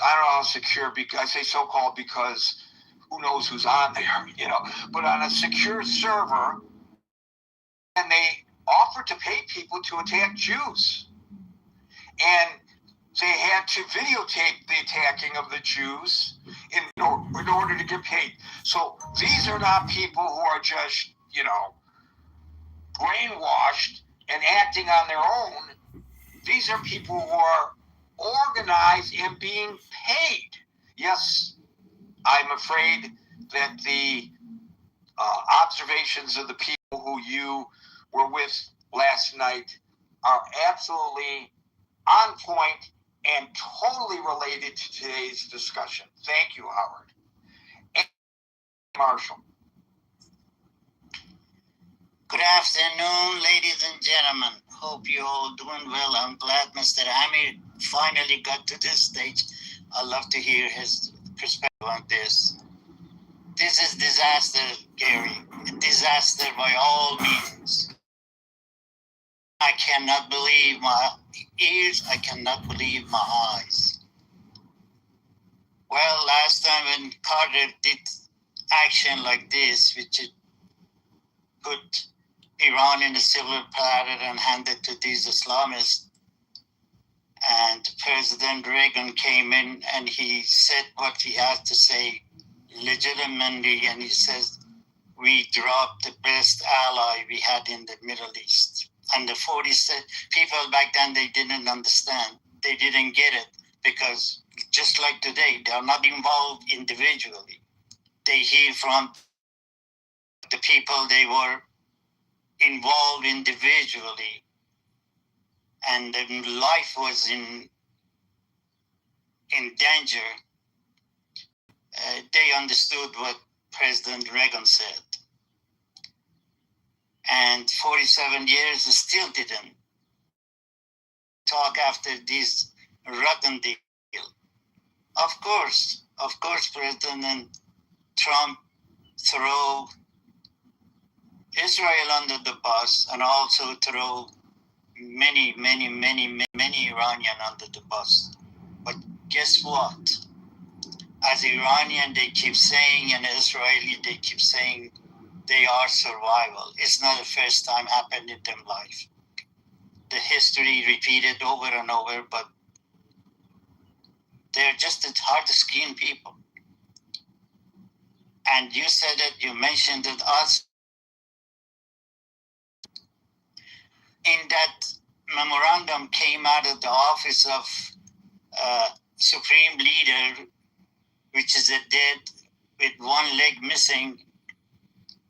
I don't know how secure, because I say so-called because who knows who's on there, but on a secure server, and they offered to pay people to attack Jews. And they had to videotape the attacking of the Jews in order to get paid. So these are not people who are just, brainwashed and acting on their own. These are people who are organized and being paid. Yes, I'm afraid that the observations of the people who you were with last night are absolutely on point and totally related to today's discussion. Thank you, Howard. And Marshall. Good afternoon, ladies and gentlemen. Hope you're all doing well. I'm glad Mr. Amir finally got to this stage. I'd love to hear his perspective on this. This is disaster, Gary. A disaster by all means. I cannot believe my ears. I cannot believe my eyes. Well, last time when Carter did action like this, which it put Iran in a silver platter and handed to these Islamists, and President Reagan came in and he said what he had to say legitimately, and he says, we dropped the best ally we had in the Middle East. And the 40 people back then, they didn't understand. They didn't get it because just like today, they are not involved individually. They hear from the people they were involved individually, and life was in danger. They understood what President Reagan said. And 47 years still didn't talk after this rotten deal. Of course, President Trump threw Israel under the bus and also threw many Iranian under the bus. But guess what? As Iranian, they keep saying, and Israeli, they keep saying they are survival. It's not the first time happened in their life. The history repeated over and over, but they're just hard-skinned people. And you said it, you mentioned it, us. In that memorandum came out of the office of Supreme Leader, which is a dead with one leg missing,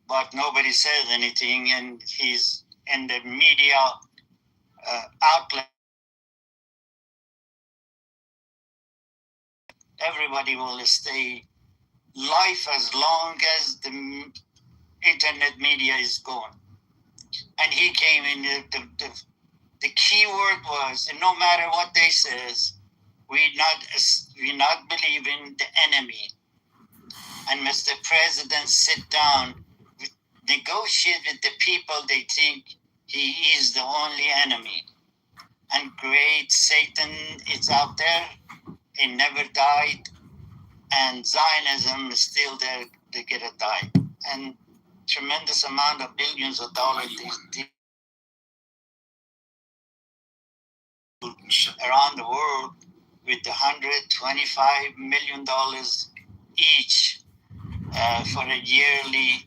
but nobody says anything, and he's in the media outlet. Everybody will stay live as long as the internet media is going. And he came in, the key word was, no matter what they says, we not believe in the enemy. And Mr. President sit down, negotiate with the people they think he is the only enemy. And great Satan is out there. He never died. And Zionism is still there to get a die. And tremendous amount of billions of dollars around the world with $125 million each for a yearly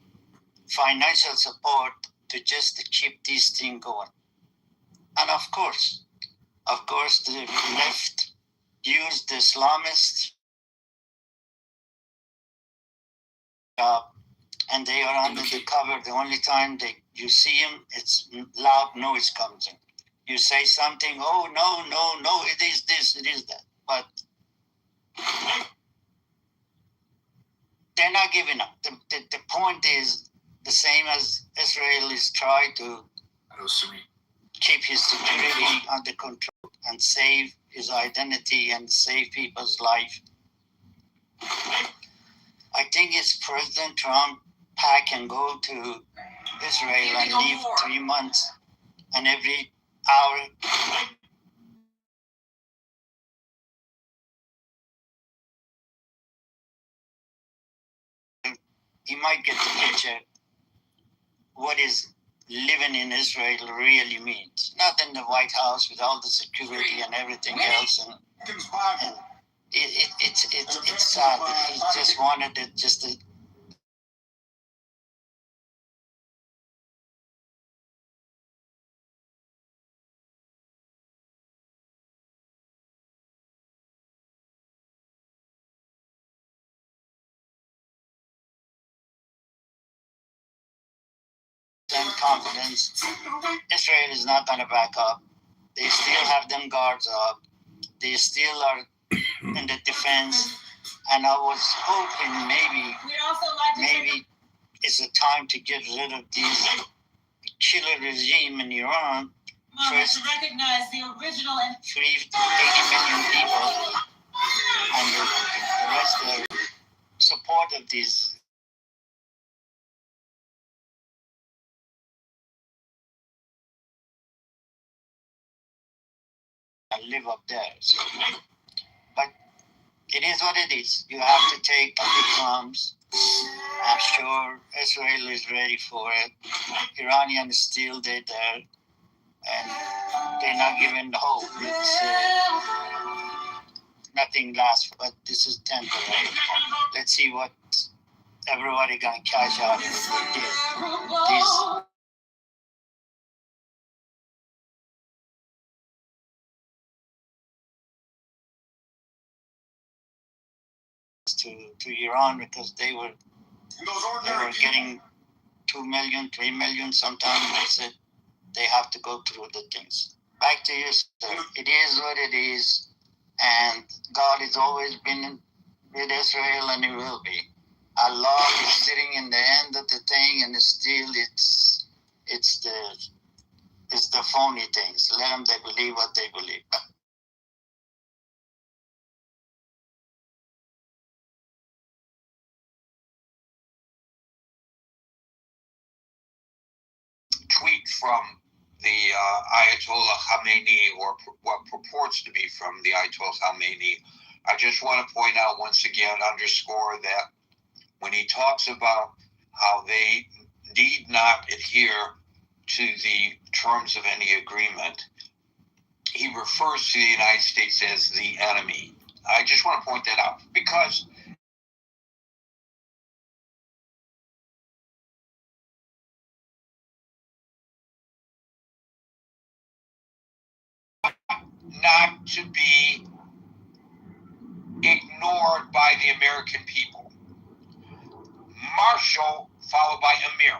financial support to just keep this thing going. And of course, the left used the Islamists and they are under the cover. The only time you see them, it's loud noise comes in. You say something, oh, no, it is this, it is that. But they're not giving up. The point is the same as Israelis try to keep his security under control and save his identity and save people's life. I think it's President Trump pack and go to Israel and leave 3 months, and every hour he might get the picture what is living in Israel really means. Not in the White House with all the security and everything else, and it's sad. He just wanted it just to and confidence. Israel is not going to back up. They still have them guards up. They still are in the defense. And I was hoping maybe it's a time to get rid of this killer regime in Iran. First, to recognize the original and free 80 million people, and the rest are support of these. And live up there. So, but it is what it is. You have to take what it comes. I'm sure Israel is ready for it. Iranian is still there, and they're not giving the hope. It's nothing lasts, but this is temporary. Let's see what everybody gonna catch out of to Iran, because they were getting 2 million, 3 million. Sometimes they said they have to go through the things. Back to you, sir. It is what it is, and God has always been with Israel, and He will be. Allah is sitting in the end of the thing, and still it's the phony things. Let them they believe what they believe. Tweet from the Ayatollah Khamenei, or what purports to be from the Ayatollah Khamenei. I just want to point out once again, underscore that when he talks about how they need not adhere to the terms of any agreement, he refers to the United States as the enemy. I just want to point that out because not to be ignored by the American people. Marshall followed by Amir.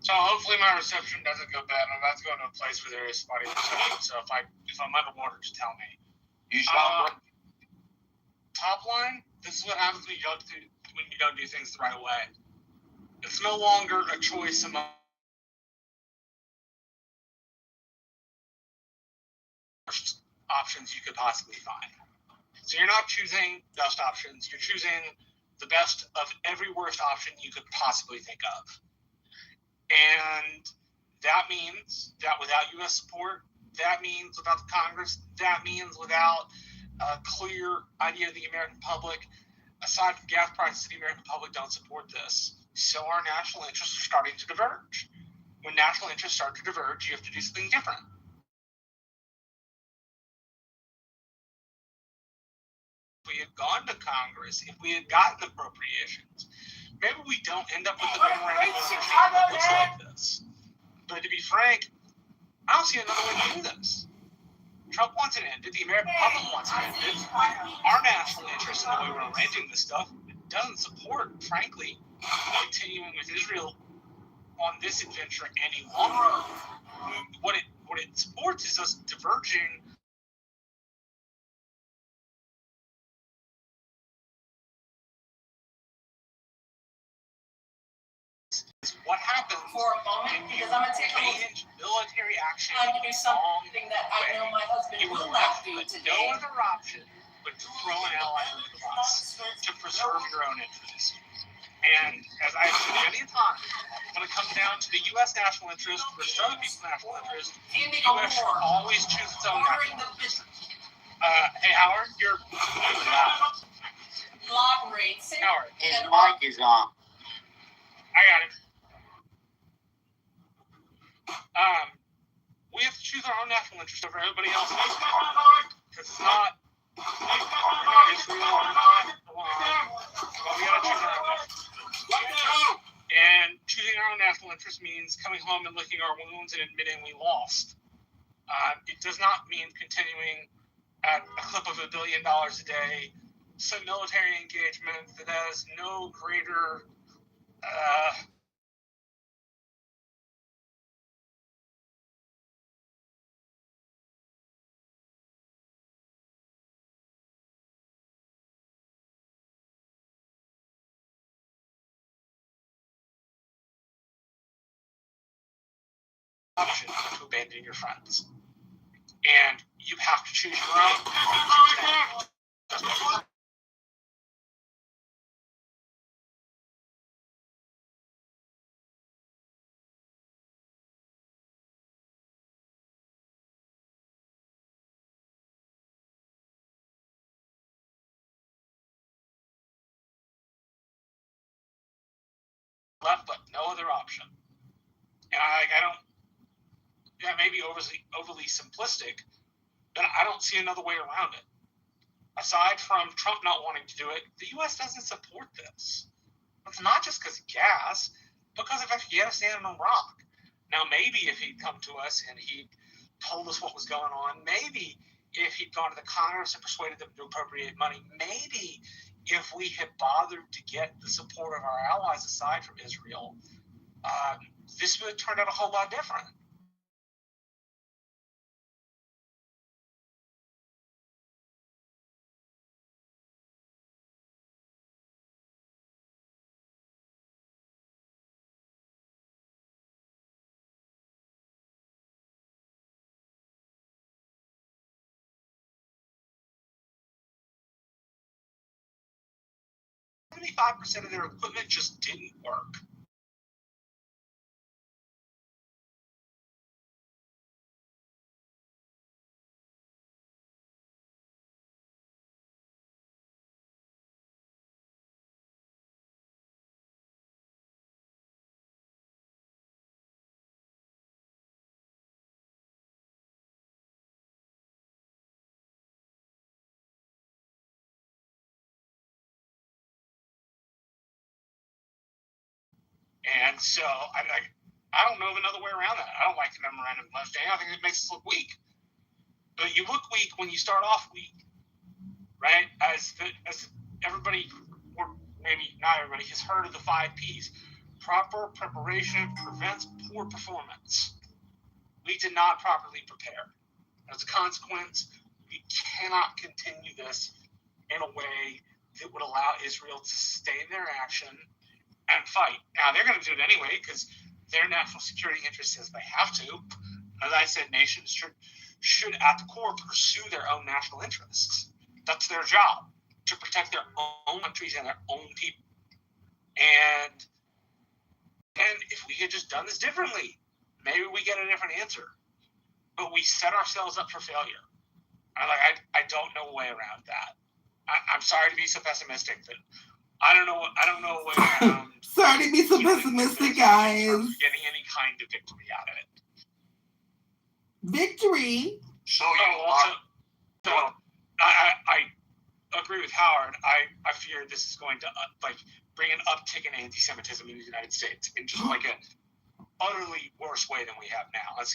So hopefully my reception doesn't go bad. I'm about to go into a place where there is spotty reception. So if I'm underwater, just tell me. You sound top line. This is what happens when you don't do things the right way. It's no longer a choice among options you could possibly find. So you're not choosing best options. You're choosing the best of every worst option you could possibly think of. And that means that without U.S. support, that means without the Congress, that means without a clear idea of the American public, aside from gas prices, the American public don't support this. So our national interests are starting to diverge. When national interests start to diverge, you have to do something different. If we had gone to Congress, if we had gotten appropriations, maybe we don't end up with the memorandum that looks like this. But to be frank, I don't see another way to do this. Trump wants it ended. The American public wants it ended. Our national interest in the way we're arranging this stuff doesn't support, frankly, continuing with Israel on this adventure any longer. What it supports is us diverging. What happens for a moment, because I'm gonna take a change military action time to do something that I know my husband you will will not have do no today. other option but to throw an ally under the bus to preserve your own interests. And as I've said many times, when it comes down to the U.S. national interest versus other people's national interest, the U.S. should always choose its own national interest. Hey, Howard, you're loud. Conglomerate. Howard, His mic is on. I got it. We have to choose our own national interest over everybody else's. Because it's not, we're not Israel, we're not Iran, but we gotta choose our own national interest. And choosing our own national interest means coming home and licking our wounds and admitting we lost. It does not mean continuing at a clip of $1 billion a day, some military engagement that has no greater option to abandon your friends. And you have to choose your own. Left, but no other option. And I don't. That may be overly simplistic, but I don't see another way around it. Aside from Trump not wanting to do it, the U.S. doesn't support this. It's not just because of gas, because of Afghanistan and Iraq. Now, maybe if he'd come to us and he told us what was going on, maybe if he'd gone to the Congress and persuaded them to appropriate money, maybe if we had bothered to get the support of our allies aside from Israel, this would have turned out a whole lot different. %75 of their equipment just didn't work. And so I don't know of another way around that. I don't like the memorandum of understanding. I think it makes us look weak. But you look weak when you start off weak, right? As everybody, or maybe not everybody, has heard of the 5 Ps. Proper preparation prevents poor performance. We did not properly prepare. As a consequence, we cannot continue this in a way that would allow Israel to sustain their action and fight. Now, they're going to do it anyway because their national security interest says they have to. As I said, nations should at the core pursue their own national interests. That's their job, to protect their own countries and their own people. And if we had just done this differently, maybe we get a different answer. But we set ourselves up for failure. I don't know a way around that. I'm sorry to be so pessimistic, but I don't know a way around. Sorry to be so pessimistic, guys. Getting any kind of victory out of it. Victory? So I agree with Howard. I fear this is going to bring an uptick in anti-Semitism in the United States in just like a utterly worse way than we have now. It's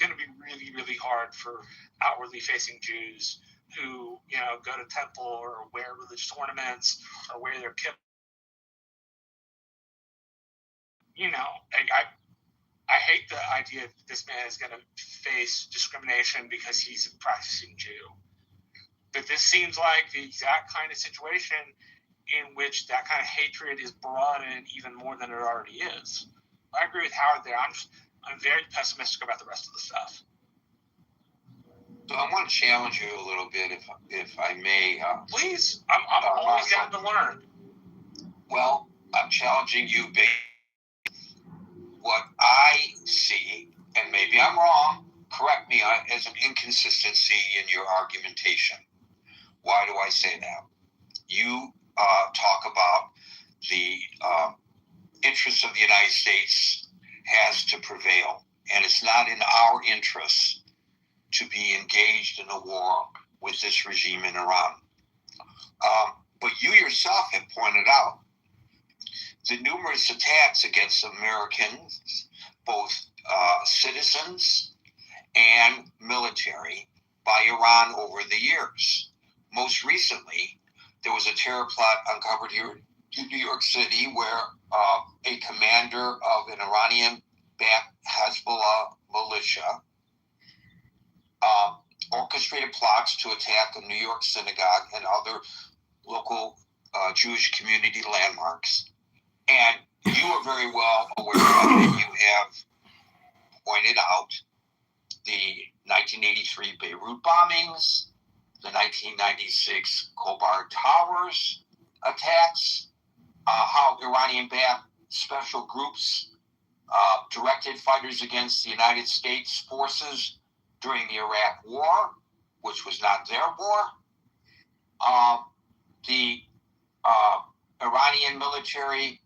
going to be really, really hard for outwardly facing Jews who, go to temple or wear religious ornaments or wear their kippah. I hate the idea that this man is going to face discrimination because he's a practicing Jew. But this seems like the exact kind of situation in which that kind of hatred is broadened even more than it already is. I agree with Howard there. I'm very pessimistic about the rest of the stuff. So I want to challenge you a little bit, if I may. Please, I'm always down to learn. Well, I'm challenging you based on what I see, and maybe I'm wrong, correct me, as an inconsistency in your argumentation. Why do I say that? You talk about the interests of the United States has to prevail, and it's not in our interests to be engaged in a war with this regime in Iran. But you yourself have pointed out the numerous attacks against Americans, both citizens and military, by Iran over the years. Most recently, there was a terror plot uncovered here in New York City where a commander of an Iranian-backed Hezbollah militia orchestrated plots to attack a New York synagogue and other local Jewish community landmarks. And you are very well aware of it. You have pointed out the 1983 Beirut bombings, the 1996 Khobar Towers attacks, how Iranian-backed special groups directed fighters against the United States forces during the Iraq War, which was not their war. The Iranian military,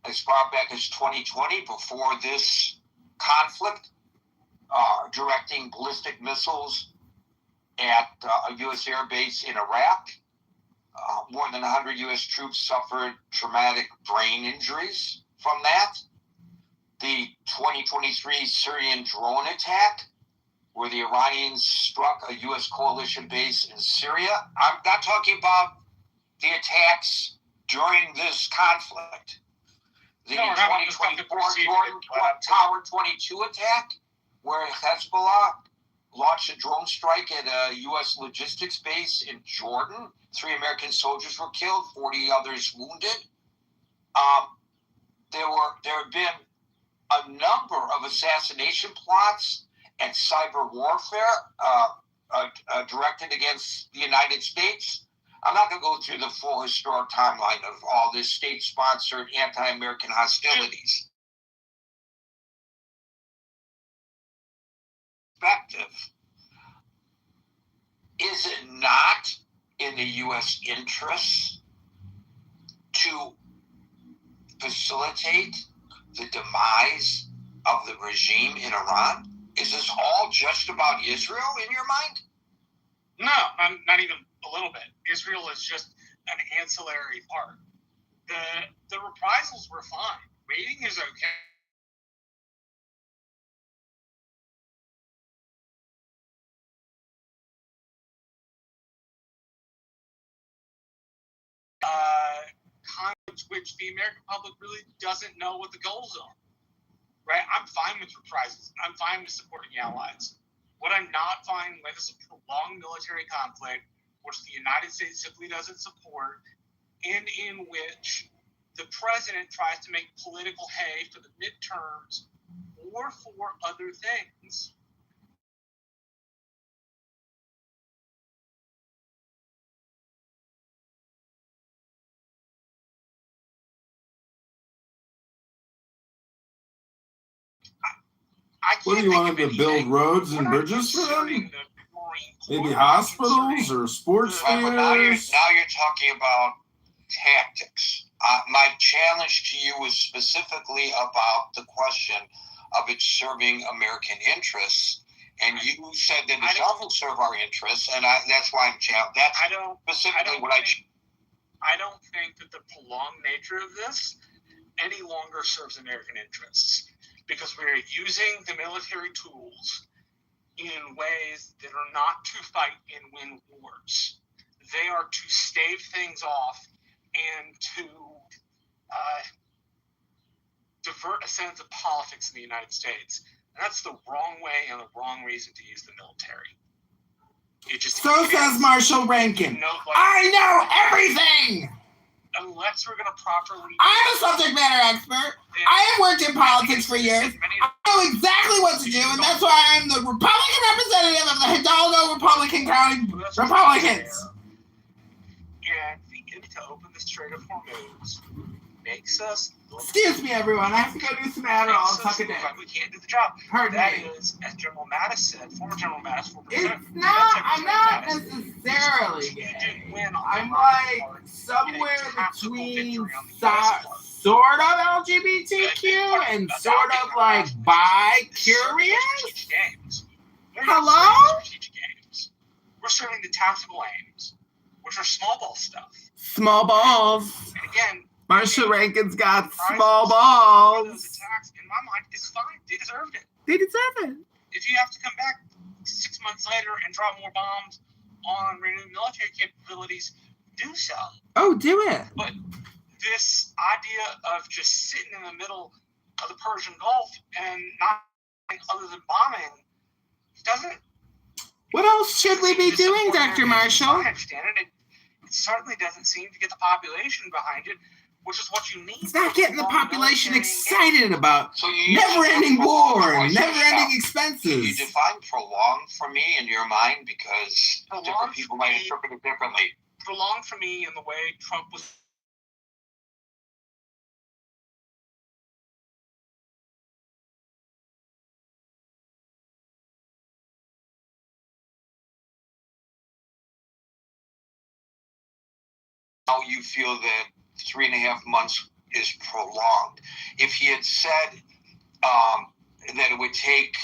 as far back as 2020, before this conflict, directing ballistic missiles at a U.S. air base in Iraq. More than 100 U.S. troops suffered traumatic brain injuries from that. The 2023 Syrian drone attack, where the Iranians struck a U.S. coalition base in Syria. I'm not talking about the attacks during this conflict. The 2024 Jordan Tower 22 attack, where Hezbollah launched a drone strike at a U.S. logistics base in Jordan. 3 American soldiers were killed, 40 others wounded. There have been a number of assassination plots and cyber warfare directed against the United States. I'm not going to go through the full historic timeline of all this state-sponsored anti-American hostilities. Is it not in the U.S. interests to facilitate the demise of the regime in Iran? Is this all just about Israel in your mind? No, not even a little bit. Israel is just an ancillary part. The reprisals were fine. Waiting is okay. Conflicts which the American public really doesn't know what the goals are. Right? I'm fine with reprisals. I'm fine with supporting allies. What I'm not fine with is a prolonged military conflict, which the United States simply doesn't support, and in which the president tries to make political hay for the midterms or for other things. What do you want them to build roads and bridges for them? Maybe hospitals or sports Right, but now fairs? you're talking about tactics. My challenge to you was specifically about the question of it serving American interests, and you said that it doesn't serve our interests, and that's why I'm challenged. That's specifically what I don't think that the prolonged nature of this any longer serves American interests, because we're using the military tools in ways that are not to fight and win wars. They are to stave things off and to divert a sense of politics in the United States. And that's the wrong way and the wrong reason to use the military. So says Marshall Rankin. I know everything! Unless we're going to properly... I'm a subject matter expert. I have worked in politics for years. I know exactly what to do, and that's why I'm the Republican representative of the Hidalgo Republican County Republicans. And we need to open the Strait of Hormuz, makes us look, Excuse me, everyone. I have to go do some Adderall and makes suck us a look dick. like we can't do the job. Pardon That me. is, as General Mattis said, former General Mattis, It's not. I'm not necessarily gay. I'm like somewhere between sort of LGBTQ and sort of like bi-curious. Hello? Strategic aims. We're serving the tactical aims, which are small ball stuff. Small balls. And again, Marshall Rankin's got small for those balls. attacks, in my mind, it's fine. They deserved it. They deserve it. If you have to come back 6 months later and drop more bombs on renewed military capabilities, do so. Oh, do it. But this idea of just sitting in the middle of the Persian Gulf and not doing other than bombing doesn't. What else should we be doing, Dr. Marshall? I understand it. It certainly doesn't seem to get the population behind it, which is what you need. It's not getting the population excited about So you never-ending war and never-ending Can you expenses. define prolonged for me in your mind? Because different people might interpret it differently. Prolonged for me in the way Trump was. How you feel that 3.5 months is prolonged. If he had said that it would take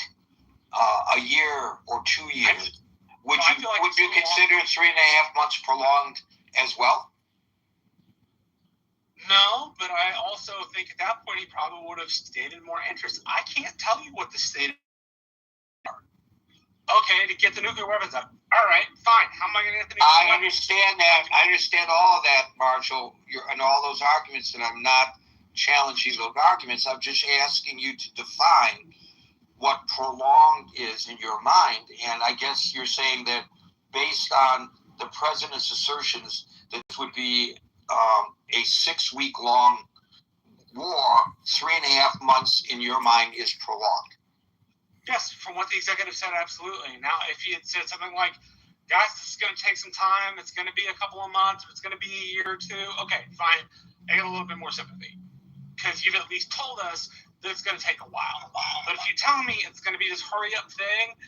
a year or 2 years, would you consider 3.5 months prolonged as well? No, but I also think at that point he probably would have stated more interest. I can't tell you what the state are. Okay, to get the nuclear weapons up. All right, fine. How am I going to get the nuclear I weapons? understand that. I understand all of that, Marshall, and all those arguments, and I'm not challenging those arguments. I'm just asking you to define what prolonged is in your mind. And I guess you're saying that based on the president's assertions, that this would be a 6-week-long war, 3.5 months in your mind is prolonged. Yes, from what the executive said, absolutely. Now, if he had said something like, guys, this is going to take some time, it's going to be a couple of months, it's going to be a year or two, okay, fine. I get a little bit more sympathy. Because you've at least told us that it's going to take a while. But if you tell me it's going to be this hurry-up thing,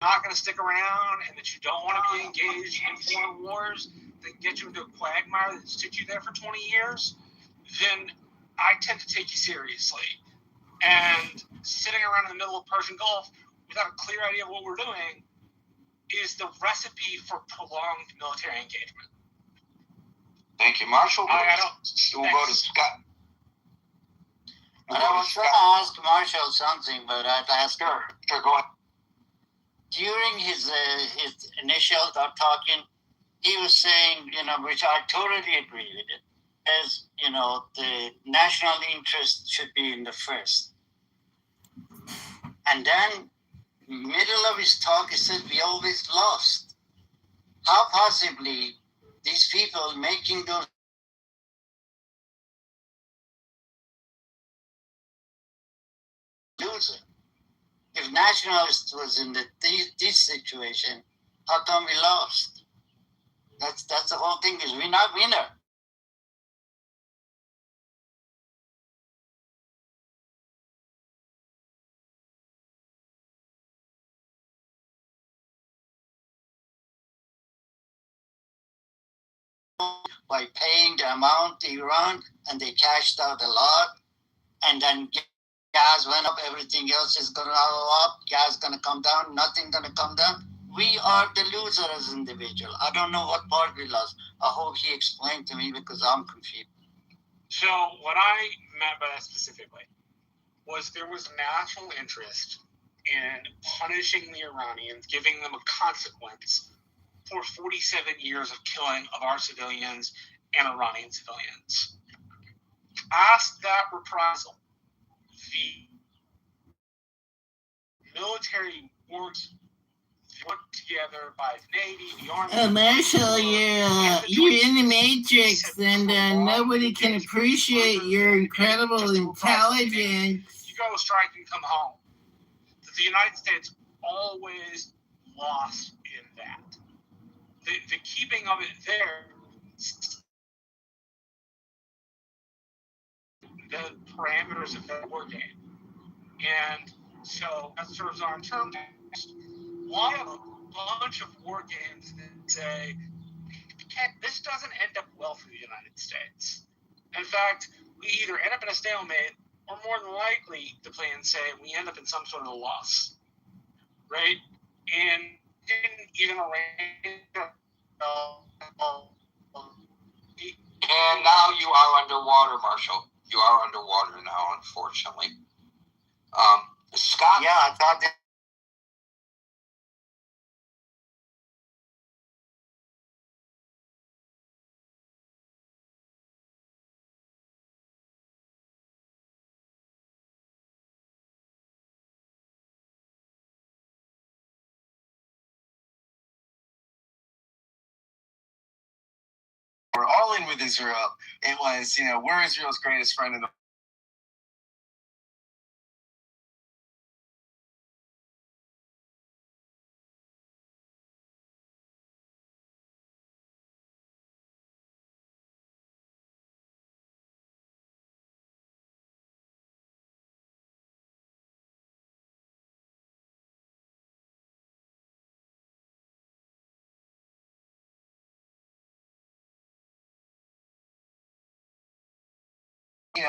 not going to stick around, and that you don't want to be engaged in foreign wars that get you into a quagmire that sticks you there for 20 years, then I tend to take you seriously. And sitting around in the middle of the Persian Gulf without a clear idea of what we're doing is the recipe for prolonged military engagement. Thank you, Marshall. We'll go to Scott. I was going to ask Marshall something, but I'd ask her. Sure, go ahead. During his initial talking, he was saying, which I totally agree with it, as, the national interest should be in the first. And then, middle of his talk, he said, we always lost. How possibly these people making those loser? If nationalist was in this situation, how come we lost? That's the whole thing, is we're not winner. By paying the amount to Iran, and they cashed out a lot, and then gas went up, everything else is going to go up, gas going to come down, nothing going to come down. We are the loser as an individual. I don't know what part we lost. I hope he explained to me, because I'm confused. So what I meant by that specifically was there was national interest in punishing the Iranians, giving them a consequence for 47 years of killing of our civilians and Iranian civilians. Ask that reprisal. The military works put together by the Navy, the Army. Marshall, you're in the Matrix, and nobody can appreciate your incredible intelligence. You go strike and come home. The United States always lost in that. The keeping of it there the parameters of that war game. And so that serves our term test. Why have a bunch of war games that say, hey, this doesn't end up well for the United States? In fact, we either end up in a stalemate, or more than likely, the plans say, we end up in some sort of loss, right? And didn't even arrange. And now you are underwater, Marshall. You are underwater now, unfortunately. Scott? Yeah, I thought that. We're all in with Israel. It was, we're Israel's greatest friend in the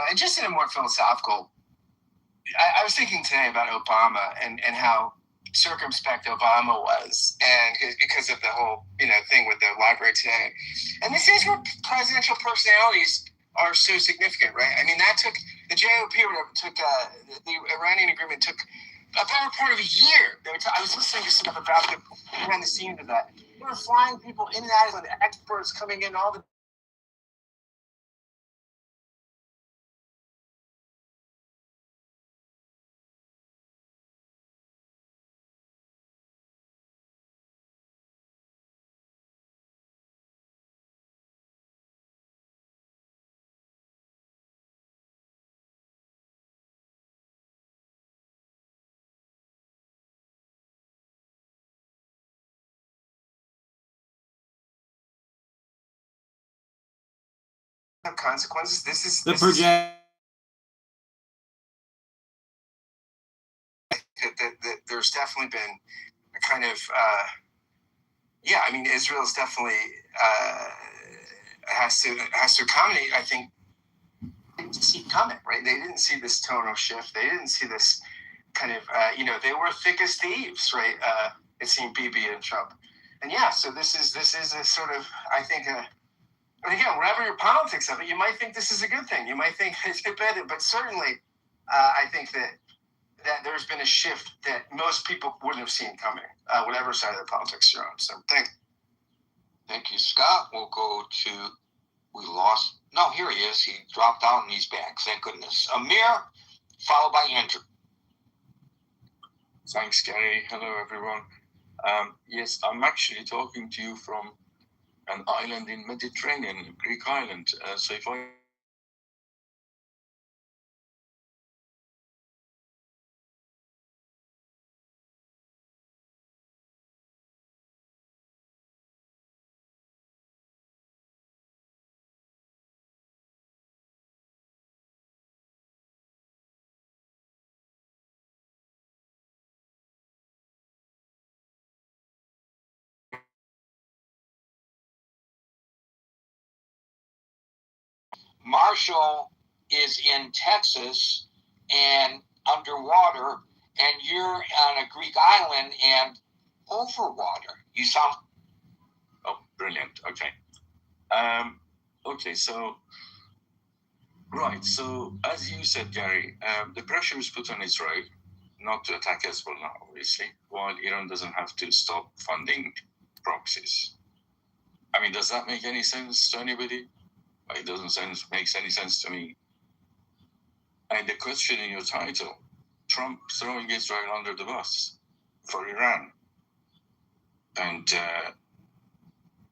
and just in a more philosophical, I was thinking today about Obama and how circumspect Obama was, and because of the whole, thing with the library today. And this is where presidential personalities are so significant, right? I mean, that took the JOP or whatever took the Iranian agreement took a better part of a year. I was listening to stuff about the behind the scenes of that. We were flying people in and out of the experts coming in, all the consequences. This is the project. That there's definitely been a kind of I mean, Israel's definitely has to accommodate. I think didn't see coming, right? They didn't see this tonal shift. They didn't see this kind of they were thick as thieves, right? It seemed Bibi and Trump, and so this is a sort of, I think, but again, whatever your politics of it, you might think this is a good thing. You might think it's better, but certainly, I think that there's been a shift that most people wouldn't have seen coming, whatever side of the politics you're on. So Thank you, Scott. We'll go to, we lost, no, here he is. He dropped out and he's back. Thank goodness. Amir, followed by Andrew. Thanks, Gary. Hello, everyone. Yes, I'm actually talking to you from an island in Mediterranean, Greek island. So if I Marshall is in Texas and underwater, and you're on a Greek island and over water. You sound... Oh, brilliant. Okay. Okay, so... Right, so as you said, Gary, the pressure is put on Israel not to attack Hezbollah, obviously, while Iran doesn't have to stop funding proxies. I mean, does that make any sense to anybody? It doesn't makes any sense to me. And the question in your title, Trump throwing Israel under the bus for Iran. And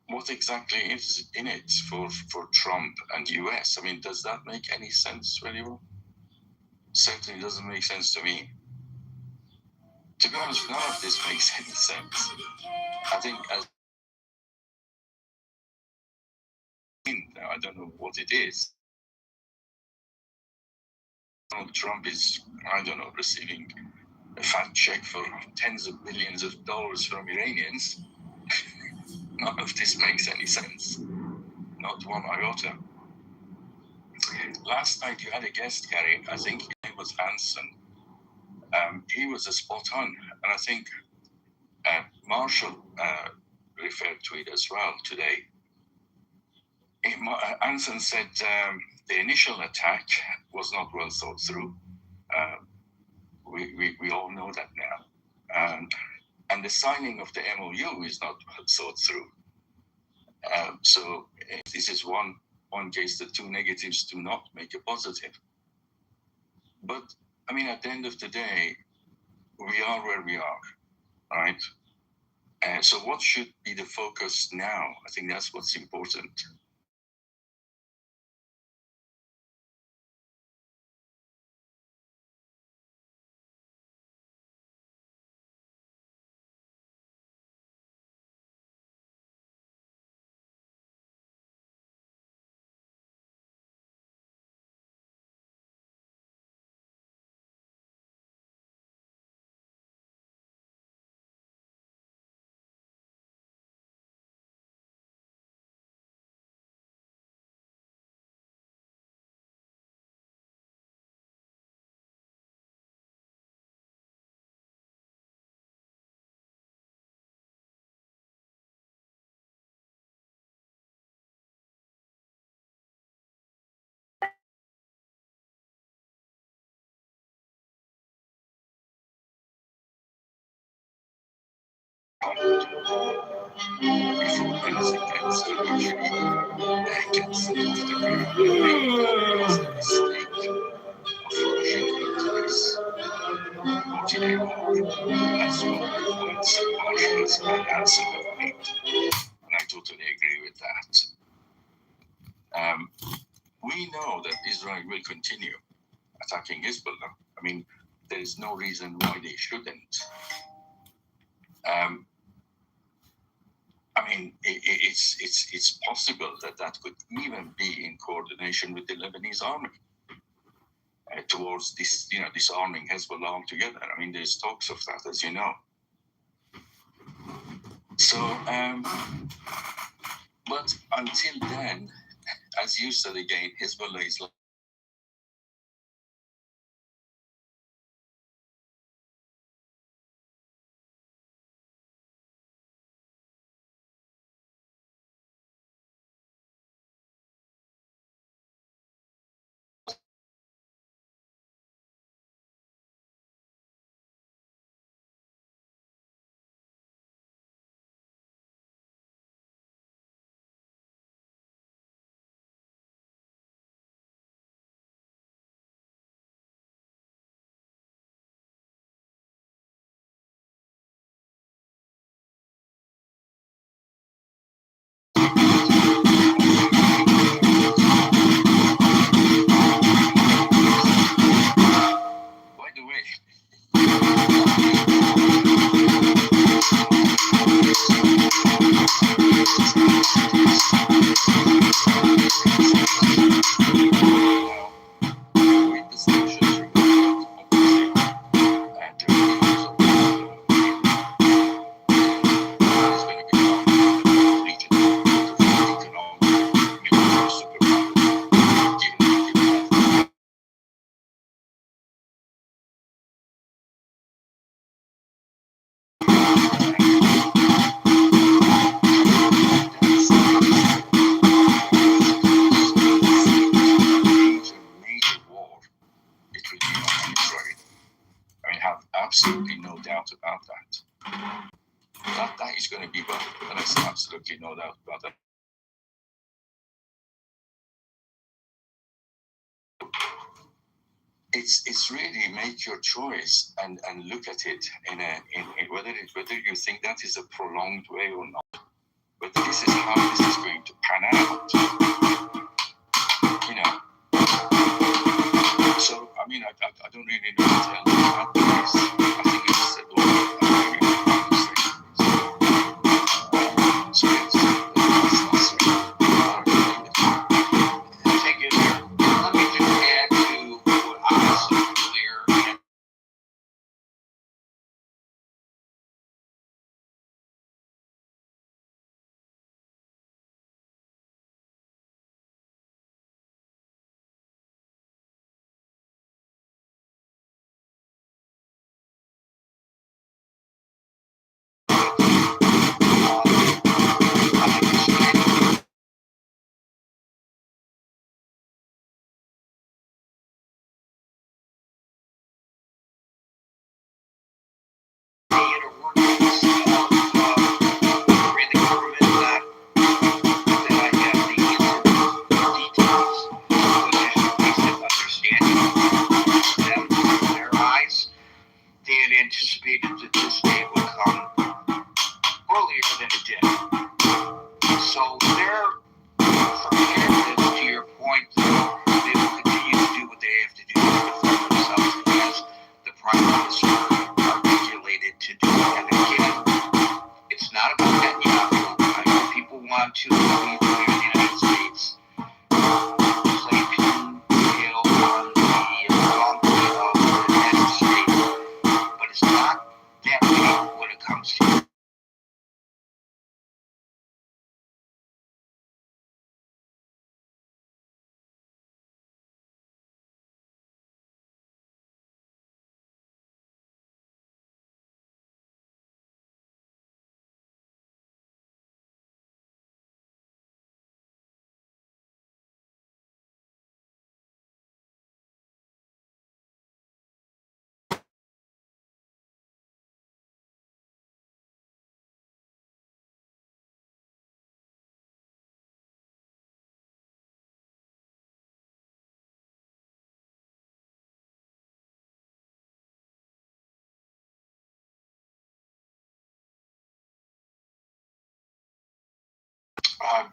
what exactly is in it for Trump and US? I mean, does that make any sense to anyone? Certainly doesn't make sense to me. To be honest, none of this makes any sense. I think I don't know what it is. Donald Trump is, I don't know, receiving a fat check for tens of billions of dollars from Iranians. None of this makes any sense. Not one iota. Last night you had a guest, Gary. I think his name was Anson. He was a spot on, and I think Marshall referred to it as well today. Anson said the initial attack was not well thought through. We all know that now. And the signing of the MOU is not well thought through. So this is one case. The two negatives do not make a positive. But I mean, at the end of the day, we are where we are, right? So what should be the focus now? I think that's what's important. Before anything else, we should get set off the ground. It's a mistake of rushing into this multi-day war. That's what points Marshall's and Anson have made. And I totally agree with that. We know that Israel will continue attacking Hezbollah. I mean, there is no reason why they shouldn't. I mean, it's possible that could even be in coordination with the Lebanese army towards this, disarming Hezbollah altogether. I mean, there's talks of that, as you know. So, but until then, as you said again, Hezbollah is like absolutely no doubt about that. That is going to be well. There's absolutely no doubt about that. It's really make your choice and look at it in whether you think that is a prolonged way or not. But this is how this is going to pan out. So I mean, I don't really know what to tell you about this. I think it's said all Let me just add to what I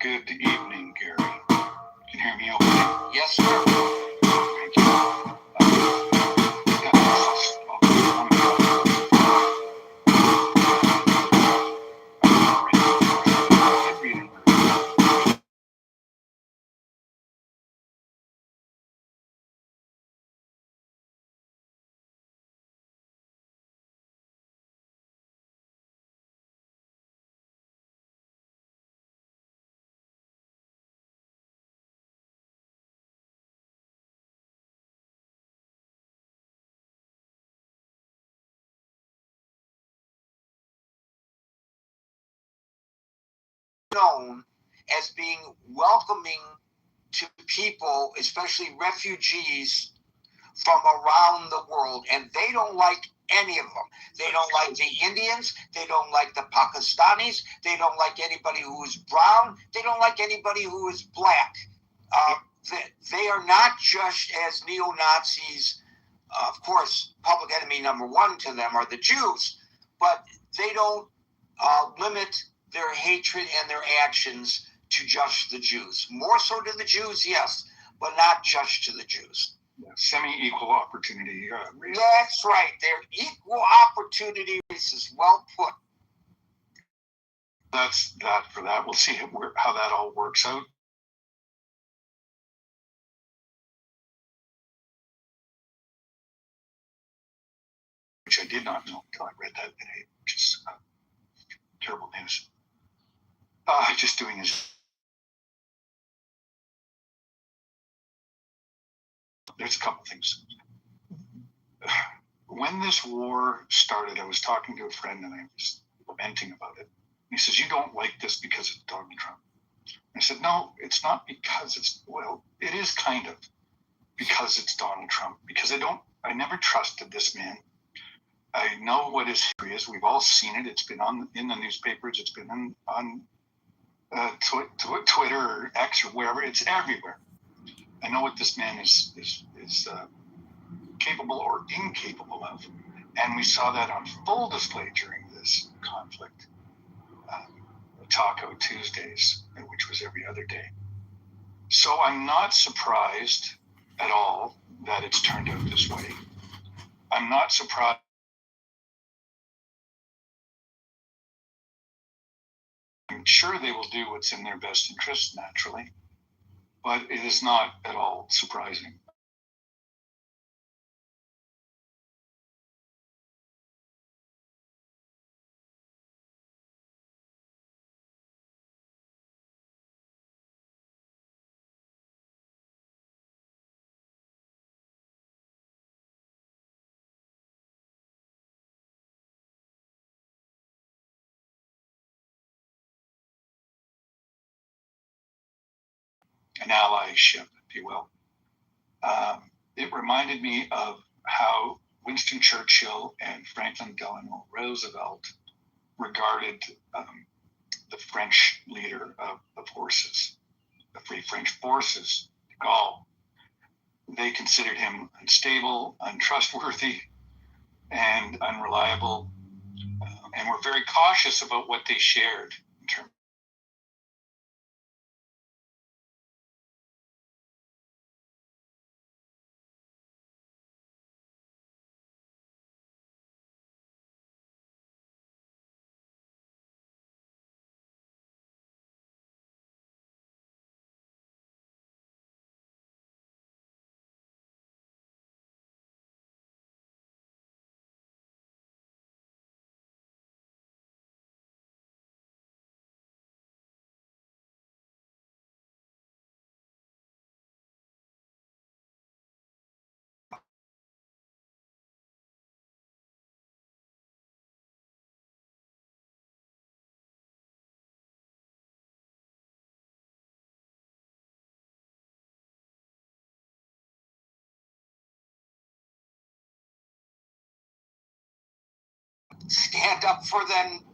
Good evening, Gary. Can you hear me okay? Yes, sir. Thank you. Known as being welcoming to people, especially refugees from around the world, and they don't like any of them. They don't like the Indians. They don't like the Pakistanis. They don't like anybody who is brown. They don't like anybody who is black. They are not just as neo-Nazis. Of course, public enemy number one to them are the Jews, but they don't limit their hatred and their actions to just the Jews. More so to the Jews, yes, but not just to the Jews. Yeah, semi-equal opportunity. That's right. They're equal opportunity races. Well put. That's that for that. We'll see how that all works out. Which I did not know until I read that today, which is terrible news. Just doing his. There's a couple things. When this war started, I was talking to a friend and I was lamenting about it. He says, "You don't like this because it's Donald Trump." I said, "No, it's not because it's, well, it is kind of because it's Donald Trump, because I never trusted this man. I know what his history is. We've all seen it. It's been in the newspapers. It's been on Twitter or X or wherever. It's everywhere. I know what this man is capable or incapable of. And we saw that on full display during this conflict. Taco Tuesdays, which was every other day. So I'm not surprised at all that it's turned out this way. I'm not surprised. I'm sure they will do what's in their best interest, naturally, but it is not at all surprising. An allyship, if you will. It reminded me of how Winston Churchill and Franklin Delano Roosevelt regarded the French leader of the forces, the Free French forces, de Gaulle. They considered him unstable, untrustworthy, and unreliable, and were very cautious about what they shared in terms. Stand up for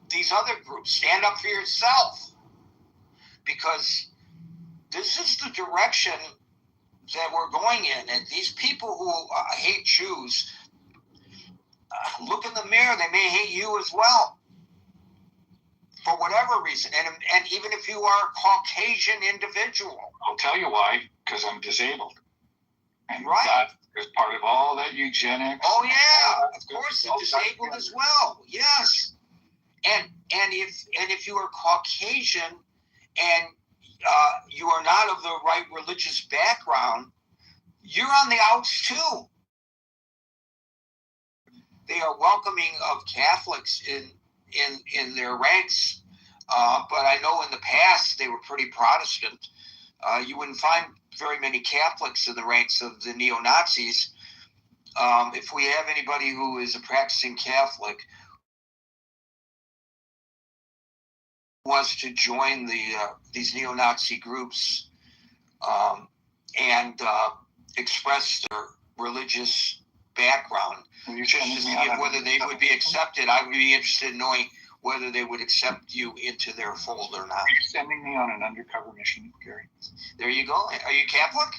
these other groups. Stand up for yourself. Because this is the direction that we're going in. And these people who hate Jews, look in the mirror. They may hate you as well. for whatever reason, and even if you are a Caucasian individual. I'll tell you why, because I'm disabled. And Right. that is part of all that eugenics. Oh yeah, of course, the disabled as well. Yes, and if you are Caucasian and you are not of the right religious background, you're on the outs too. They are welcoming of Catholics in their ranks, but I know in the past they were pretty Protestant. You wouldn't find very many Catholics in the ranks of the neo-Nazis. If we have anybody who is a practicing Catholic who wants to join these neo-Nazi groups and express their religious background, just to see whether they would be accepted, I would be interested in knowing whether they would accept you into their fold or not. Are you sending me on an undercover mission, Gary? There you go. Are you Catholic?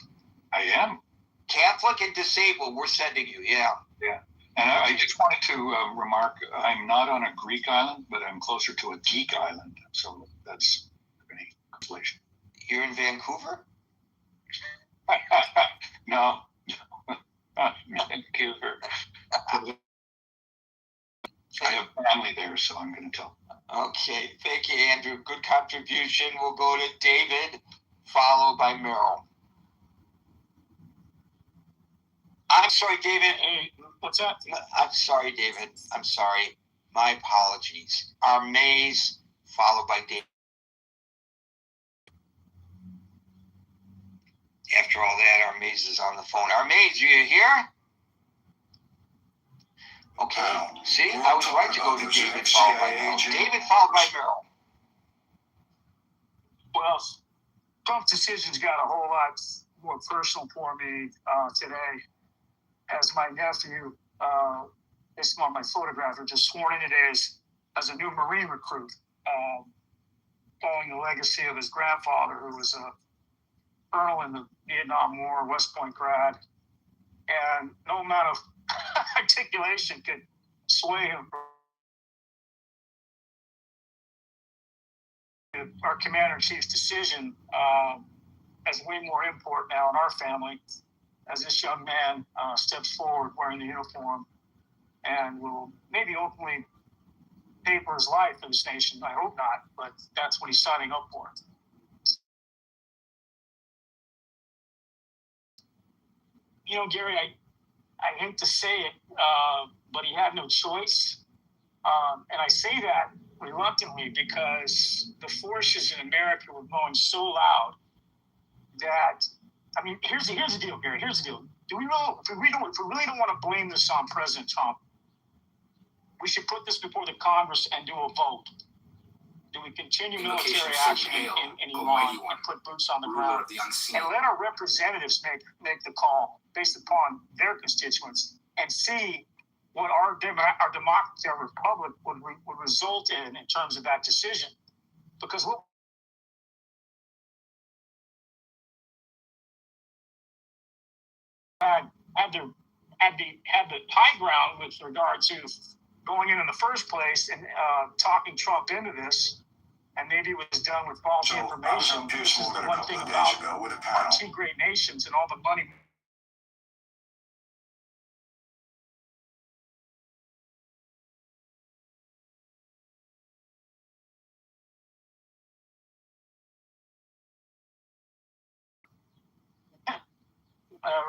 I am. Catholic and disabled, we're sending you, yeah. Yeah. And I just wanted to remark, I'm not on a Greek island, but I'm closer to a geek island. So that's any consolation. You're in Vancouver? No, not Vancouver. I have family there, so I'm going to tell. Okay, thank you, Andrew. Good contribution. We'll go to David, followed by Merrill. I'm sorry, David. What's that? I'm sorry, David. I'm sorry. My apologies. Our Mays, followed by David. After all that, our Mays is on the phone. Our Mays, you here? Okay. See, I was right to go to David, followed by Merrill. David, followed by Merrill. Well, Trump's decision's got a whole lot more personal for me today. As my nephew, based on my photograph, are just sworn in today as a new Marine recruit, following the legacy of his grandfather, who was a colonel in the Vietnam War, West Point grad, and no amount of articulation could sway him. Our commander-in-chief's decision has way more import now in our family, as this young man steps forward wearing the uniform and will maybe openly pay for his life for this nation. I hope not, but that's what he's signing up for. You know, Gary, I hate to say it, but he had no choice. And I say that reluctantly because the forces in America were going so loud that, I mean, here's the deal, Gary. Here's the deal. If we really don't want to blame this on President Trump, we should put this before the Congress and do a vote. Do we continue military action in Iran and put boots on the ground and let our representatives make the call based upon their constituents and see what our democracy, our republic would result in terms of that decision? Because what had the high ground with regard to going in the first place and talking Trump into this, and maybe it was done with false information. This is the one thing about our two great nations and all the money.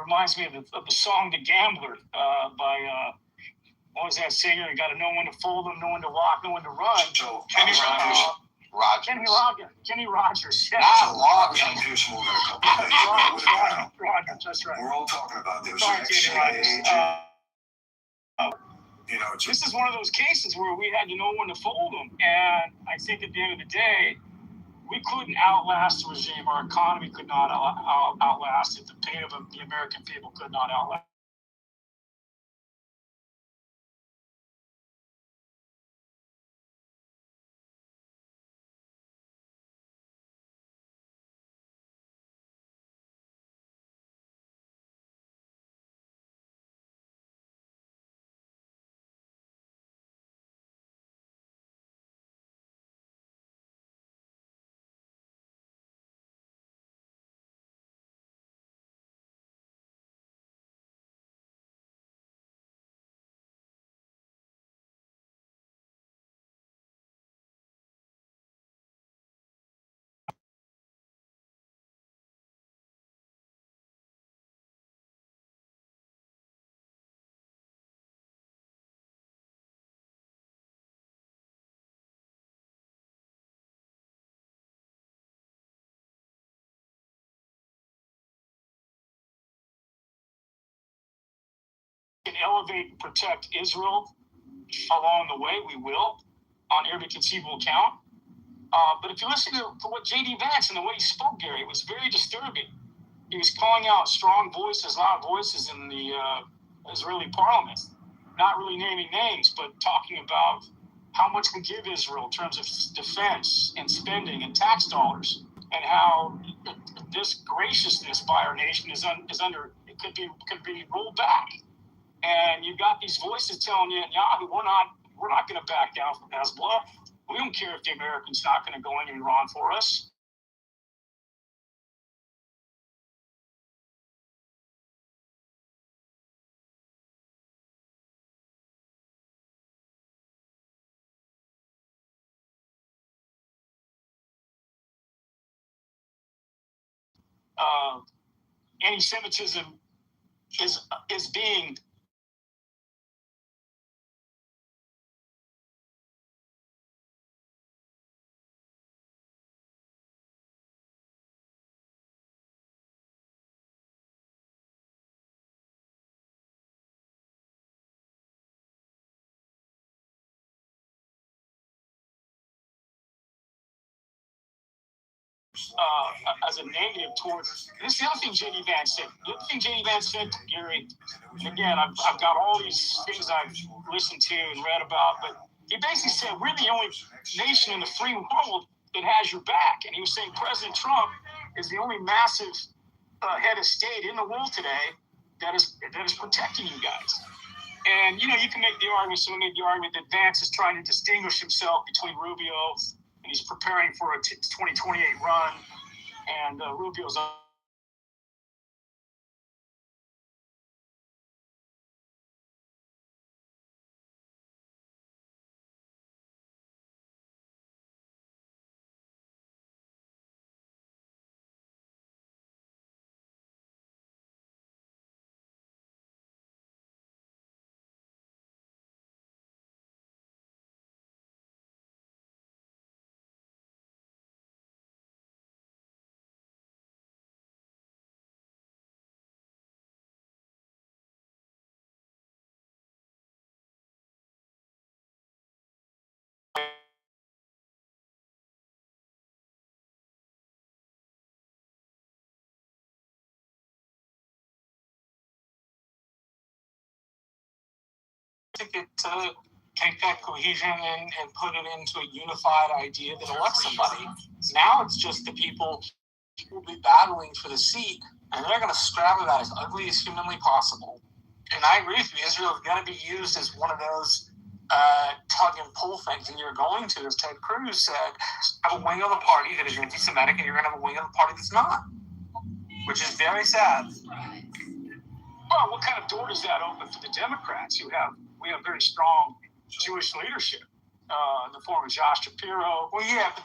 Reminds me of the song "The Gambler" by what was that singer? You got to know when to fold them, know when to walk, know when to run. Kenny Rogers. Kenny Rogers. Yeah. Rogers. That's right. We're all talking about this. This is one of those cases where we had to know when to fold them, and I think at the end of the day, we couldn't outlast the regime. Our economy could not outlast it. The pain of the American people could not outlast. elevate and protect Israel along the way. We will, on every conceivable count. But if you listen to what J.D. Vance and the way he spoke, Gary, it was very disturbing. He was calling out strong voices, loud voices in the Israeli parliament, not really naming names, but talking about how much we give Israel in terms of defense and spending and tax dollars, and how this graciousness by our nation is under, it could be rolled back. And you've got these voices telling you, Netanyahu, we're not going to back down from Hezbollah. We don't care if the Americans not going to go into Iran for us. Anti-Semitism is being as a negative towards. This is the other thing J.D. Vance said. The other thing J.D. Vance said, Gary, and again, I've got all these things I've listened to and read about, but he basically said we're the only nation in the free world that has your back. And he was saying President Trump is the only massive head of state in the world today that is protecting you guys. And, you can make the argument, someone made the argument that Vance is trying to distinguish himself between Rubio, and he's preparing for a 2028 run, and Rubio's to get to take that cohesion and put it into a unified idea that elects somebody. Now it's just the people who will be battling for the seat, and they're going to scrap about as ugly as humanly possible. And I agree with you, Israel is going to be used as one of those tug and pull things, and you're going to, as Ted Cruz said, have a wing of the party that is anti-Semitic, and you're going to have a wing of the party that's not, which is very sad. Well, what kind of door does that open for the Democrats? We have very strong Jewish leadership in the form of Josh Shapiro. Well, yeah, but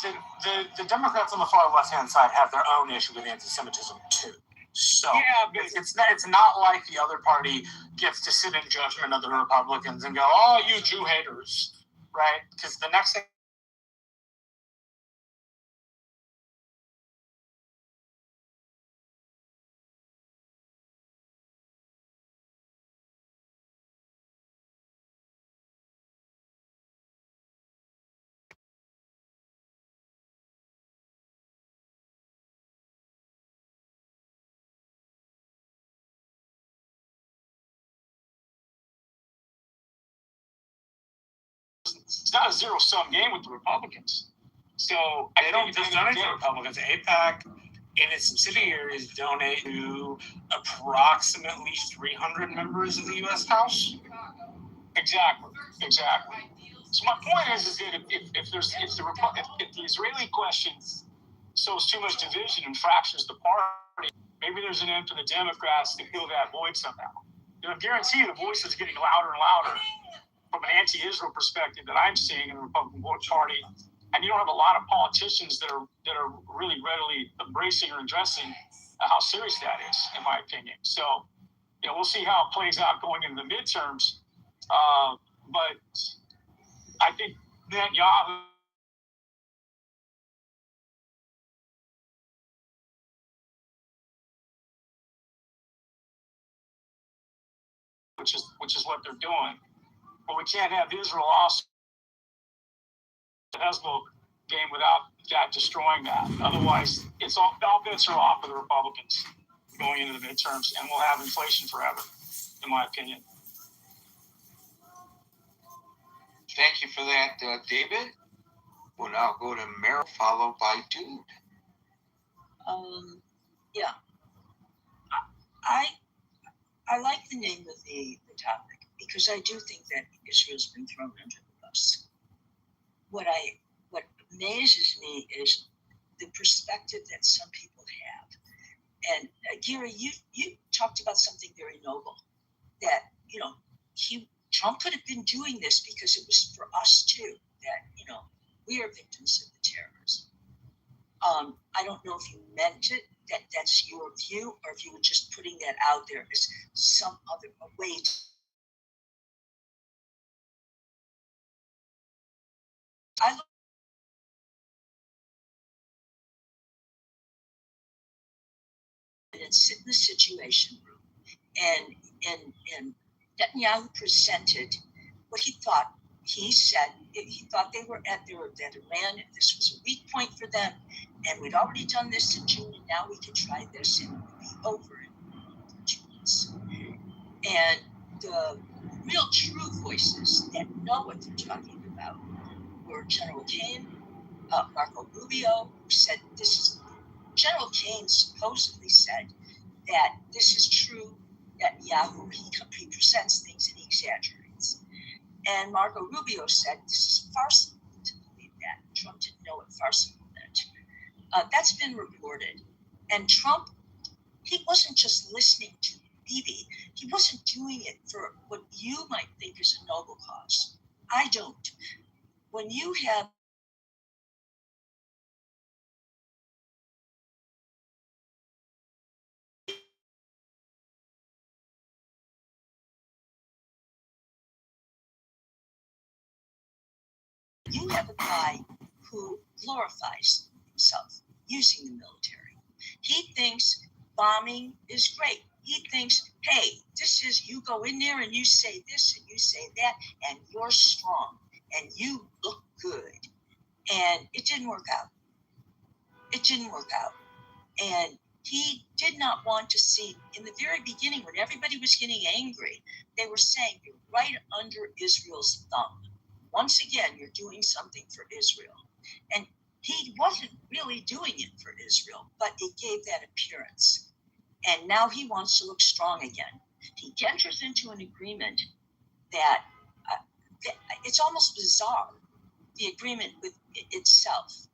the Democrats on the far left-hand side have their own issue with anti-Semitism too. So yeah, but it's not like the other party gets to sit in judgment of the Republicans and go, "Oh, you Jew haters," right? Because the next thing. it's not a zero-sum game with the Republicans. So They don't just donate to Republicans. AIPAC and its subsidiaries donate to approximately 300 members of the U.S. House. Exactly. So my point is that if the Israeli question sows too much division and fractures the party, maybe there's an end for the Democrats to fill that void somehow. I guarantee you the voice is getting louder and louder from an anti-Israel perspective that I'm seeing in the Republican Party, and you don't have a lot of politicians that are really readily embracing or addressing how serious that is, in my opinion. So, we'll see how it plays out going into the midterms. But I think Netanyahu which is what they're doing. But we can't have Israel also the Hezbollah game without that destroying that. Otherwise, it's all bets are off for the Republicans going into the midterms, and we'll have inflation forever, in my opinion. Thank you for that, David. We'll now go to Meryl, followed by Dude. Yeah. I like the name of the topic because I do think that Israel's been thrown under the bus. What amazes me is the perspective that some people have. And Gary, you talked about something very noble, that Trump could have been doing this because it was for us too, that we are victims of the terrorism. I don't know if you meant it, that's your view, or if you were just putting that out there as some other way to. I look and sit in the Situation Room, and Netanyahu presented what he thought. He said he thought they were that Iran, this was a weak point for them, and we'd already done this in June, and now we could try this, and it would be over in 2 months. And the real true voices that know what they're talking about were General Kane, Marco Rubio, who said this is. General Kane supposedly said that this is true, that Yahoo, he presents things and he exaggerates. And Marco Rubio said this is farcical to believe that. Trump didn't know what farcical meant. That's been reported. And Trump, he wasn't just listening to Bibi. He wasn't doing it for what you might think is a noble cause. I don't. When you have a guy who glorifies himself using the military. He thinks bombing is great. He thinks, hey, this is, you go in there and you say this and you say that, and you're strong and you look good. And it didn't work out. It didn't work out. And he did not want to see, in the very beginning, when everybody was getting angry, they were saying, you're right under Israel's thumb. Once again, you're doing something for Israel. And he wasn't really doing it for Israel, but it gave that appearance. And now he wants to look strong again. He enters into an agreement that it's almost bizarre, the agreement with itself,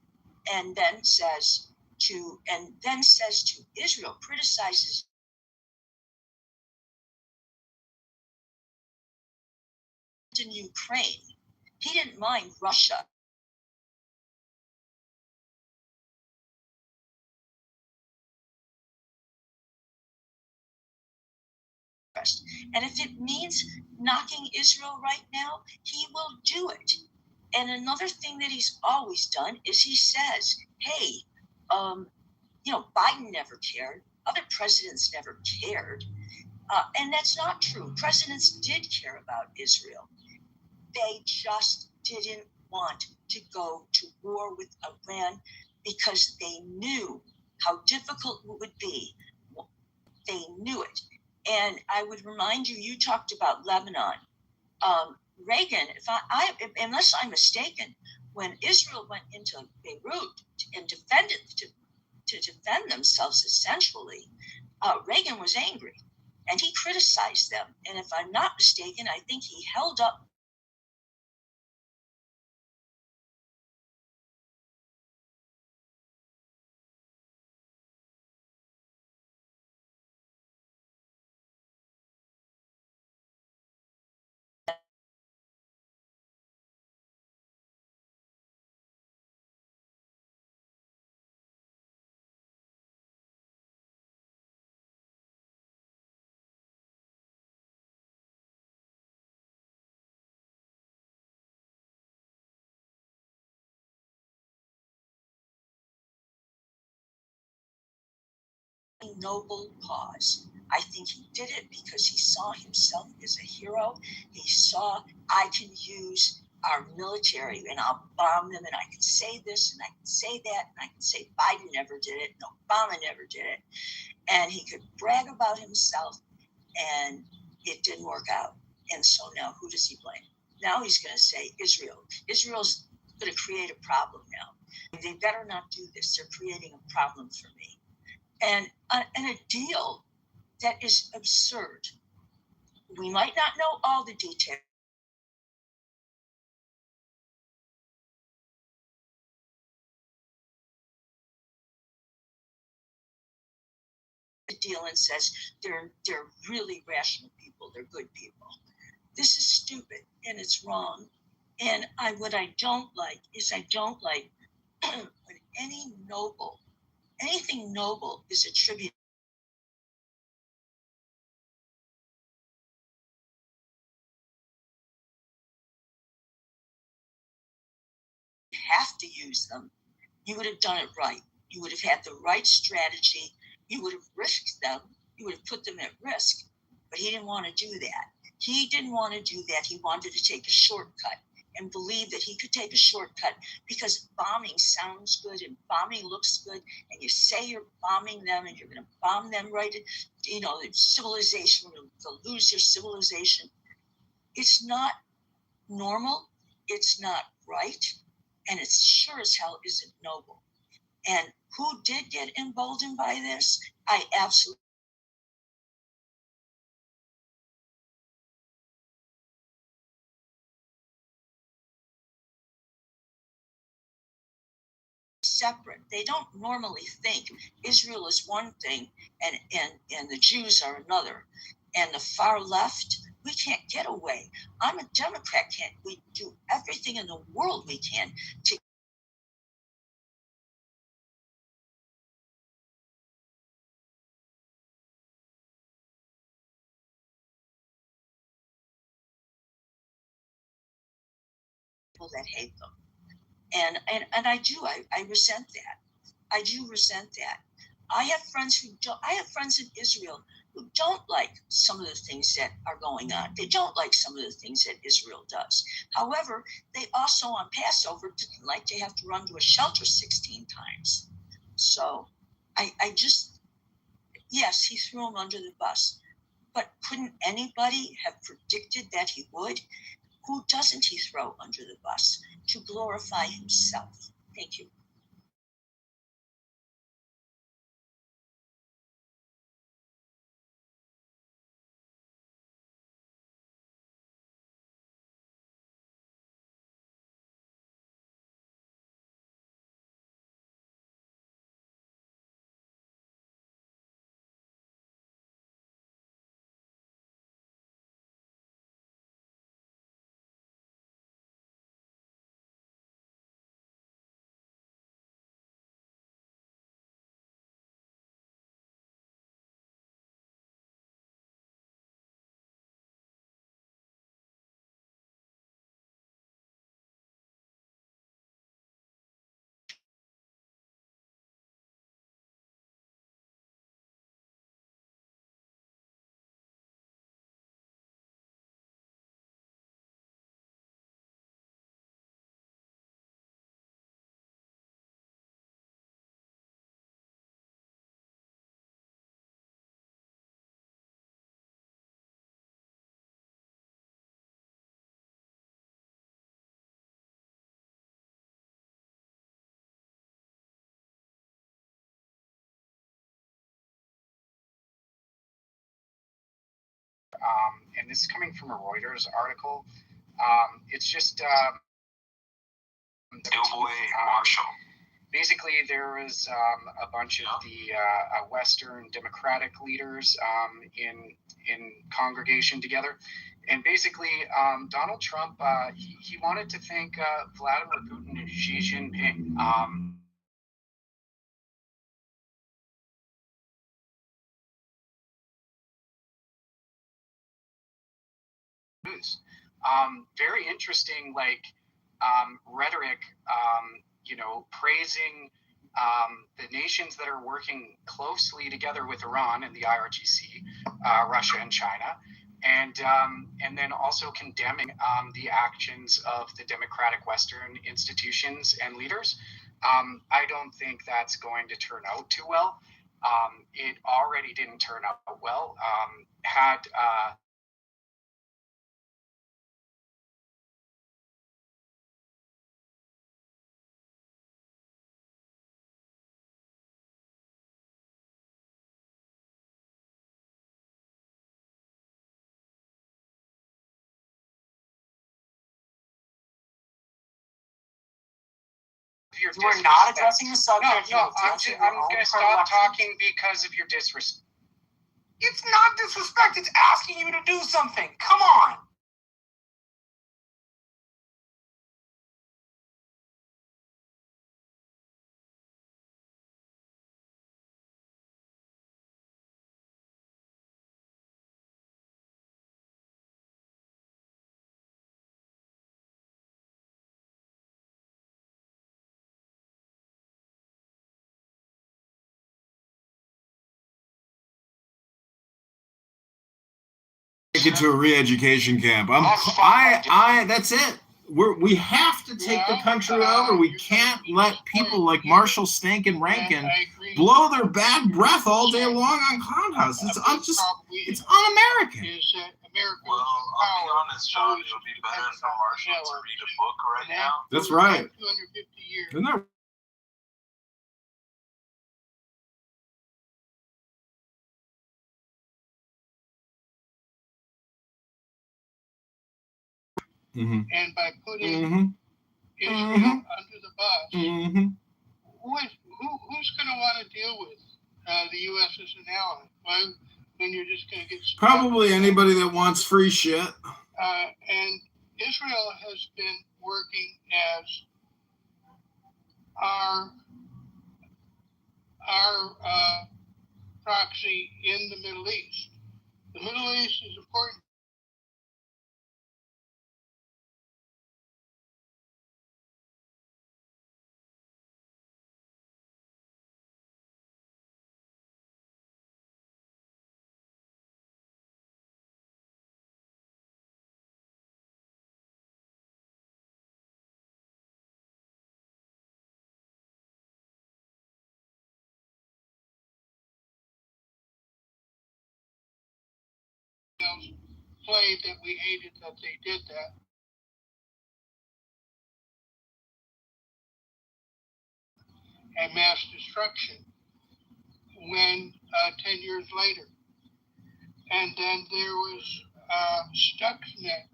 and then says to Israel, criticizes in Ukraine. He didn't mind Russia. And if it means knocking Israel right now, he will do it. And another thing that he's always done is he says, hey, Biden never cared. Other presidents never cared. And that's not true. Presidents did care about Israel. They just didn't want to go to war with Iran because they knew how difficult it would be. They knew it. And I would remind you, you talked about Lebanon. Reagan, unless I'm mistaken, when Israel went into Beirut and defended to defend themselves essentially, Reagan was angry and he criticized them. And if I'm not mistaken, I think he held up noble cause. I think he did it because he saw himself as a hero. He saw, I can use our military and I'll bomb them, and I can say this and I can say that, and I can say Biden never did it, and Obama never did it. And he could brag about himself, and it didn't work out. And so now who does he blame? Now he's going to say Israel. Israel's going to create a problem now. They better not do this. They're creating a problem for me. And a deal that is absurd. We might not know all the details. The deal and says they're really rational people. They're good people. This is stupid and it's wrong. And what I don't like is when anything noble is attributed. Have to use them, you would have done it right. You would have had the right strategy. You would have risked them. You would have put them at risk. But he didn't want to do that. He didn't want to do that. He wanted to take a shortcut and believe that he could take a shortcut because bombing sounds good and bombing looks good. And you say you're bombing them and you're going to bomb them right at, civilization, they'll lose their civilization. It's not normal. It's not right. And it sure as hell isn't noble. And who did get emboldened by this? I absolutely separate. They don't normally think Israel is one thing and the Jews are another. And the far left, we can't get away. I'm a Democrat. We do everything in the world we can to people that hate them. And I do. I resent that. I do resent that. I have friends in Israel who don't like some of the things that are going on. They don't like some of the things that Israel does. However, they also on Passover didn't like to have to run to a shelter 16 times. So yes, he threw him under the bus. But couldn't anybody have predicted that he would? Who doesn't he throw under the bus to glorify himself? Thank you. And this is coming from a Reuters article. It's just Doughboy Marshall. Basically, there was a bunch of the Western Democratic leaders in congregation together, and basically Donald Trump he wanted to thank Vladimir Putin and Xi Jinping. Very interesting, rhetoric, praising the nations that are working closely together with Iran and the IRGC, Russia and China, and then also condemning the actions of the democratic Western institutions and leaders. I don't think that's going to turn out too well. It already didn't turn out well. We're not addressing the subject. No, I'm going to stop talking because of your disrespect. It's not disrespect. It's asking you to do something. Come on. Take it to a re-education camp. That's it. We have to take the country over. We can't let people like Marshall, Stankin, Rankin blow their bad breath all day long on Clownhouse. It's un-American. Well, I'll be honest, John. It would be better for Marshall to read a book right now. That's right. Isn't that And by putting Israel under the bus, who's going to want to deal with the U.S. as an ally? When you're just going to get stuck? Probably anybody that wants free shit. And Israel has been working as our proxy in the Middle East. The Middle East is important. Played that we hated that they did that. And mass destruction when 10 years later. And then there was Stuxnet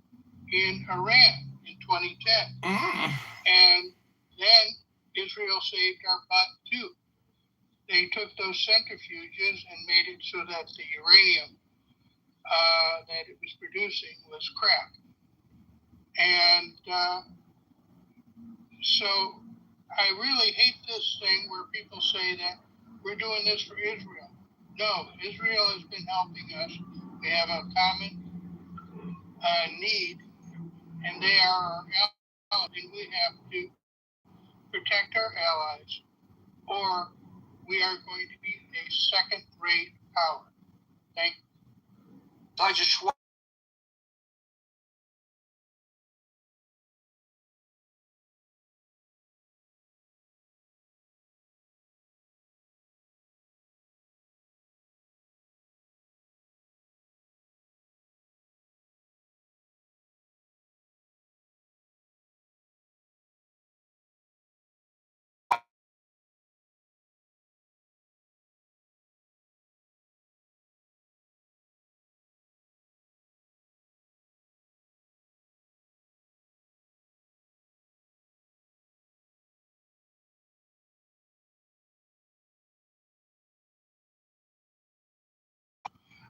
in Iran in 2010. And then Israel saved our butt too. They took those centrifuges and made it so that the uranium that it was producing was crap. And so I really hate this thing where people say that we're doing this for Israel. No, Israel has been helping us. We have a common need, and they are our allies, and we have to protect our allies, or we are going to be a second-rate power. Thank you. I just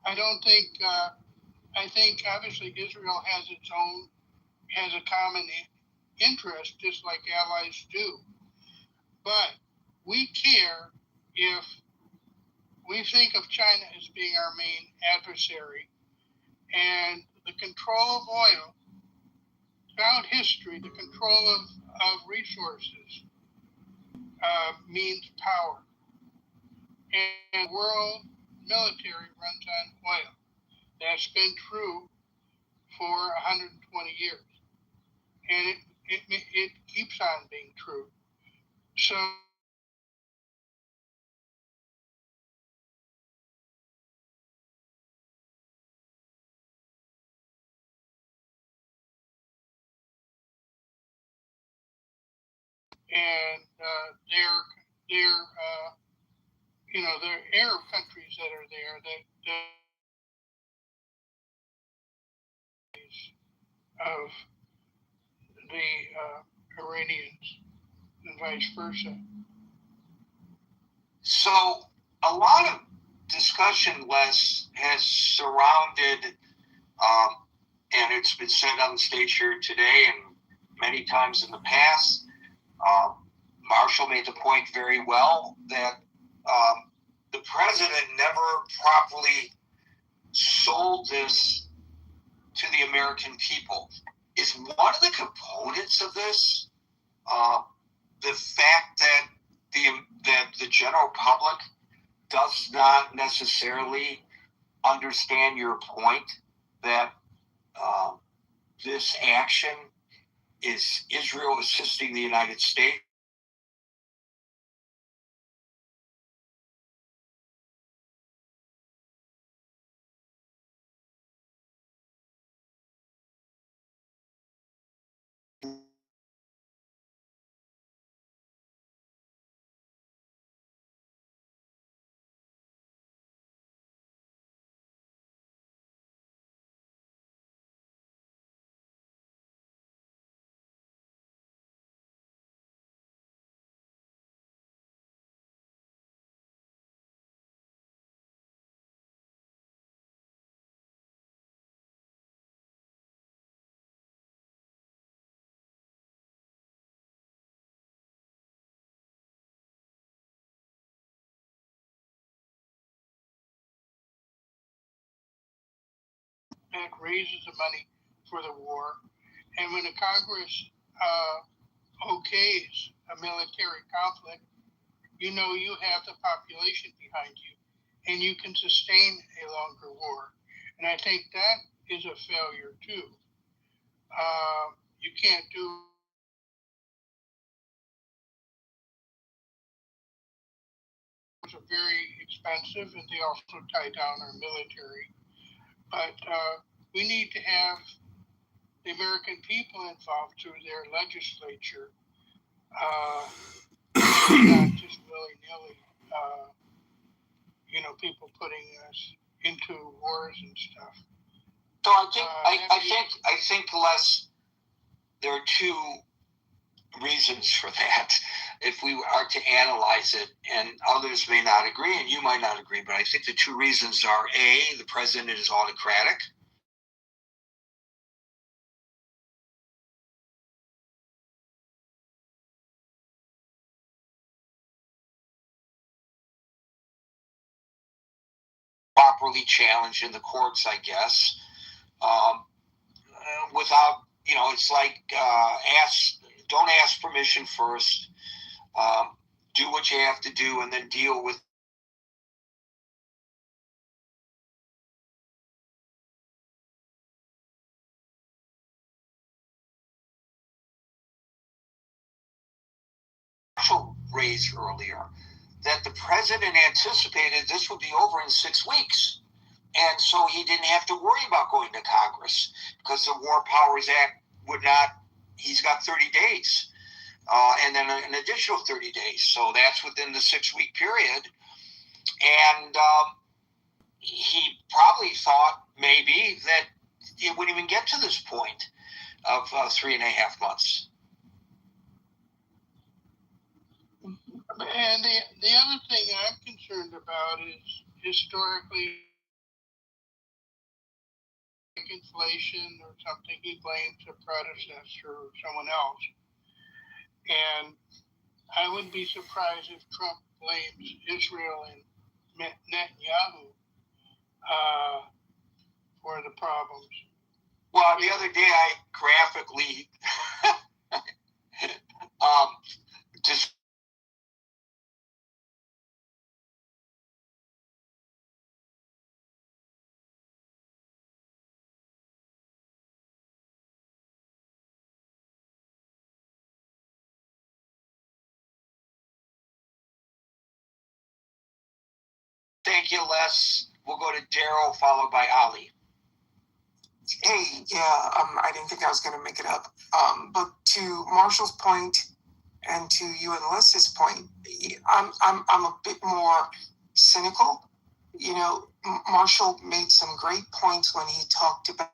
I don't think. I think obviously Israel has a common interest, just like allies do. But we care if we think of China as being our main adversary, and the control of oil throughout history, the control of resources means power. And world military runs on oil. That's been true for 120 years. And it keeps on being true. So and they're they're Arab countries that are there of the Iranians and vice versa. So a lot of discussion, Les, has surrounded, and it's been said on the stage here today and many times in the past. Marshall made the point very well that the president never properly sold this to the American people. Is one of the components of this the fact that the general public does not necessarily understand your point that this action is Israel assisting the United States? That raises the money for the war. And when the Congress okays a military conflict, you know you have the population behind you and you can sustain a longer war. And I think that is a failure too. You can't do are very expensive and they also tie down our military. But we need to have the American people involved through their legislature, not just willy-nilly, people putting us into wars and stuff. So I think Les, there are two reasons for that. If we are to analyze it, and others may not agree, and you might not agree, but I think the two reasons are: A, the president is autocratic. Properly challenged in the courts, I guess, without, it's like don't ask permission first, do what you have to do, and then deal with raised earlier, that the president anticipated this would be over in 6 weeks. And so he didn't have to worry about going to Congress because the War Powers Act would not, he's got 30 days and then an additional 30 days. So that's within the 6-week period. And he probably thought maybe that it wouldn't even get to this point of 3.5 months. And the other thing I'm concerned about is historically inflation or something. He blames a predecessor or someone else. And I wouldn't be surprised if Trump blames Israel and Netanyahu for the problems. Well, the other day I graphically just Thank you, Les. We'll go to Daryl, followed by Ali. Hey, yeah, I didn't think I was going to make it up. But to Marshall's point and to you and Les's point, I'm a bit more cynical. You know, Marshall made some great points when he talked about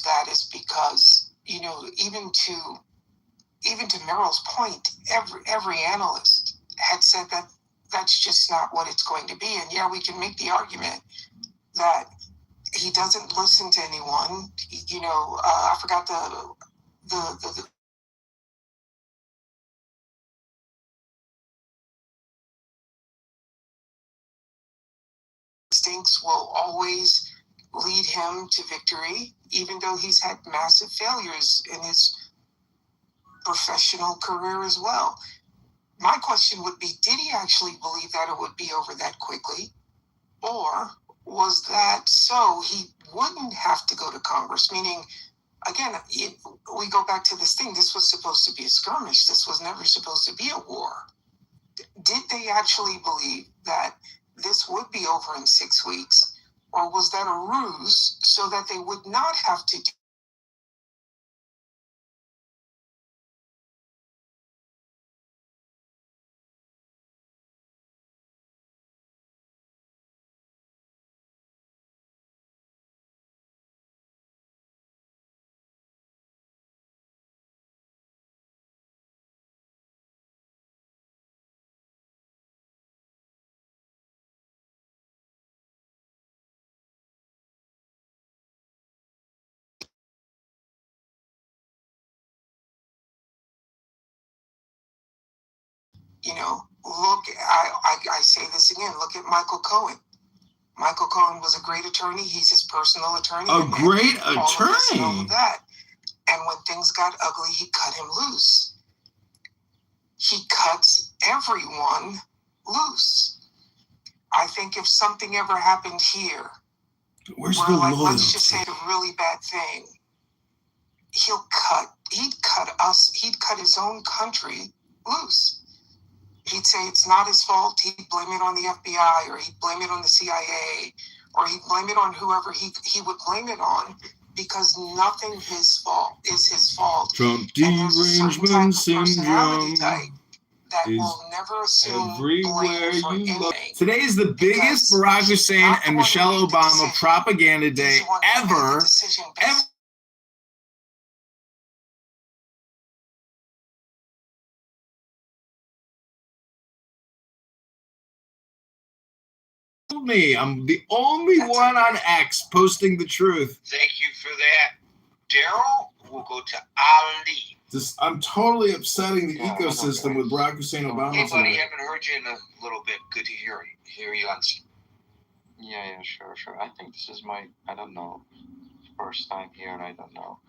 that is because, you know, even to Merrill's point, every analyst had said that that's just not what it's going to be. And yeah, we can make the argument that he doesn't listen to anyone. You know, I forgot the instincts will always lead him to victory, even though he's had massive failures in his professional career as well. My question would be, did he actually believe that it would be over that quickly? Or was that so he wouldn't have to go to Congress? Meaning, again, we go back to this thing. This was supposed to be a skirmish. This was never supposed to be a war. Did they actually believe that this would be over in 6 weeks? Or was that a ruse so that they would not have to do you know, look, I say this again, look at Michael Cohen. Michael Cohen was a great attorney. He's his personal attorney. A great all of us know attorney. that. And when things got ugly, he cut him loose. He cuts everyone loose. I think if something ever happened here, Where's where, the like, loyalty? let's just say a really bad thing, he'd cut us, he'd cut his own country loose. He'd say it's not his fault. He'd blame it on the FBI, or he'd blame it on the CIA, or he'd blame it on whoever he would blame it on, because nothing is his fault. Trump And there's a certain type derangement of personality syndrome type that is will never assume everywhere blame for you look. anything. Today's the biggest Because Barack he's Hussein not the and one who Michelle made the Obama decision. propaganda He's day the one who made the ever. decision based Me, I'm the only one on X posting the truth. Thank you for that. Daryl, we'll go to Ali. I'm totally upsetting the Yeah, ecosystem with Barack Hussein Obama Hey, buddy, today. haven't heard you in a little bit. Good to hear you on. Yeah, sure. I think this is my, I don't know, first time here, and I don't know.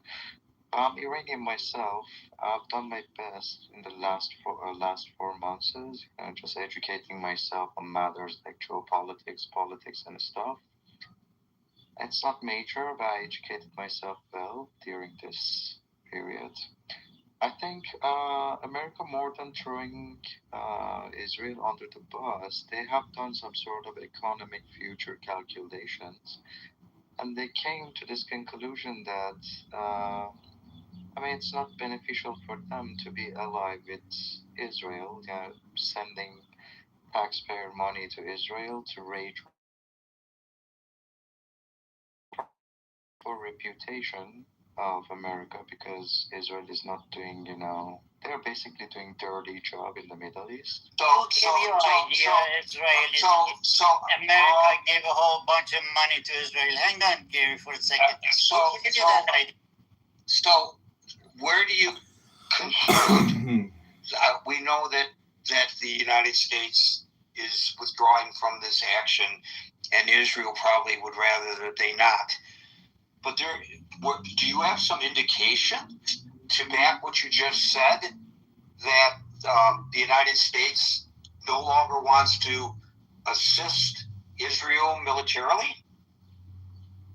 I'm Iranian myself. I've done my best in the last 4 months, just educating myself on matters like geopolitics, politics, and stuff. It's not major, but I educated myself well during this period. I think America, more than throwing Israel under the bus, they have done some sort of economic future calculations, and they came to this conclusion that it's not beneficial for them to be allied with Israel, sending taxpayer money to Israel to raise for reputation of America, because Israel is not doing, they're basically doing dirty job in the Middle East. To give you an idea, America gave a whole bunch of money to Israel. Hang on, Gary, for a second. So where do you conclude? We know that the United States is withdrawing from this action, and Israel probably would rather that they not. But do you have some indication to back what you just said, that the United States no longer wants to assist Israel militarily?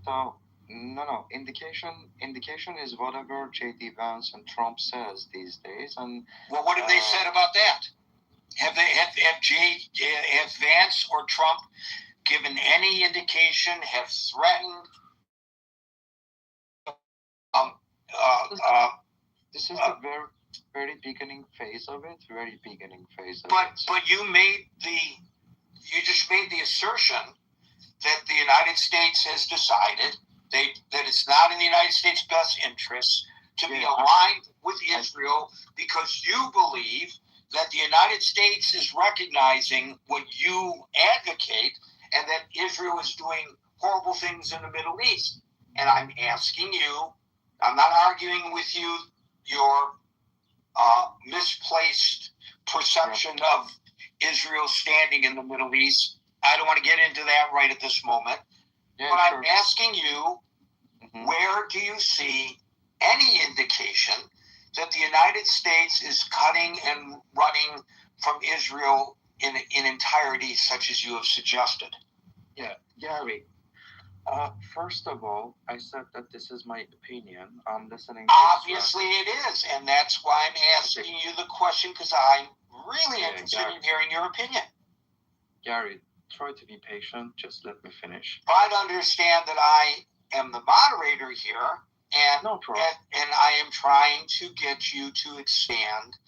So no. Indication is whatever J.D. Vance and Trump says these days. And well, what have they said about that? Have Vance or Trump given any indication? Have threatened? This is the very beginning phase of it. Very beginning phase of but it. But you just made the assertion that the United States has decided that it's not in the United States' best interest to be aligned with Israel because you believe that the United States is recognizing what you advocate and that Israel is doing horrible things in the Middle East. And I'm asking you, I'm not arguing with you your misplaced perception of Israel's standing in the Middle East. I don't want to get into that right at this moment. Yeah, but sure. I'm asking you, where do you see any indication that the United States is cutting and running from Israel in entirety, such as you have suggested? Yeah, Gary. First of all, I said that this is my opinion. I'm listening to Obviously it is, and that's why I'm asking you the question, because I'm really interested in hearing your opinion. Gary, try to be patient. Just let me finish. Try to understand that I am the moderator here, and I am trying to get you to expand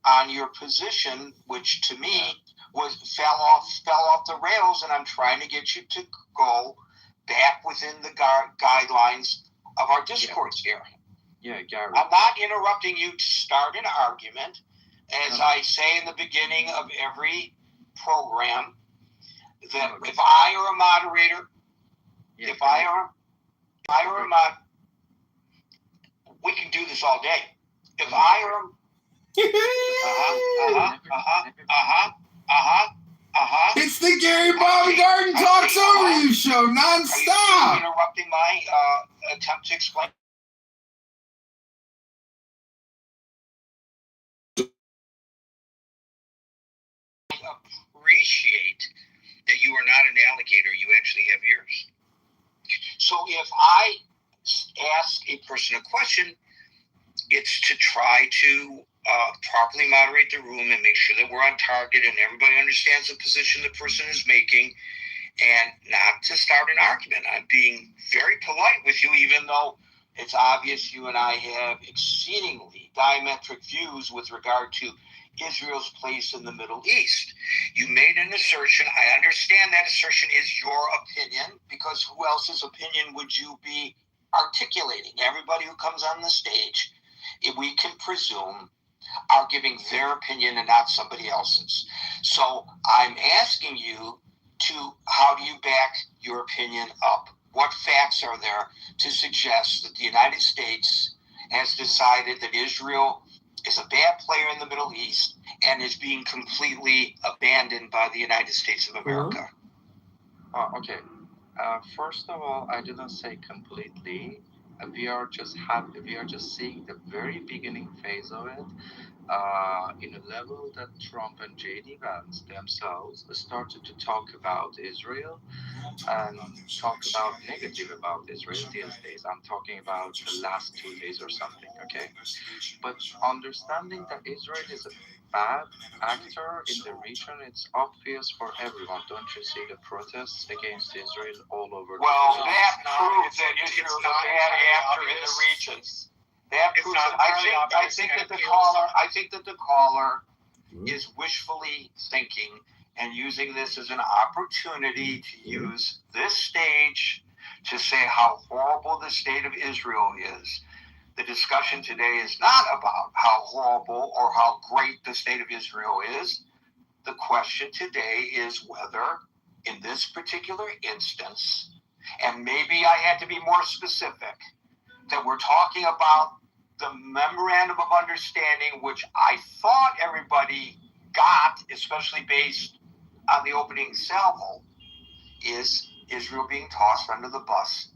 on your position, which to me fell off the rails, and I'm trying to get you to go back within the guidelines of our discourse here. Yeah, Gary. I'm not interrupting you to start an argument. As I say in the beginning of every program, that if I are a moderator, if I are a mod, we can do this all day. If I are It's the Gary Bobby Garden Talks Over You show, nonstop. Interrupting my attempt to explain. Appreciate that you are not an alligator, you actually have ears. So if I ask a person a question, it's to try to properly moderate the room and make sure that we're on target and everybody understands the position the person is making, and not to start an argument. I'm being very polite with you, even though it's obvious you and I have exceedingly diametric views with regard to Israel's place in the Middle East. You made an assertion. I understand that assertion is your opinion, because who else's opinion would you be articulating? Everybody who comes on the stage, if we can presume, are giving their opinion and not somebody else's. So I'm asking you how do you back your opinion up? What facts are there to suggest that the United States has decided that Israel is a bad player in the Middle East and is being completely abandoned by the United States of America? Okay. First of all, I didn't say completely. We are just seeing the very beginning phase of it. In a level that Trump and J.D. Vance themselves started to talk about Israel and talk about negative about Israel these days. I'm talking about the last 2 days or something, okay? But understanding that Israel is a bad actor in the region, it's obvious for everyone. Don't you see the protests against Israel all over the world? Well, that proves that Israel is a bad actor in the region. That proves it. I think that the caller is wishfully thinking and using this as an opportunity to use this stage to say how horrible the state of Israel is. The discussion today is not about how horrible or how great the state of Israel is. The question today is whether, in this particular instance, and maybe I had to be more specific, that we're talking about the memorandum of understanding, which I thought everybody got, especially based on the opening salvo, is Israel being tossed under the bus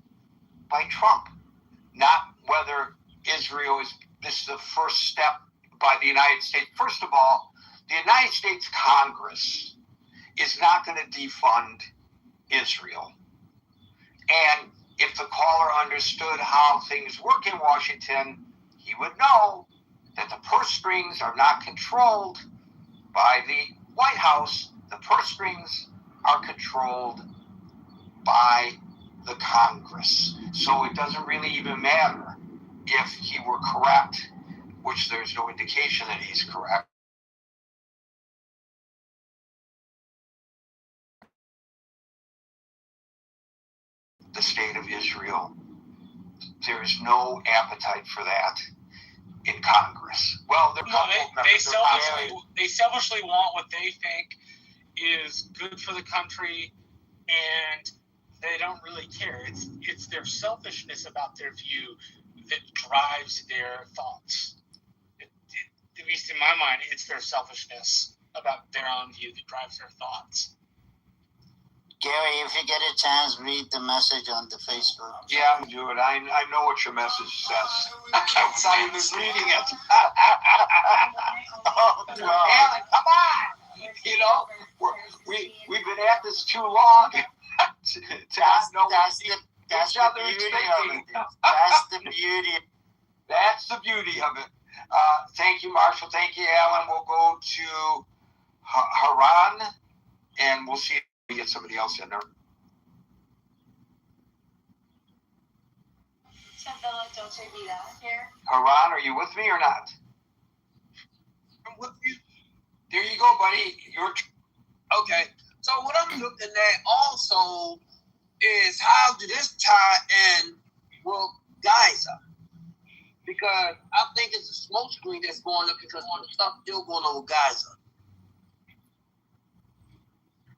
by Trump. Not whether Israel is this is the first step by the United States. First of all, the United States Congress is not going to defund Israel. And if the caller understood how things work in Washington, he would know that the purse strings are not controlled by the White House. The purse strings are controlled by the Congress. So it doesn't really even matter if he were correct, which there's no indication that he's correct. The state of Israel. There is no appetite for that in Congress. Well, they selfishly want what they think is good for the country, and they don't really care. It's their selfishness about their view that drives their thoughts. At least in my mind, it's their selfishness about their own view that drives their thoughts. Gary, if you get a chance, read the message on the Facebook. Yeah, I'm doing it. I know what your message says. I'm not even reading it. Oh, Alan, come on! You know, we've been at this too long to know that's the beauty of it. That's the beauty. That's the beauty of it. Thank you, Marshall. Thank you, Alan. We'll go to Haran, and we'll see if we get somebody else in there. Haran, are you with me or not? I'm with you. There you go, buddy. Okay. So what I'm looking at also is how did this tie in with Gaza? Because I think it's a smokescreen that's going up because the stuff still going on with Gaza.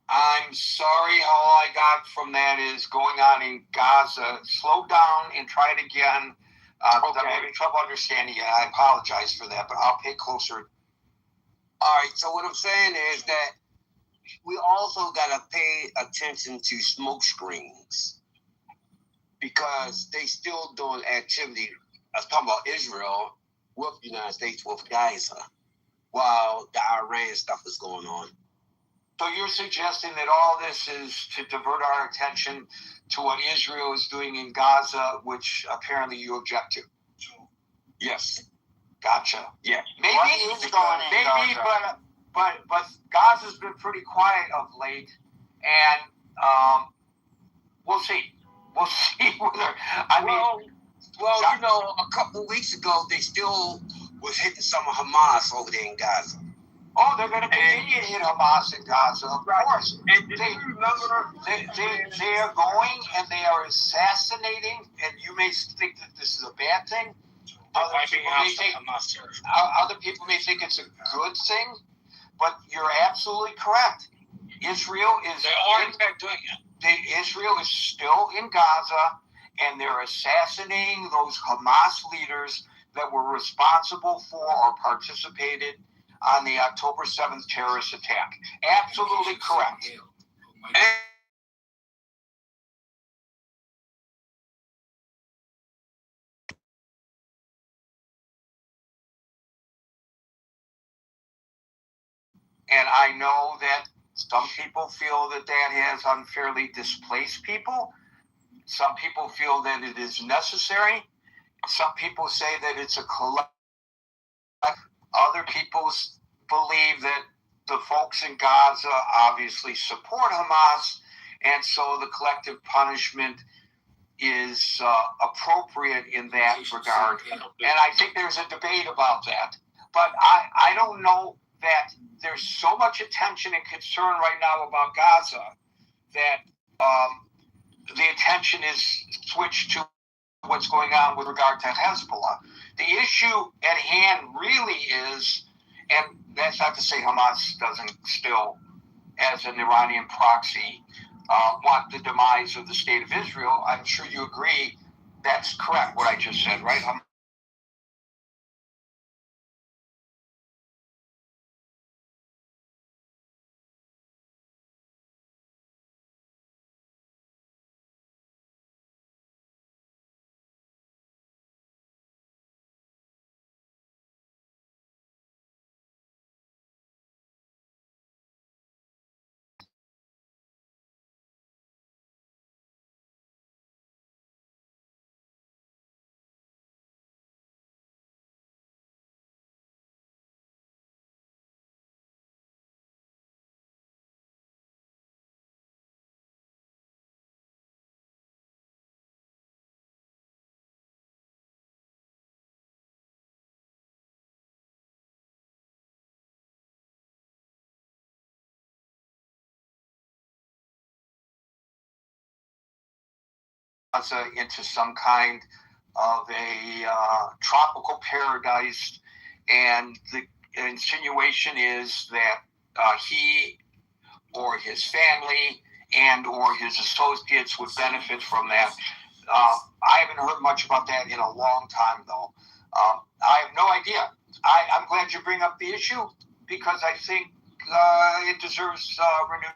I'm sorry, all I got from that is going on in Gaza. Slow down and try it again. I'm having trouble understanding it. I apologize for that, but I'll pay closer. All right, so what I'm saying is that we also got to pay attention to smoke screens because they still doing activity. I was talking about Israel with the United States with Gaza while the Iran stuff is going on. So you're suggesting that all this is to divert our attention to what Israel is doing in Gaza, which apparently you object to? Yes. Gotcha. Yeah. Maybe, Gaza? but Gaza's been pretty quiet of late, and we'll see. We'll see whether Well, you know, a couple of weeks ago, they still was hitting some of Hamas over there in Gaza. Oh, they're going to continue to hit Hamas in Gaza, of course. And did you remember? They are going and they are assassinating, and you may think that this is a bad thing. Other people may think it's a good thing, but you're absolutely correct. Israel is... They are, in fact, doing it. Israel is still in Gaza, and they're assassinating those Hamas leaders that were responsible for or participated on the October 7th terrorist attack. Absolutely correct. And I know that some people feel that that has unfairly displaced people. Some people feel that it is necessary. Some people say that it's a collective. Other people believe that the folks in Gaza obviously support Hamas, and so the collective punishment is appropriate in that regard. And I think there's a debate about that. But I don't know that there's so much attention and concern right now about Gaza that the attention is switched to what's going on with regard to Hezbollah. The issue at hand really is, and that's not to say Hamas doesn't still, as an Iranian proxy, want the demise of the state of Israel. I'm sure you agree that's correct, what I just said, right? into some kind of a tropical paradise, and the insinuation is that he or his family and or his associates would benefit from that. I haven't heard much about that in a long time, though. I have no idea. I'm glad you bring up the issue because I think it deserves renewed.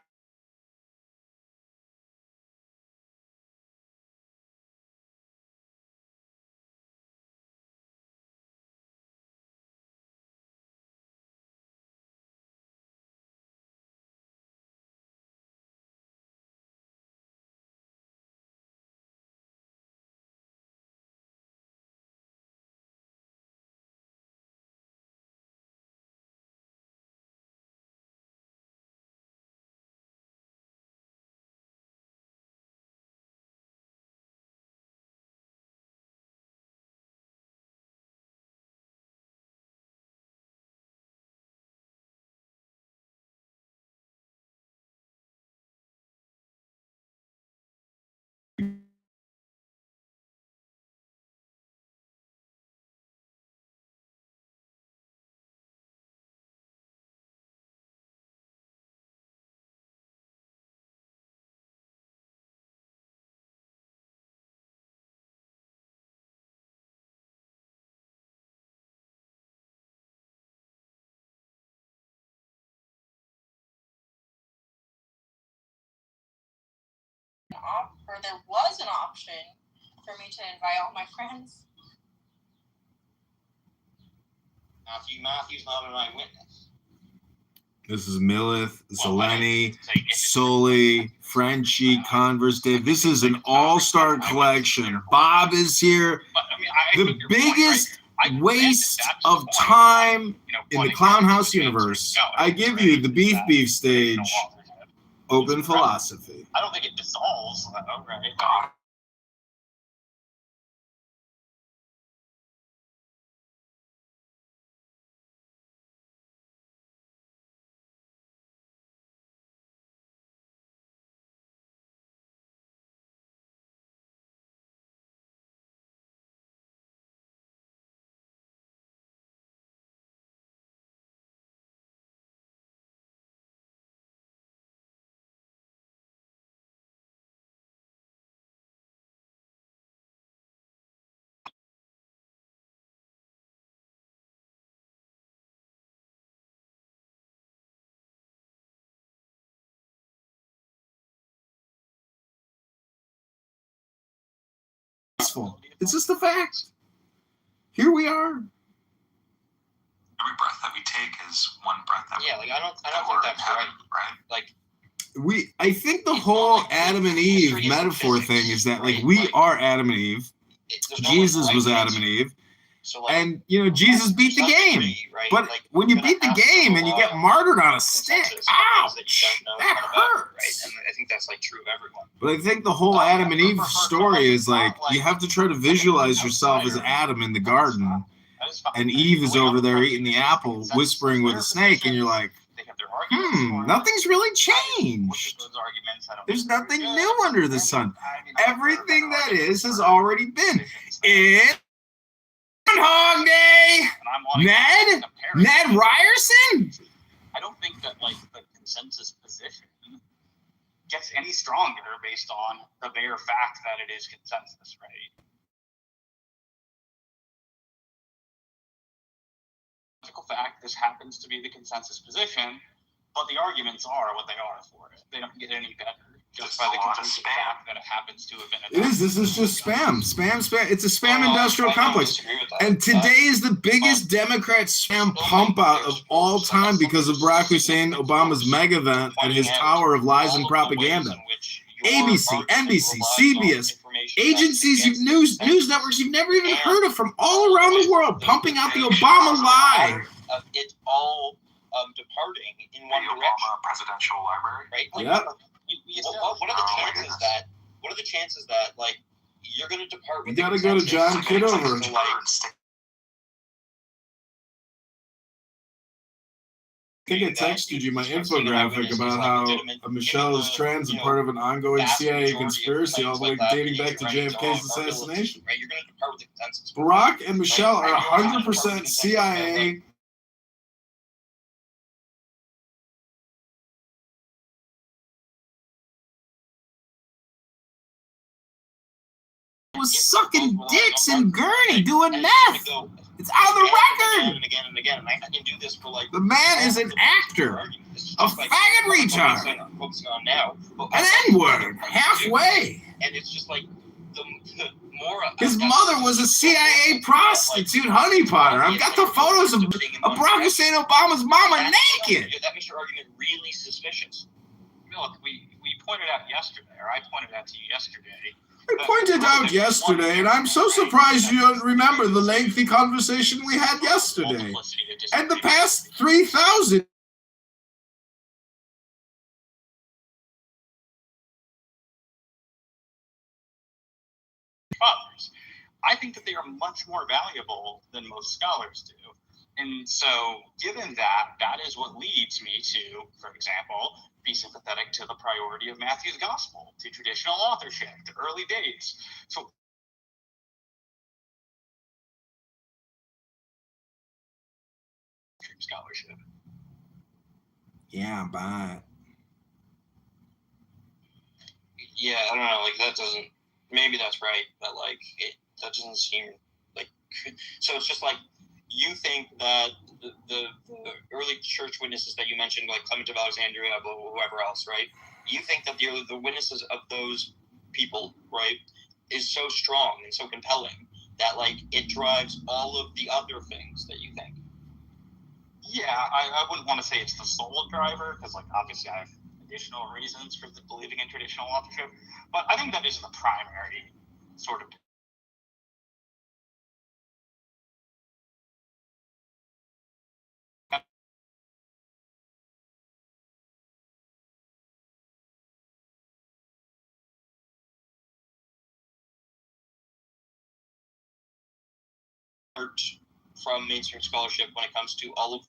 Or there was an option for me to invite all my friends. Matthew's not an eyewitness. This is Millith, Zeleny, Sully, Frenchie, Converse, Dave. This is an all-star collection. Bob is here. The biggest waste of time in the Clown House universe. I give you the Beef stage, open philosophy. I don't think it dissolves. Right? It's just a fact. Here we are. Every breath that we take is one breath that I don't think that's right. Right? I think the whole Adam and Eve metaphor thing is that we are Adam and Eve. Jesus was Adam and Eve. And Jesus beat the game. But when you beat the game and you get martyred on a stick, ouch, that hurts. And I think that's true of everyone. But I think the whole Adam and Eve story is you have to try to visualize yourself as Adam in the garden, and Eve is over there eating the apple, whispering with a snake, and you're like, nothing's really changed. There's nothing new under the sun. Everything that is has already been. It's Groundhog Day! Ned Ryerson? I don't think that the consensus position gets any stronger based on the bare fact that it is consensus, right? Fact, this happens to be the consensus position, but the arguments are what they are for it. They don't get any better just by the consensus fact that it happens to have been. This is just spam. It's a spam industrial complex. And today is the biggest Democrat spam pump out of all time because of Barack Hussein Obama's mega event at his tower of lies and propaganda. ABC, NBC, CBS, agencies, news networks you've never even heard of from all around the world pumping out the Obama lie. It's all departing in one direction. Obama Presidential Library, right? Yeah. What are the chances that you're going to depart with? You got to go to John Kitover. think I texted you my infographic about how Michelle is trans and part of an ongoing CIA conspiracy all the way dating back to JFK's assassination. Right? You're going to depart with the consensus. Barack and Michelle are 100% CIA. Was sucking dicks in Gurney doing meth. It's on the record. And again and again. And I can do this for like. The man is an actor, a faggot retard, an N-word, halfway. And it's just like the more. His mother was a CIA prostitute honeypotter. I've got the photos of Barack Hussein Obama's mama naked. That makes your argument really suspicious. Look, we pointed out yesterday, or I pointed out to you yesterday. I pointed out yesterday, and I'm so surprised you don't remember the lengthy conversation we had yesterday. And the past 3,000. Fathers. I think that they are much more valuable than most scholars do. And so, given that, that is what leads me to, for example, be sympathetic to the priority of Matthew's gospel, to traditional authorship, to early dates. So, scholarship. Yeah, bye. Yeah, I don't know. Like that doesn't. Maybe that's right, but like that doesn't seem like. So it's just like. You think that the early church witnesses that you mentioned, like Clement of Alexandria, whoever else, right? You think that the witnesses of those people, right, is so strong and so compelling that, like, it drives all of the other things that you think? Yeah, I wouldn't want to say it's the sole driver, because, like, obviously I have additional reasons for believing in traditional authorship, but I think that is the primary sort of from mainstream scholarship when it comes to all of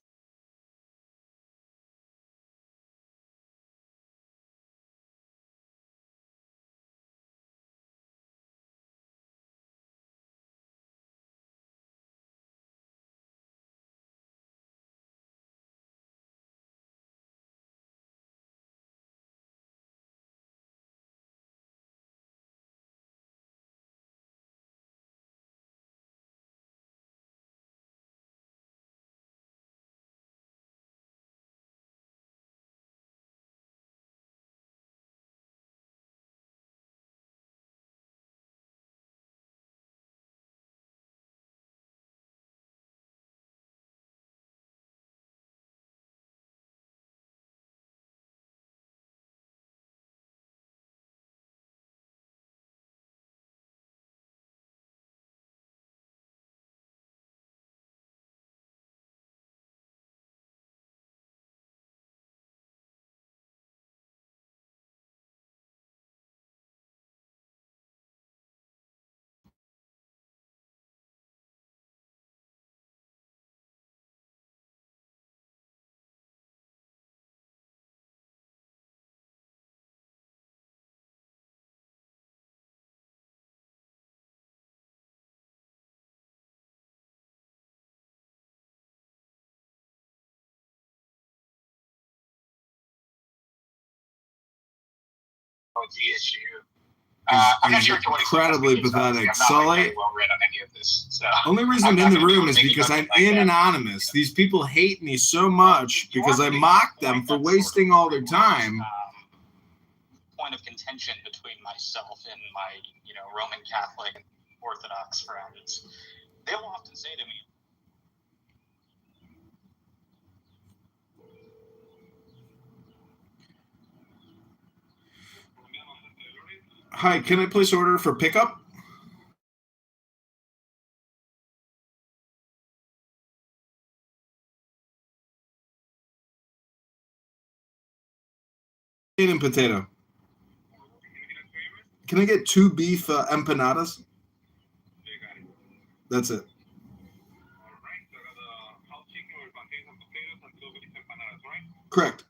the issue. I'm not sure incredibly pathetic. Sully, well read on any of this. So only reason I'm in the room is because I'm in anonymous. These people hate me so much because I mock them for wasting all their time. Point of contention between myself and my, Roman Catholic and Orthodox friends. They will often say to me, Hi, can I place order for pickup? And potato. Can I get 2 beef empanadas? That's it. Correct.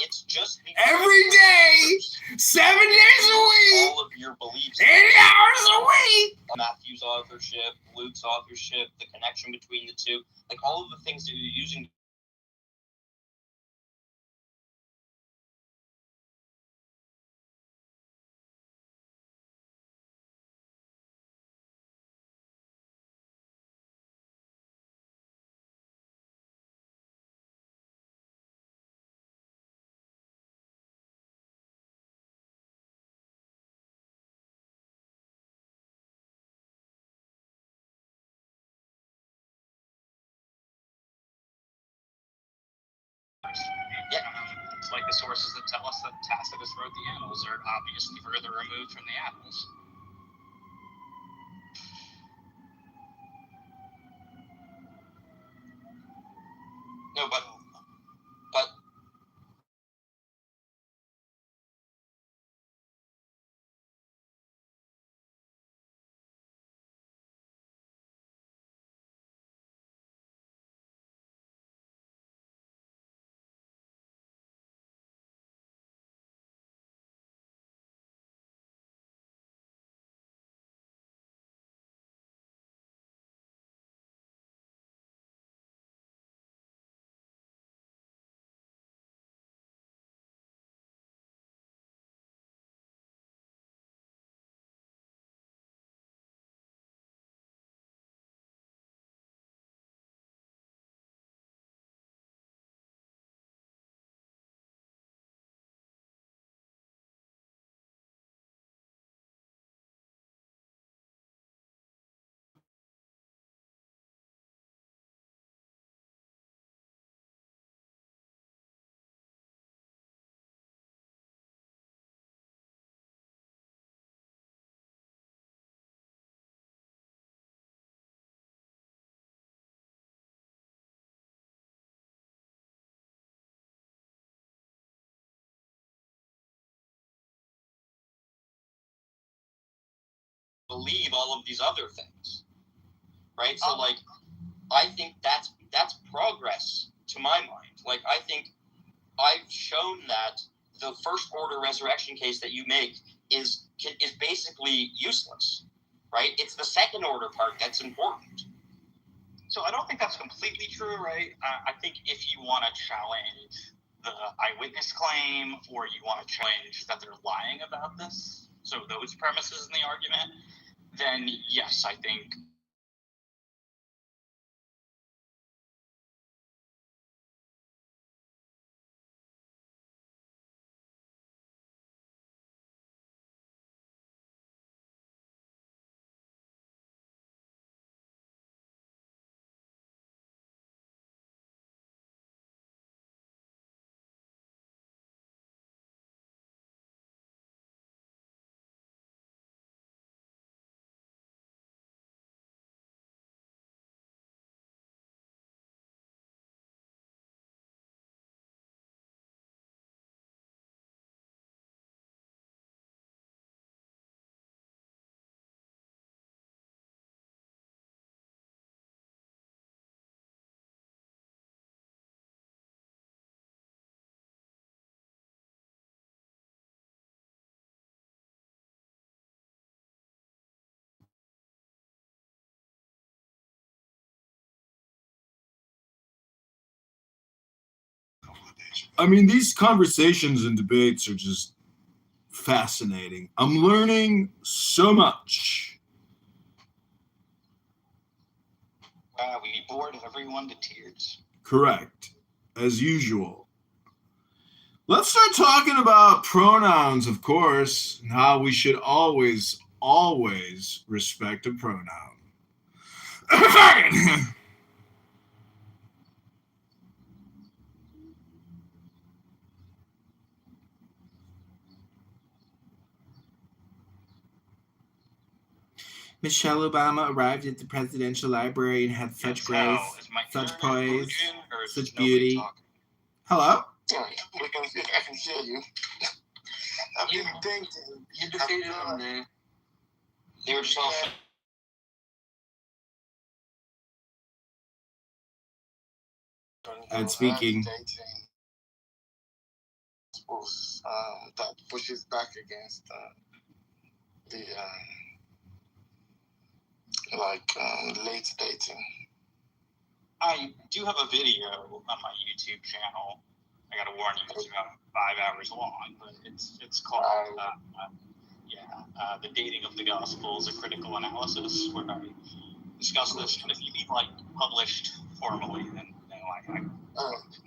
It's just every day, 7 days a week, all of your beliefs, 80 hours a week. Matthew's authorship, Luke's authorship, the connection between the two, like all of the things that you're using. Yeah. It's like the sources that tell us that Tacitus wrote the Annals are obviously further removed from the Annals. No, but believe all of these other things, right? So like, I think that's progress to my mind. Like, I think I've shown that the first order resurrection case that you make is basically useless, right? It's the second order part that's important. So I don't think that's completely true, right? I think if you want to challenge the eyewitness claim, or you want to challenge that they're lying about this, so those premises in the argument, then yes, I think I mean, these conversations and debates are just fascinating. I'm learning so much. wow, we bored everyone to tears. Correct, as usual. Let's start talking about pronouns, of course, and how we should always respect a pronoun. Michelle Obama arrived at the presidential library and had such grace, such poise, such beauty. Hello? Yeah, I can hear you. I've been thinking. You defeated them, man. They were just all. And speaking. That pushes back against the late dating. I do have a video on my YouTube channel. I gotta warn you, it's about 5 hours long, but it's called The Dating of the Gospels, a critical analysis, where I discuss this. And if you need published formally, then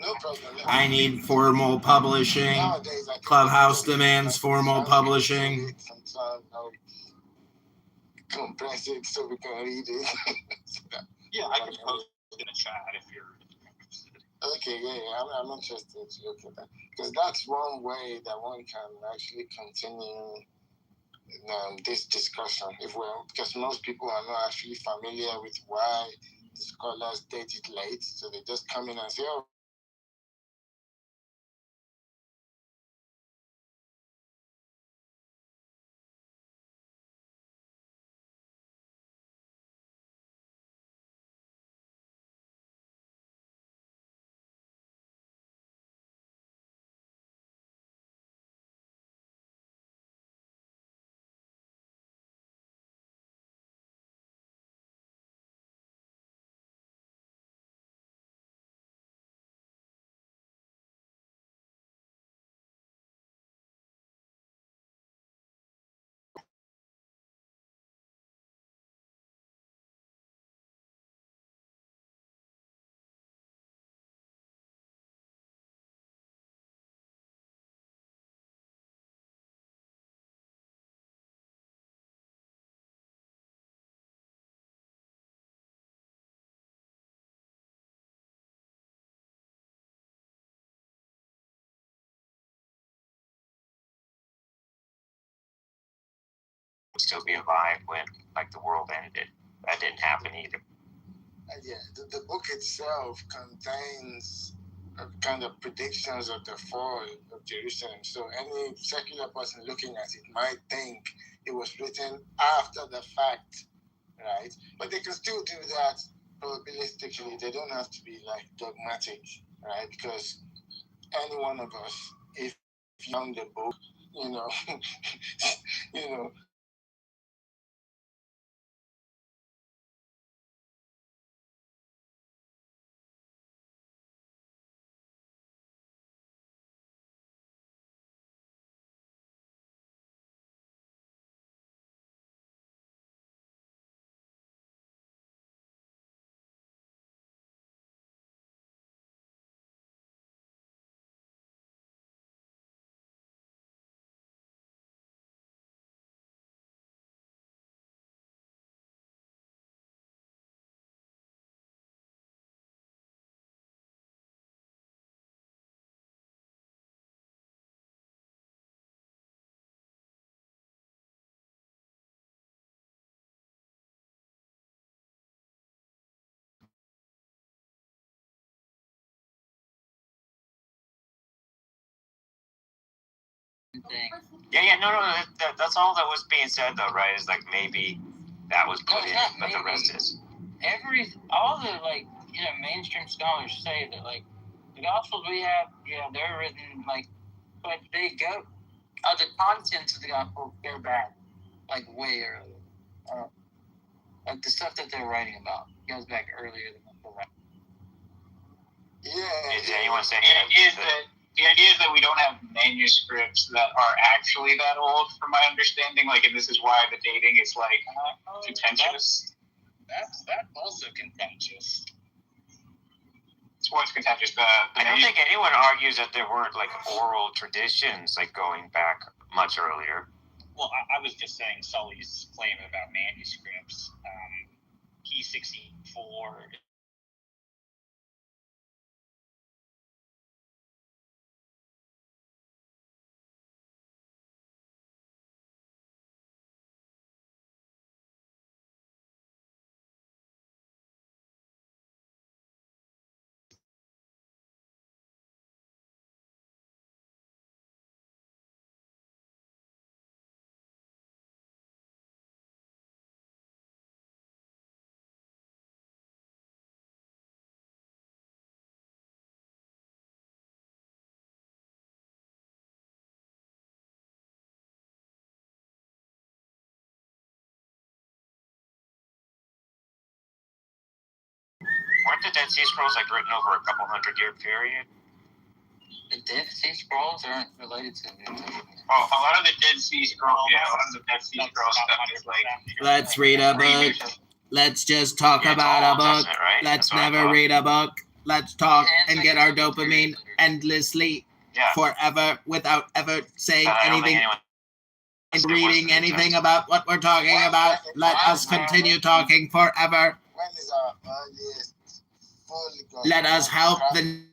no problem. I need formal publishing. Nowadays, Clubhouse demands formal publishing. Sometimes I'll compress it so we can read it. Yeah, I can post it in a chat if you're interested. Okay, I'm interested to look at that. Because that's one way that one can actually continue this discussion. Because most people are not actually familiar with why the scholars date it late, so they just come in and say, oh, would still be alive when the world ended. That didn't happen either. Yeah, the book itself contains kind of predictions of the fall of Jerusalem. So any secular person looking at it might think it was written after the fact, right? But they can still do that probabilistically. They don't have to be dogmatic, right? Because any one of us, if you found the book, No, that's all that was being said though, right? Is maybe that was put in, but the rest is. All the mainstream scholars say that the gospels we have, they're written but they go the contents of the gospel, they're bad, way earlier. The stuff that they're writing about goes back earlier than the rest. Yeah. Is anyone saying the idea is that we don't have manuscripts that are actually that old, from my understanding. And this is why the dating is contentious. That's also contentious. It's what's contentious. I don't think anyone argues that there weren't oral traditions going back much earlier. Well, I was just saying Sully's claim about manuscripts. P64 Weren't the Dead Sea Scrolls like written over a couple 100-year period? The Dead Sea Scrolls aren't related to New Testament. Well, a lot of the Dead Sea Scrolls, a lot of the Dead Sea Scrolls stuff is like. Let's read a book. Let's just talk about a book. Right? Let's never read a book. Let's talk and get our dopamine endlessly forever without ever saying anything. Reading anything about what we're talking about. Let us continue talking forever. When is our earliest full Let us help the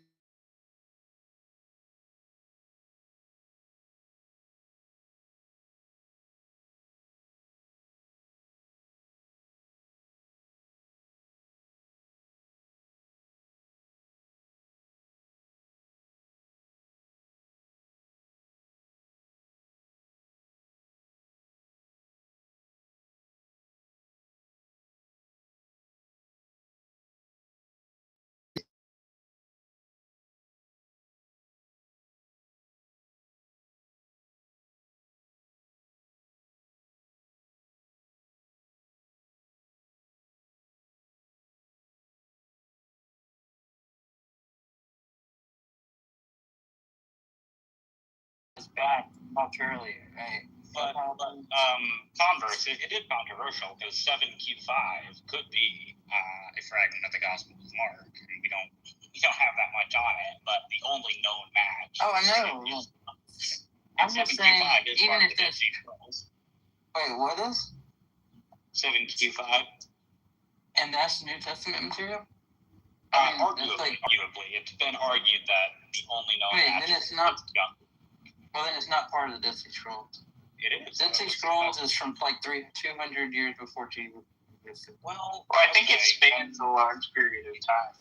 It's back much earlier, right? But converse, it is controversial because 7Q5 could be a fragment of the Gospel of Mark. We don't have that much on it, but the only known match. Oh, I know. I'm just saying, even if it's... Wait, what is? 7Q5. And that's New Testament material? Arguably, it's been argued that the only known match. Then it's not. Well, then it's not part of the Dead Sea Scrolls. It is. Dead Sea Scrolls is from like 200 years before Jesus. Well, I think it spans a large period of time.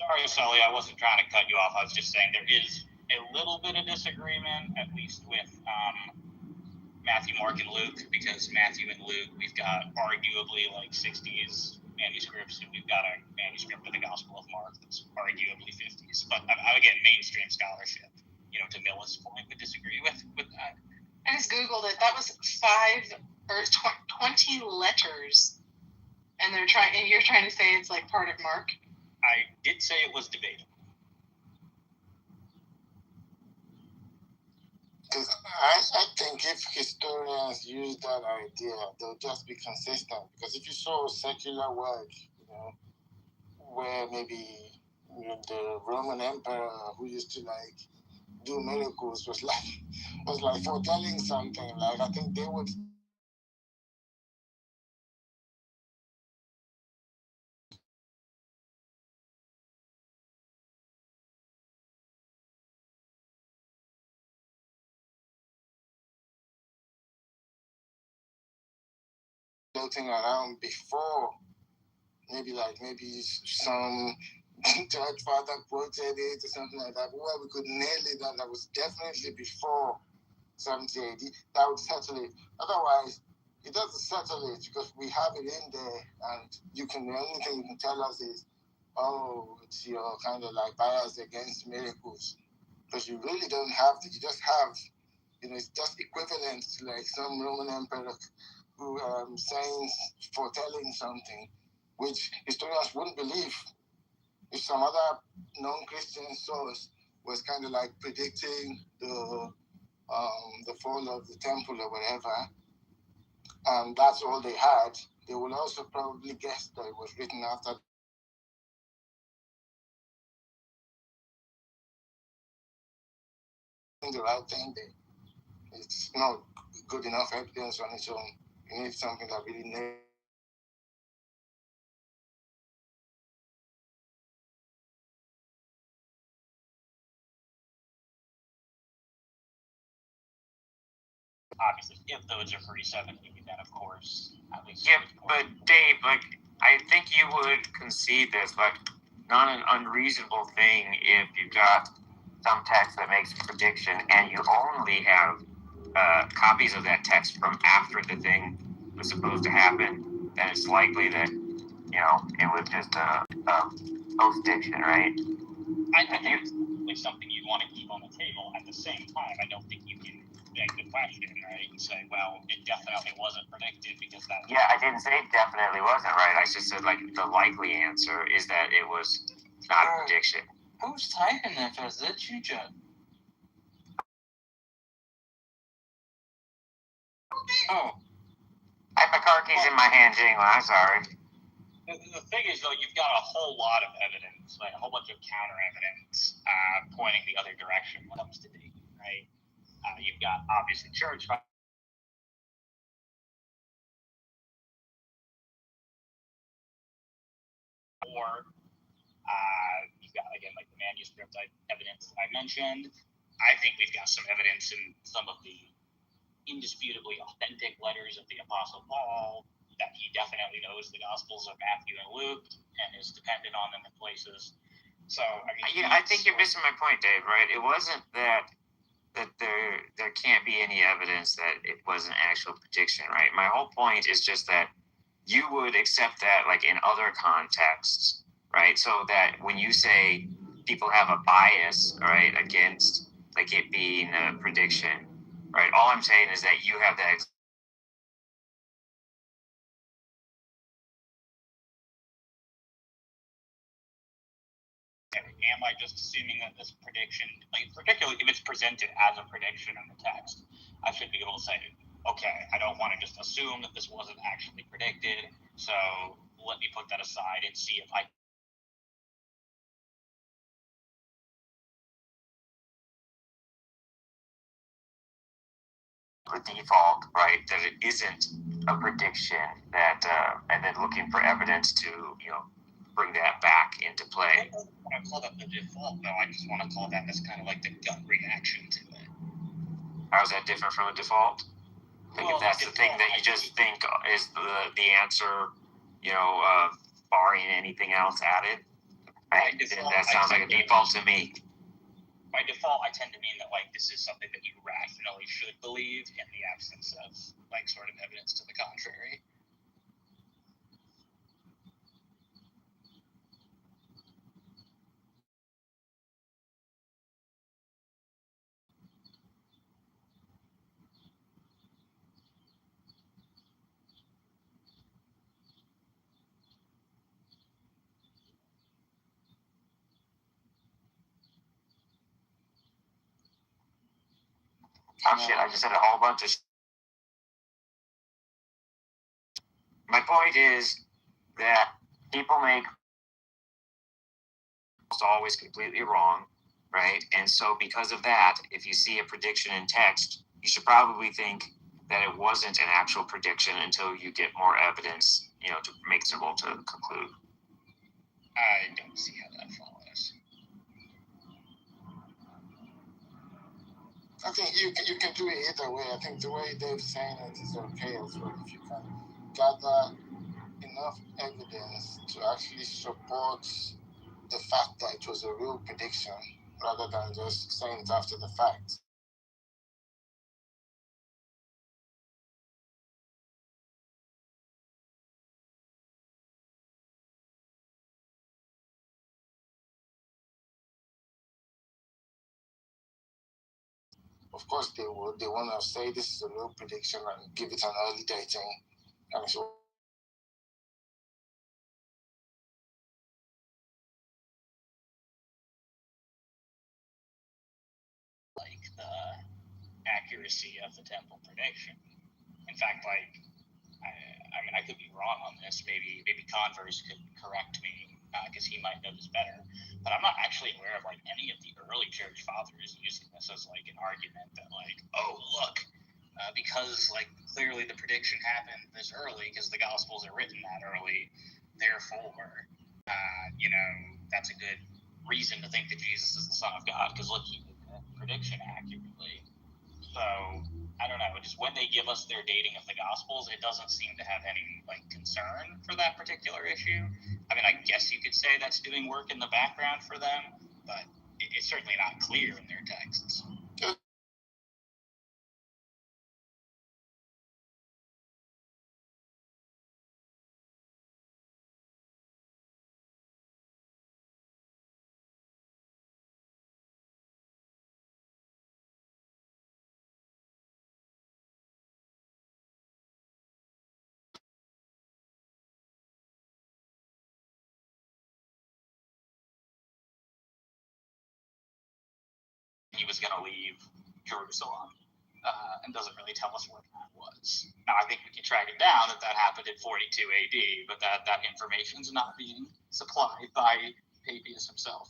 Sorry, Sully, I wasn't trying to cut you off. I was just saying there is a little bit of disagreement, at least with Matthew, Mark, and Luke, because Matthew and Luke, we've got arguably like 60s manuscripts, and we've got a manuscript of the Gospel of Mark that's arguably 50s. But again, mainstream scholarship, to Miller's point, would disagree with that. I just Googled it. That was 5 or 20 letters. And you're trying to say it's like part of Mark? I did say it was debatable. Because I think if historians use that idea, they'll just be consistent. Because if you saw secular work, where maybe the Roman emperor who used to do miracles was like foretelling something, I think they would. Floating around before, maybe some church father quoted it or something like that. Where we could nail it that was definitely before 70 AD, that would settle it. Otherwise, it doesn't settle it because we have it in there, and the only thing you can tell us is, oh, it's your kind of bias against miracles, because you really don't have to. You just have, it's just equivalent to some Roman emperor who saying, foretelling something, which historians wouldn't believe. If some other non-Christian source was kind of predicting the fall of the temple or whatever, and that's all they had, they will also probably guess that it was written after the right thing. It's not good enough evidence on its own. You need something that really nails. obviously, if those are free 70, then of course, at least. Yeah, but Dave, like, I think you would concede this, like, not an unreasonable thing if you've got some text that makes a prediction and you only have copies of that text from after the thing was supposed to happen, then it's likely that, it was just a post-diction, right? I think it's something you want to keep on the table. At the same time, I don't think you can beg the question, right, and say, well, it definitely wasn't predicted because that. Yeah, I didn't say definitely wasn't right. I just said, like, the likely answer is that it was not a prediction. Who's typing that? Is that you, Joe? Oh. I have my car keys in my hand, jingling. I'm sorry. The thing is, though, you've got a whole lot of evidence, like a whole bunch of counter evidence pointing the other direction when it comes to dating, right? You've got, obviously, church. Or you've got, again, like the manuscript evidence I mentioned. I think we've got some evidence in some of the indisputably authentic letters of the Apostle Paul that he definitely knows the Gospels of Matthew and Luke and is dependent on them in places. So, I mean, I think you're missing my point, Dave, right? It wasn't that there can't be any evidence that it was an actual prediction, right? My whole point is just that you would accept that, like, in other contexts, right? So that when you say people have a bias, right, against, like, it being a prediction, right? All I'm saying is that you have that. Am I just assuming that this prediction, like, particularly if it's presented as a prediction in the text, I should be able to say, okay, I don't want to just assume that this wasn't actually predicted, so let me put that aside and see if I. The default, right, that it isn't a prediction, that and then looking for evidence to, bring that back into play. I don't want to call that the default, though. I just want to call that as kind of like the gut reaction to it. How is that different from a default? Like, well, if that's the thing that you just think is the answer, barring anything else added, right? Then that sounds like a default to me. By default, I tend to mean that, like, this is something that you rationally should believe in the absence of, like, sort of evidence to the contrary. Oh shit, I just said a whole bunch of My point is that people make almost always completely wrong, right? And so because of that, if you see a prediction in text, you should probably think that it wasn't an actual prediction until you get more evidence, to make it able to conclude. I don't see how that follows. I think you can do it either way. I think the way Dave's saying it is okay as well. If you can gather enough evidence to actually support the fact that it was a real prediction rather than just saying it after the fact. Of course, they would. They want to say this is a real prediction and give it an early dating. And so, like, the accuracy of the temple prediction. In fact, like, I mean, I could be wrong on this. Maybe Converse could correct me because he might know this better. But I'm not actually aware of, like, any of the early church fathers using this as, like, an argument that, like, oh, look, because, like, clearly the prediction happened this early because the Gospels are written that early, therefore, that's a good reason to think that Jesus is the Son of God because, look, he did the prediction accurately. So I don't know. Just when they give us their dating of the Gospels, it doesn't seem to have any like concern for that particular issue. I mean, I guess you could say that's doing work in the background for them, but it's certainly not clear in their texts. He was going to leave Jerusalem, and doesn't really tell us what that was. Now, I think we can track it down that happened in 42 AD, but that information is not being supplied by Papias himself.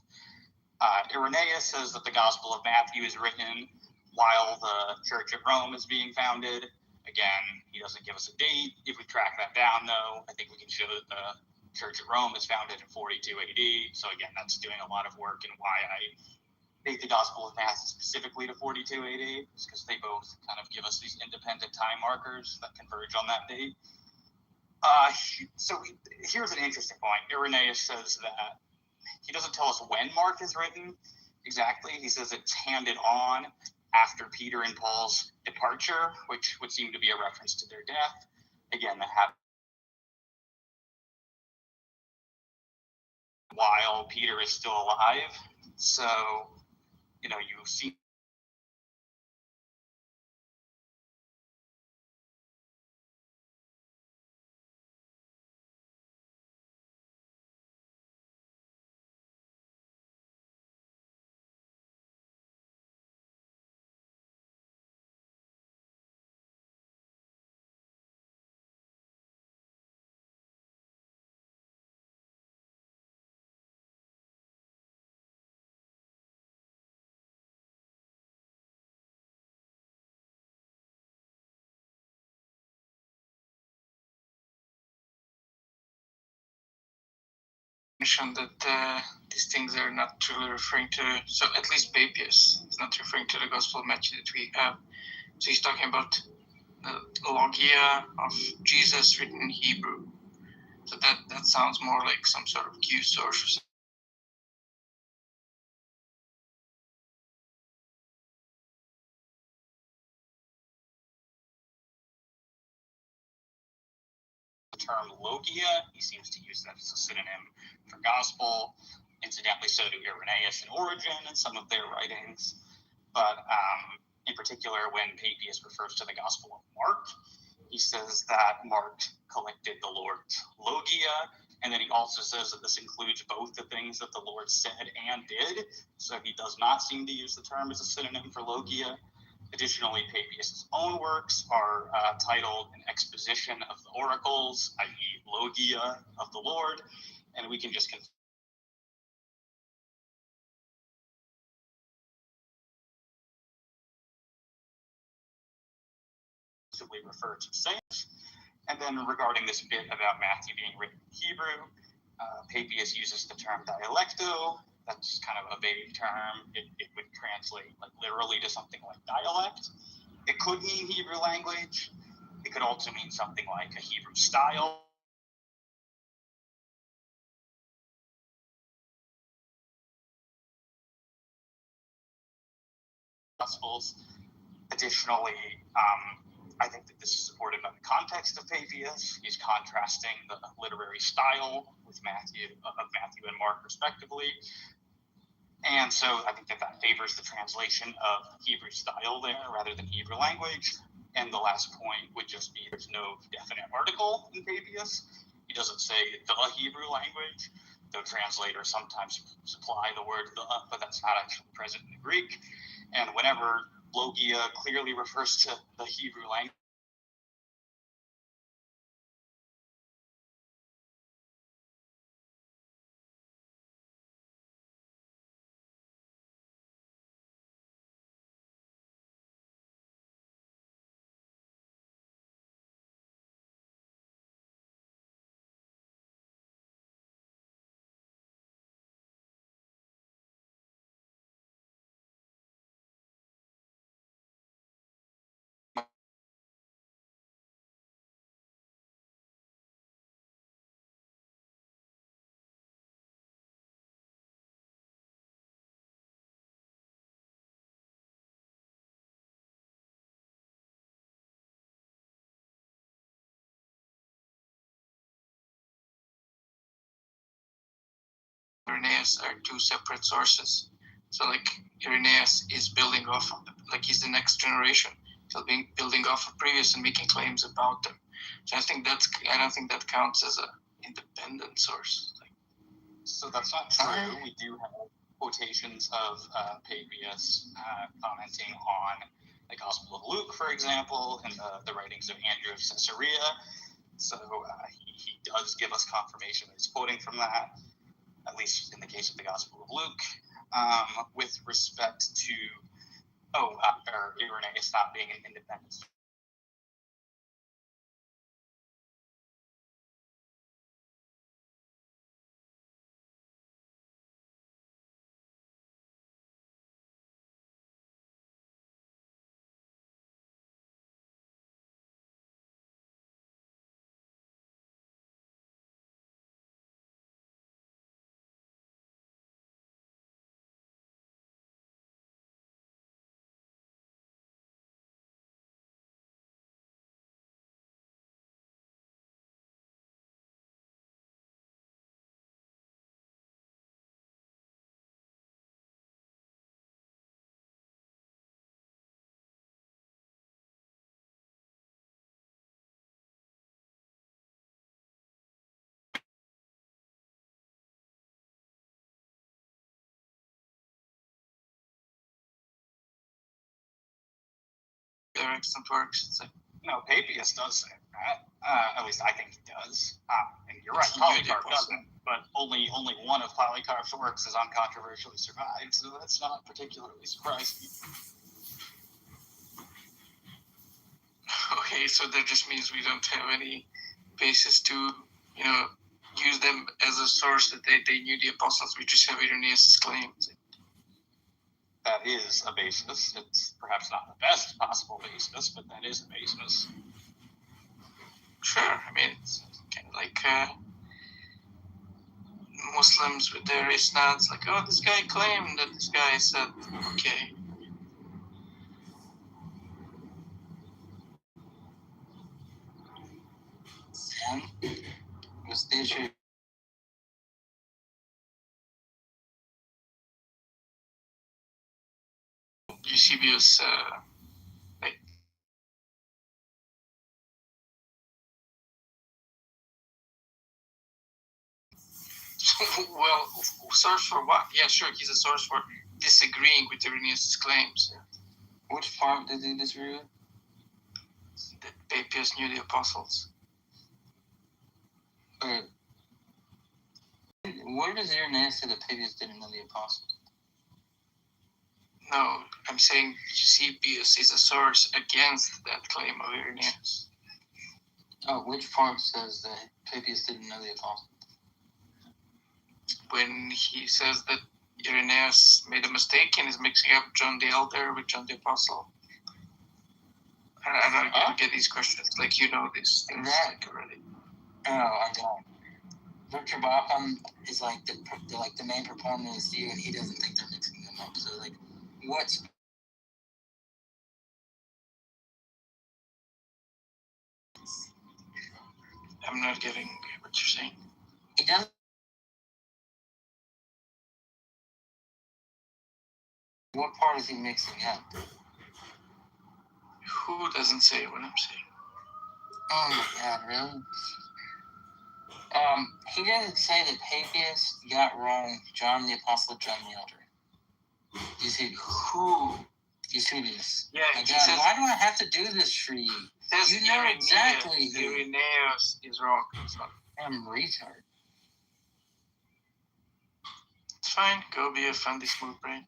Irenaeus says that the Gospel of Matthew is written while the Church of Rome is being founded. Again, he doesn't give us a date. If we track that down, though, I think we can show that the Church of Rome is founded in 42 AD. So again, that's doing a lot of work, and why I date the Gospel of Matthew specifically to 42 AD, is because they both kind of give us these independent time markers that converge on that date. So here's an interesting point. Irenaeus says that he doesn't tell us when Mark is written exactly. He says it's handed on after Peter and Paul's departure, which would seem to be a reference to their death. Again, that happened while Peter is still alive. So, you see mentioned that these things are not truly referring to, so at least Papias is not referring to the Gospel of Matthew that we have. So he's talking about the Logia of Jesus written in Hebrew. So that sounds more like some sort of Q source. the term Logia. He seems to use that as a synonym for gospel. Incidentally, so do Irenaeus and Origen in some of their writings. But in particular, when Papias refers to the Gospel of Mark, he says that Mark collected the Lord's Logia, and then he also says that this includes both the things that the Lord said and did. So he does not seem to use the term as a synonym for Logia. Additionally, Papias' own works are titled An Exposition of the Oracles, i.e. Logia of the Lord, and we can just refer to saints. And then regarding this bit about Matthew being written in Hebrew, Papias uses the term dialecto. That's kind of a vague term. It would translate like literally to something like dialect. It could mean Hebrew language. It could also mean something like a Hebrew style. Gospels. Additionally, I think that this is supported by the context of Papias. He's contrasting the literary style with Matthew and Mark, respectively. And so I think that favors the translation of Hebrew style there rather than Hebrew language. And the last point would just be there's no definite article in Papias. He doesn't say the Hebrew language, though translators sometimes supply the word the, but that's not actually present in the Greek. And whenever Logia clearly refers to the Hebrew language, Irenaeus are two separate sources. So like Irenaeus is building off of, like he's the next generation, so building off of previous and making claims about them. So I don't think that counts as a independent source. So that's not true. We do have quotations of Papias commenting on the Gospel of Luke, for example, and the writings of Andrew of Caesarea. So he does give us confirmation that he's quoting from that, at least in the case of the Gospel of Luke. With respect to Irenaeus not being an independent. Their excellent works. It's like, no, Papias does say that. At least I think he does. And you're right, Polycarp doesn't. But only one of Polycarp's works is uncontroversially survived, so that's not particularly surprising. Okay, so that just means we don't have any basis to, use them as a source that they knew the apostles. We just have Irenaeus' claims. That is a basis. It's perhaps not the best possible basis, but that is a basis. Sure, I mean, it's kind of like Muslims with their isnads, like, oh, this guy claimed that this guy said, okay. What's the issue? Eusebius, well, source for what? Yeah, sure, he's a source for disagreeing with Irenaeus' claims. Which part did he disagree with? That Papias knew the apostles. Where does Irenaeus say that Papias didn't know the apostles? No, I'm saying Eusebius is a source against that claim of Irenaeus. Oh, which part says that Papias didn't know the apostles? When he says that Irenaeus made a mistake and is mixing up John the Elder with John the Apostle. I don't get these questions like you know these things already. No, I don't. Victor Bacham is like the main proponent of this view, and he doesn't think they're mixing them up. So like, what's I'm not getting what you're saying. He doesn't. What part is he mixing up? Who doesn't say what I'm saying? Oh my God, really? He doesn't say that Papias got wrong John the Apostle, John the Elder. Who? Eusebius. Yeah, my God, why do I have to do this for you? You know exactly who. Irenaeus is wrong. I'm a retard. It's fine. Go be a funny smooth brain.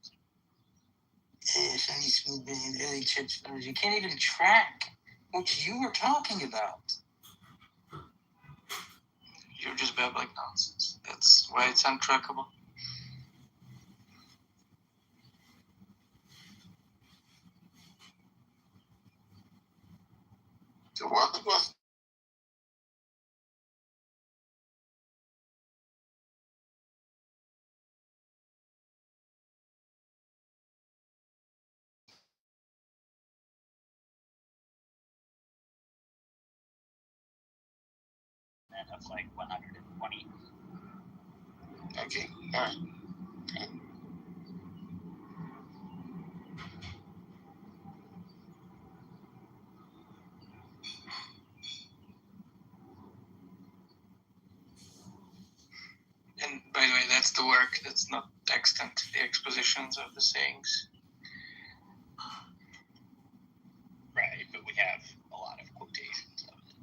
Funny smooth brain, early church fathers. You can't even track what you were talking about. You're just babbling nonsense. That's why it's untrackable. So what was Of like 120. Okay. All right. And by the way, that's the work. That's not extant. The expositions of the sayings. Right, but we have a lot of quotations of it.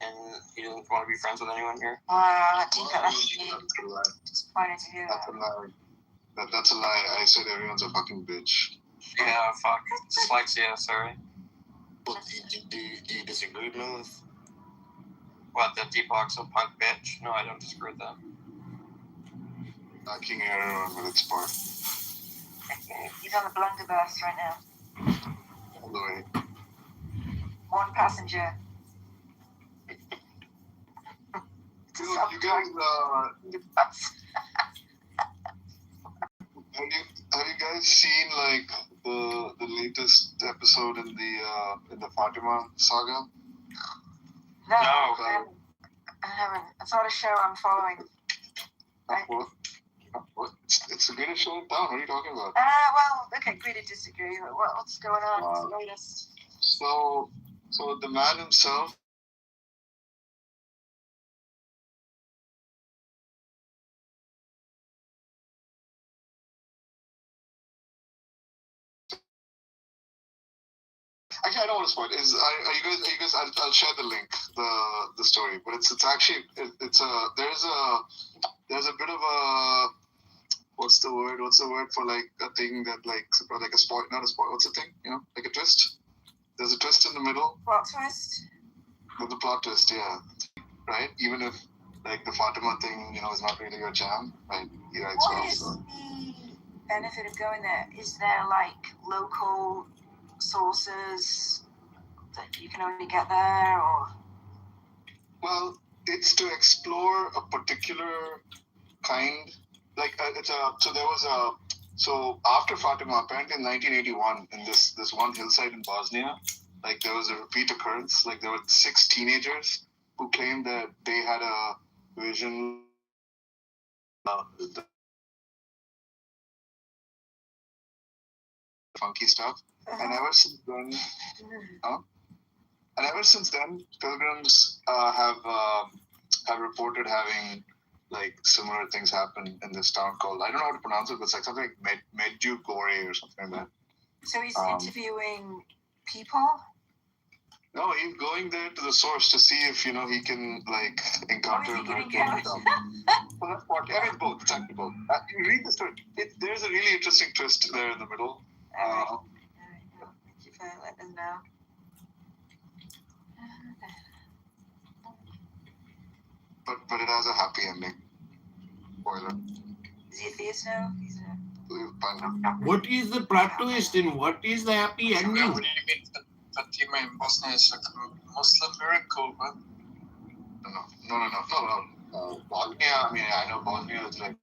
And he doesn't want to be friends with anyone here? That's a lie. disappointed to hear That's a lie. That's a lie. I said everyone's a fucking bitch. Yeah, fuck. Dyslexia, sorry. Well, do you disagree, Lilith? What, that Deepak's a punk bitch? No, I don't disagree with that. Knocking everyone with its part. He's on the blunderbuss right now. All the way. One passenger. Dude, you guys, have you guys seen like the latest episode in the Fatima saga? No. I haven't. It's not a show I'm following. What? It's the greatest show in town. What are you talking about? Well, okay, agree to disagree. What's going on? What's the latest? So the man himself. Actually, I don't want to spoil it. Are you guys? I'll share the link, the story. But it's actually there's a bit of a what's the word for like a thing that like a spoil, not a spoil. What's the thing? Like a twist. There's a twist in the middle. Plot twist. The plot twist, yeah. Right. Even if like the Fatima thing, is not really your jam, right? He writes What is the benefit of going there? Is there like local sources that you can only get there, or? Well, it's to explore a particular kind. Like so after Fatima, apparently in 1981, in this one hillside in Bosnia, like there was a repeat occurrence. Like there were 6 teenagers who claimed that they had a vision. Funky stuff, and ever since then, pilgrims have reported having like similar things happen in this town called, I don't know how to pronounce it, but it's like something like Medjugorje or something like that. So he's interviewing people? No, he's going there to the source to see if he can like encounter. Well, that's what. I mean, both. It's actually both. You read the story. There's a really interesting twist there in the middle. Thank you for letting us know. But it has a happy ending. Spoiler. Is he a theist now? What is the plot twist and what is the happy ending? What do you mean Fatima in Bosnia is like a Muslim miracle, but No. Bosnia, I mean, I know Bosnia is like.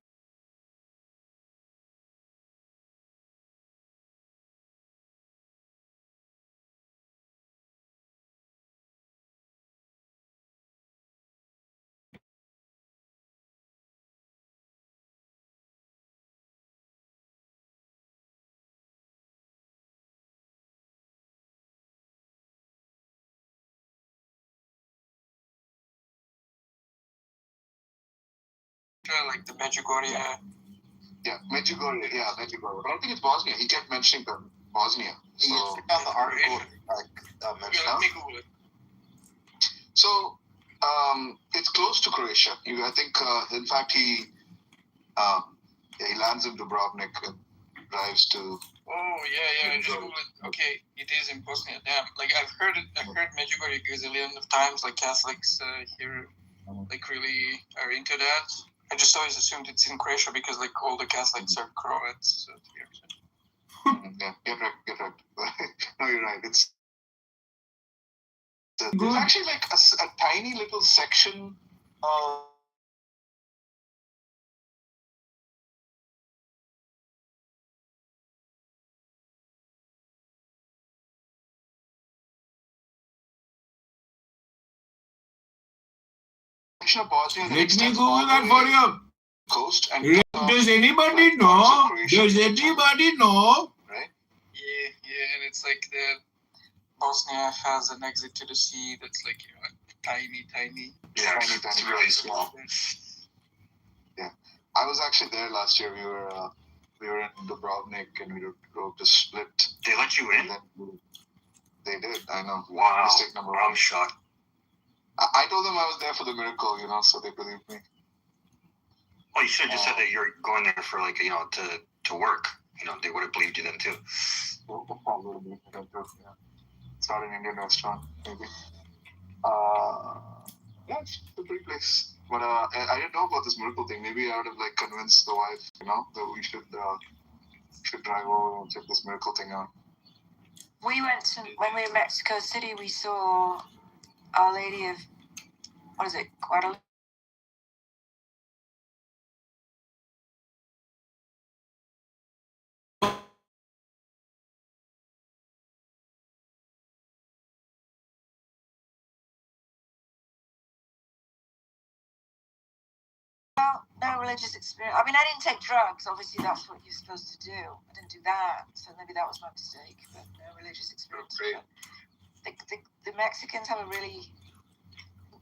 like the Medjugorje. Yeah, Medjugorje. But I don't think it's Bosnia. He kept mentioning Bosnia. So on the article, Let me Google it. So it's close to Croatia. I think, in fact, he lands in Dubrovnik and drives to. Oh yeah, I just Googled it. Okay, it is in Bosnia. Damn, like I've heard Medjugorje a gazillion of times. Like Catholics here like really are into that. I just always assumed it's in Croatia because like all the Catholics are Croats. So Yeah, get right. No, you're right. There's actually like a tiny little section of Bosnia. Let me Google that for you. Coast and Does anybody know? Does anybody know? Right? Yeah, and it's like the Bosnia has an exit to the sea that's like tiny. Yeah, it's really small. Yeah, I was actually there last year. We were in Dubrovnik and we drove to Split. They let you in? They did. I know. Wow. Mistake number one. I'm shocked. I told them I was there for the miracle, so they believed me. Well, you should have just said that you're going there for to work. They would have believed you then too. Probably. It's not an Indian restaurant, maybe. Yeah, it's a pretty place. But I didn't know about this miracle thing. Maybe I would have convinced the wife, that we should drive over and check this miracle thing out. We went when we were in Mexico City. We saw Our Lady of Guadalupe. No religious experience. I mean, I didn't take drugs. Obviously, that's what you're supposed to do. I didn't do that, so maybe that was my mistake. But no religious experience. The Mexicans have a really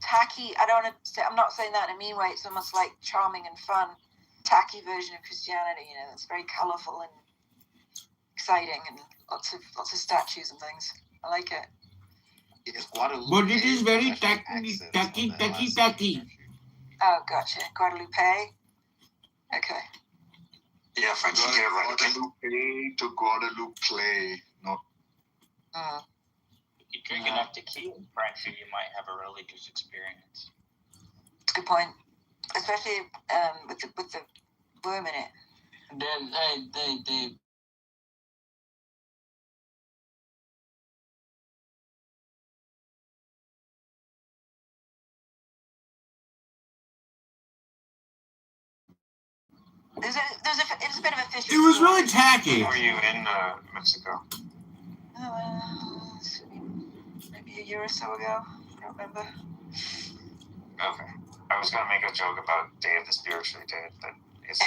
tacky. I'm not saying that in a mean way. It's almost like charming and fun, tacky version of Christianity. That's very colourful and exciting, and lots of statues and things. I like it. But it is very tacky. Oh, gotcha. Guadalupe. Okay. Yeah, French. You get it right. Guadalupe to Guadalupe. No. If you drink enough tequila in French, you might have a religious experience. That's a good point. Especially with the worm in it. They It was a bit of a fish. It was really tacky. When were you in Mexico? Maybe a year or so ago. I don't remember. Okay. I was gonna make a joke about Day of the Spiritually Dead, but it's. It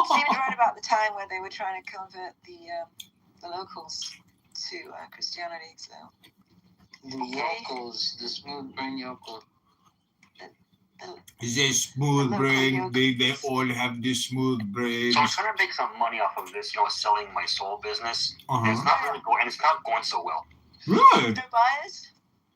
seemed right about the time when they were trying to convert the locals to Christianity. So. The yokels, the smooth brain yokel. Is a smooth brain. They all have this smooth brain. So I'm trying to make some money off of this, selling my soul business. And it's not really going, and it's not going so well. Really? No buyers?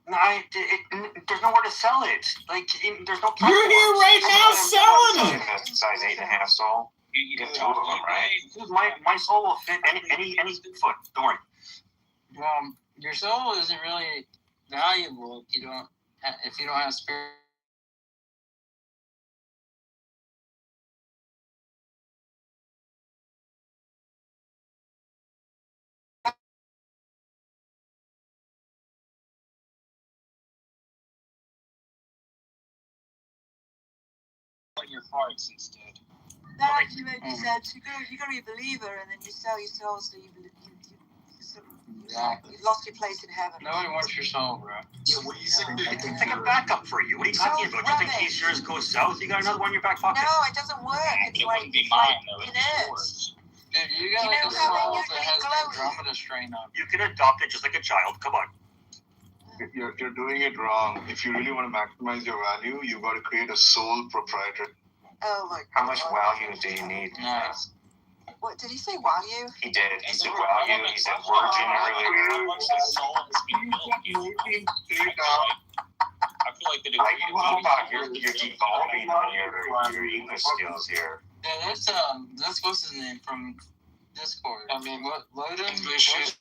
No, there's nowhere to sell it. There's no. You're here right now selling it. Size 8.5 soul. You get 2 of them, right? My soul will fit any foot. Don't worry. Well, your soul isn't really valuable if you don't have spirit. Your farts instead. That actually made me sad. You got to be a believer, and then you sell your soul, so you lost your place in heaven. Nobody wants your soul, bro. Yeah, what do you think? It's like a backup for you. What are you talking about? Just in case yours goes south, you got another one in your back pocket. No, it doesn't work. It's wouldn't be mine, though. It's Dude, you got a soul that has the Andromeda strain on. You can adopt it just like a child. Come on. You're doing it wrong. If you really want to maximize your value, you got to create a sole proprietor. Oh my God. How much value do you need? Nice. What did he say? Value? He did. He said value. He said virgin earlier. I feel like the How about you're devolving on your English skills here? Yeah, that's what's his name from Discord. I mean, what Loden? English is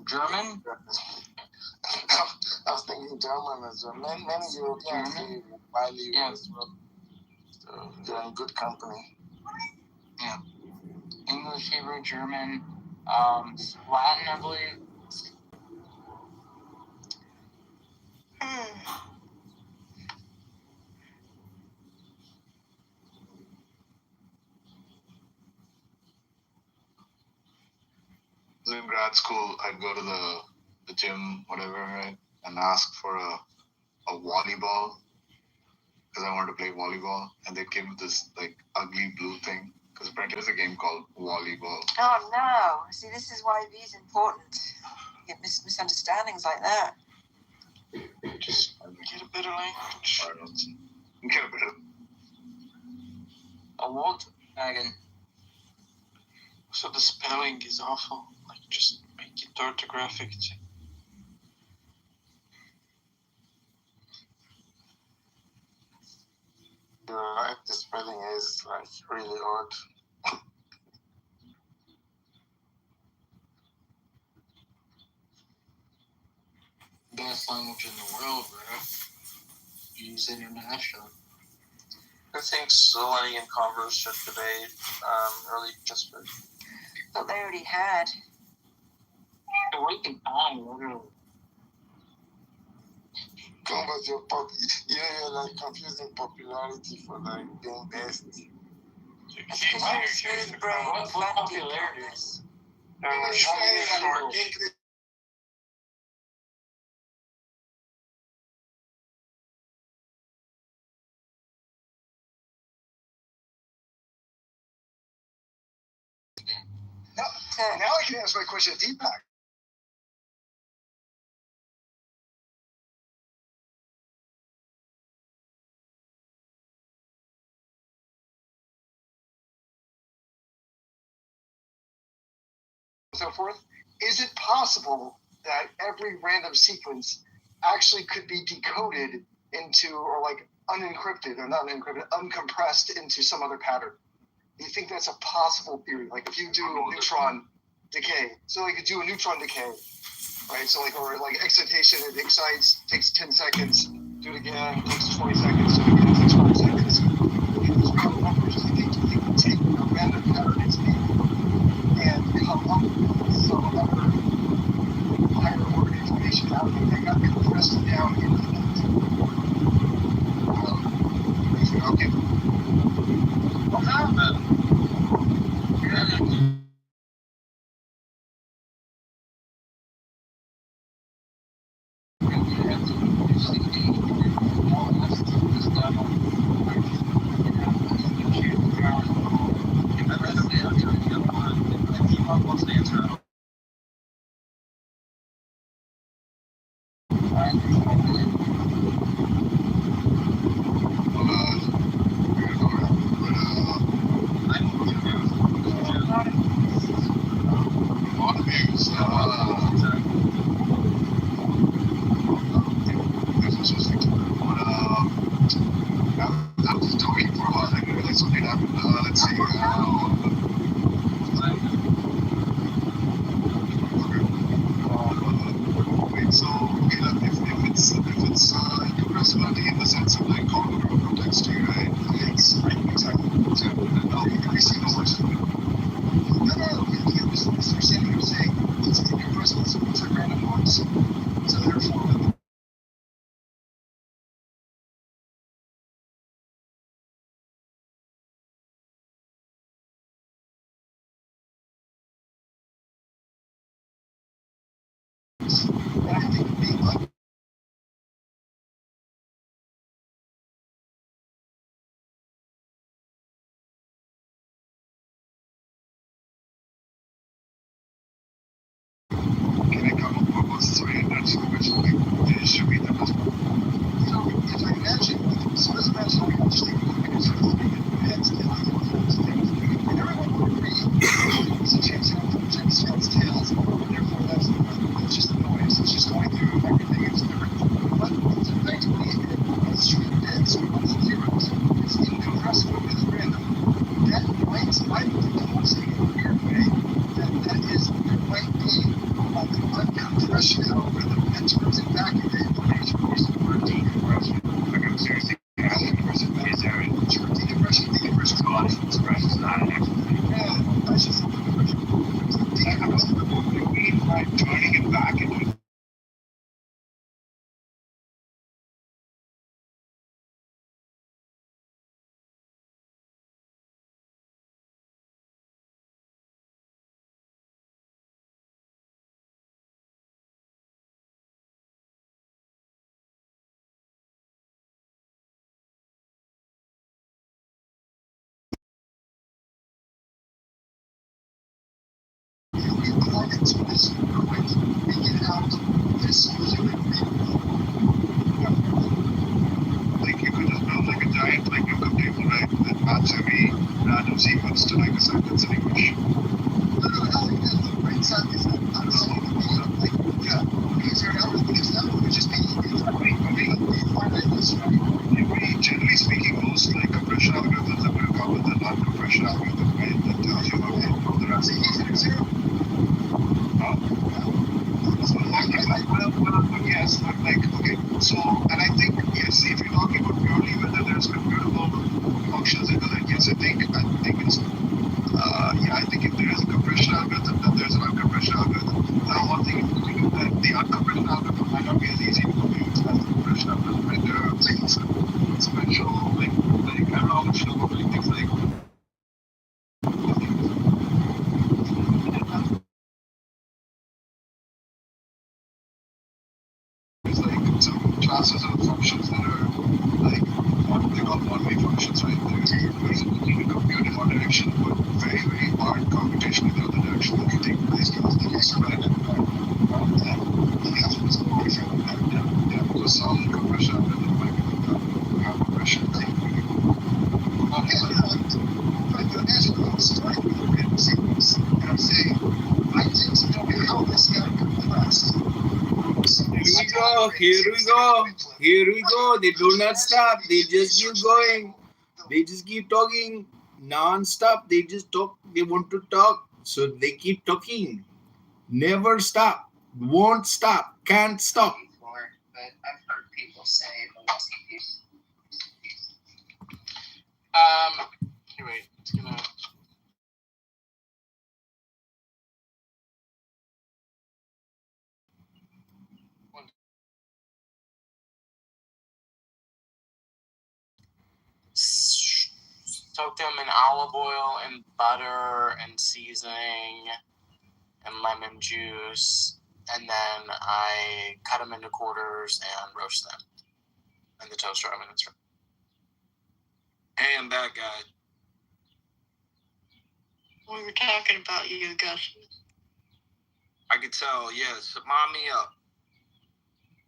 German? I was thinking German as well. Many Europeans say widely as well. So you're in good company. Yeah. English, Hebrew, German, Latin, I believe. So in grad school, I'd go to the gym, whatever, right, and ask for a volleyball because I wanted to play volleyball, and they came with this like ugly blue thing because apparently there's a game called volleyball. Oh no! See, this is why V is important. You get misunderstandings like that. Just get a better language. Get a better. A what? Again. So the spelling is awful. Like, just make it orthographic. You're right, the spelling is like really odd. Best language in the world, bro. Use international. I think Zeleny and Converse should debate early participants. But they already had. They're wasting time, literally. Converse, you're like confusing popularity for like being best. It's because you're a smooth brain, what popularity is? Now I can ask my question to Deepak. So forth. Is it possible that every random sequence actually could be decoded into, or like unencrypted, or not unencrypted, uncompressed into some other pattern? Do you think that's a possible theory? Like if you do a neutron decay, so like you do a neutron decay, right? So like, or like excitation, it excites, takes 10 seconds, do it again, takes 20 seconds, do it again, takes 5 seconds. These real numbers, do you think you can take a random pattern it's and come up with some other higher order information out of it that got compressed down into that? Okay. What happened? It's just a noise. It's just going through everything. Joining it back into like you could just build like a giant like lookup table, right? That maps every random sequence to like a sentence in English. Generally speaking, most like compression algorithms are going to come with a non-compression algorithm, right? That tells you how the rest yes, but like, okay, so, and I think, yes, if you're talking about purely whether there's computable functions into that, yes, I think it's, yeah, I think if there is a compression algorithm, then there's an uncompression algorithm. Now, one thing that the uncompression algorithm might not be as easy to compute as the compression algorithm, right? There are things, sequential, like, I don't know how much you know about like things like, there's like some classes of functions that are like, they call one-way functions, right? There's a compute in one direction, but very, very hard computation in the other direction that can take place. Because some compression algorithm might be like that, compression thing. But imagine I'm starting with a random sequence, and I'm saying, I need to know how this got compressed. Here we go. They do not stop. They just keep going. They just keep talking non-stop. They just talk. They want to talk. So they keep talking. Never stop. Won't stop. Can't stop. But I've heard people say anyway, it's gonna soak them in olive oil and butter and seasoning and lemon juice, and then I cut them into quarters and roast them in the toaster oven. Hey, I'm back, guys. We were talking about you, Gus. I could tell, yes. Mind me up.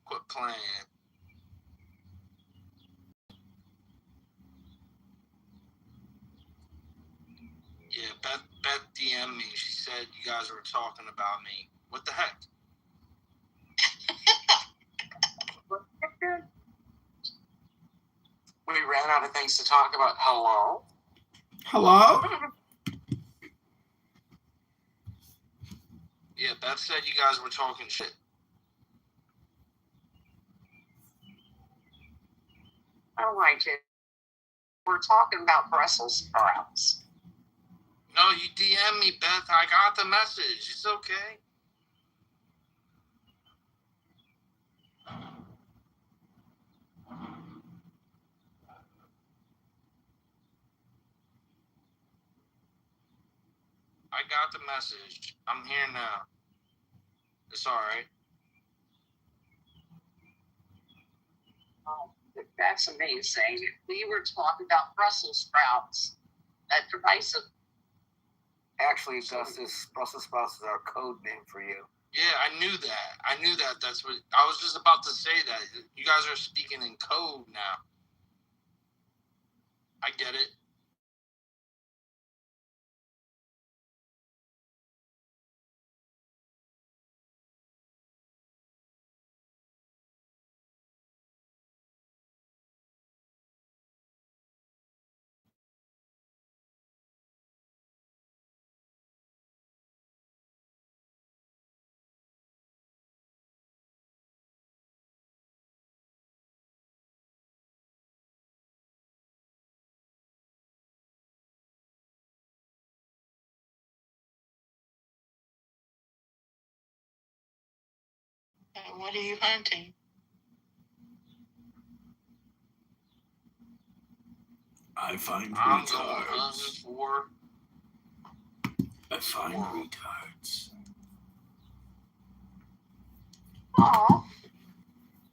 Quit playing. Yeah, Beth DM'd me. She said you guys were talking about me. What the heck? We ran out of things to talk about. Hello? Hello? Yeah, Beth said you guys were talking shit. I don't like it. We're talking about Brussels sprouts. No, you DM me, Beth. I got the message. It's okay. I got the message. I'm here now. It's all right. Oh, that's amazing. We were talking about Brussels sprouts. That divisive. Actually, Justice, Brussels sprouts is our code name for you. Yeah, I knew that. That's what I was just about to say. That you guys are speaking in code now. I get it. What are you hunting? I find I'm retards. going hunting for. I find retards. Oh,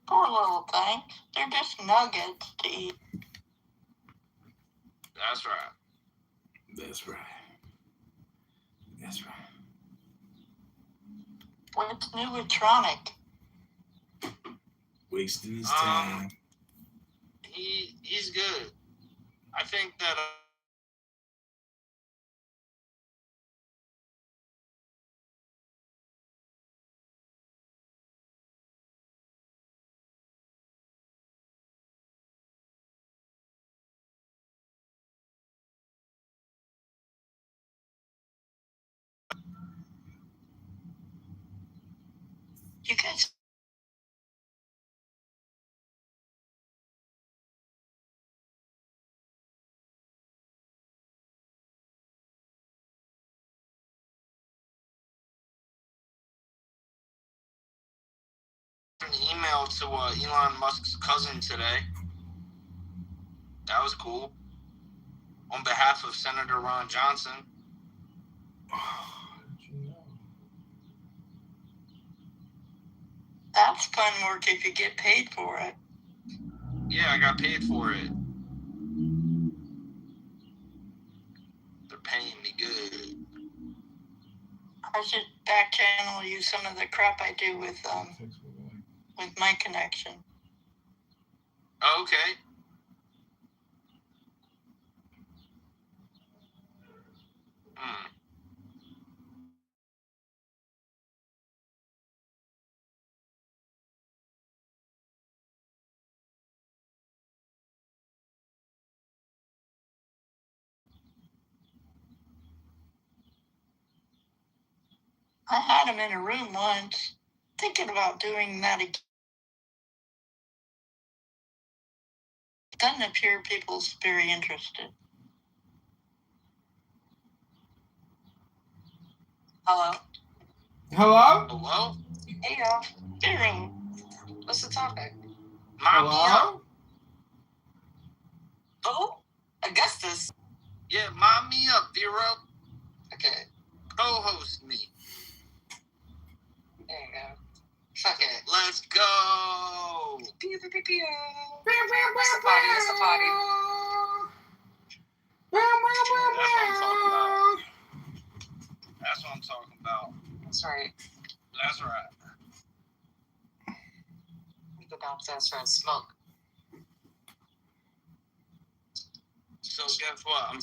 poor little thing. They're just nuggets to eat. That's right. That's right. That's right. What's new with Tronic? Wasting his time. He's good. I think that. You guys. An email to Elon Musk's cousin today. That was cool. On behalf of Senator Ron Johnson. That's fun work if you get paid for it. Yeah, I got paid for it. They're paying me good. I should back channel you some of the crap I do with my connection. Oh, okay. I had him in a room once, thinking about doing that again. Doesn't appear people's very interested. Hello? Hello? Hello? Hey, y'all. Hey, what's the topic? Hello? Oh, Augustus. Yeah, mom me up, Vero. Okay, Co-host me. there you go. Fuck it. Let's go. Pew, pew, pew, pew. What's the party? What's the party? That's what I'm talking about. That's right. That's right. We go downstairs for a smoke. So guess what? I'm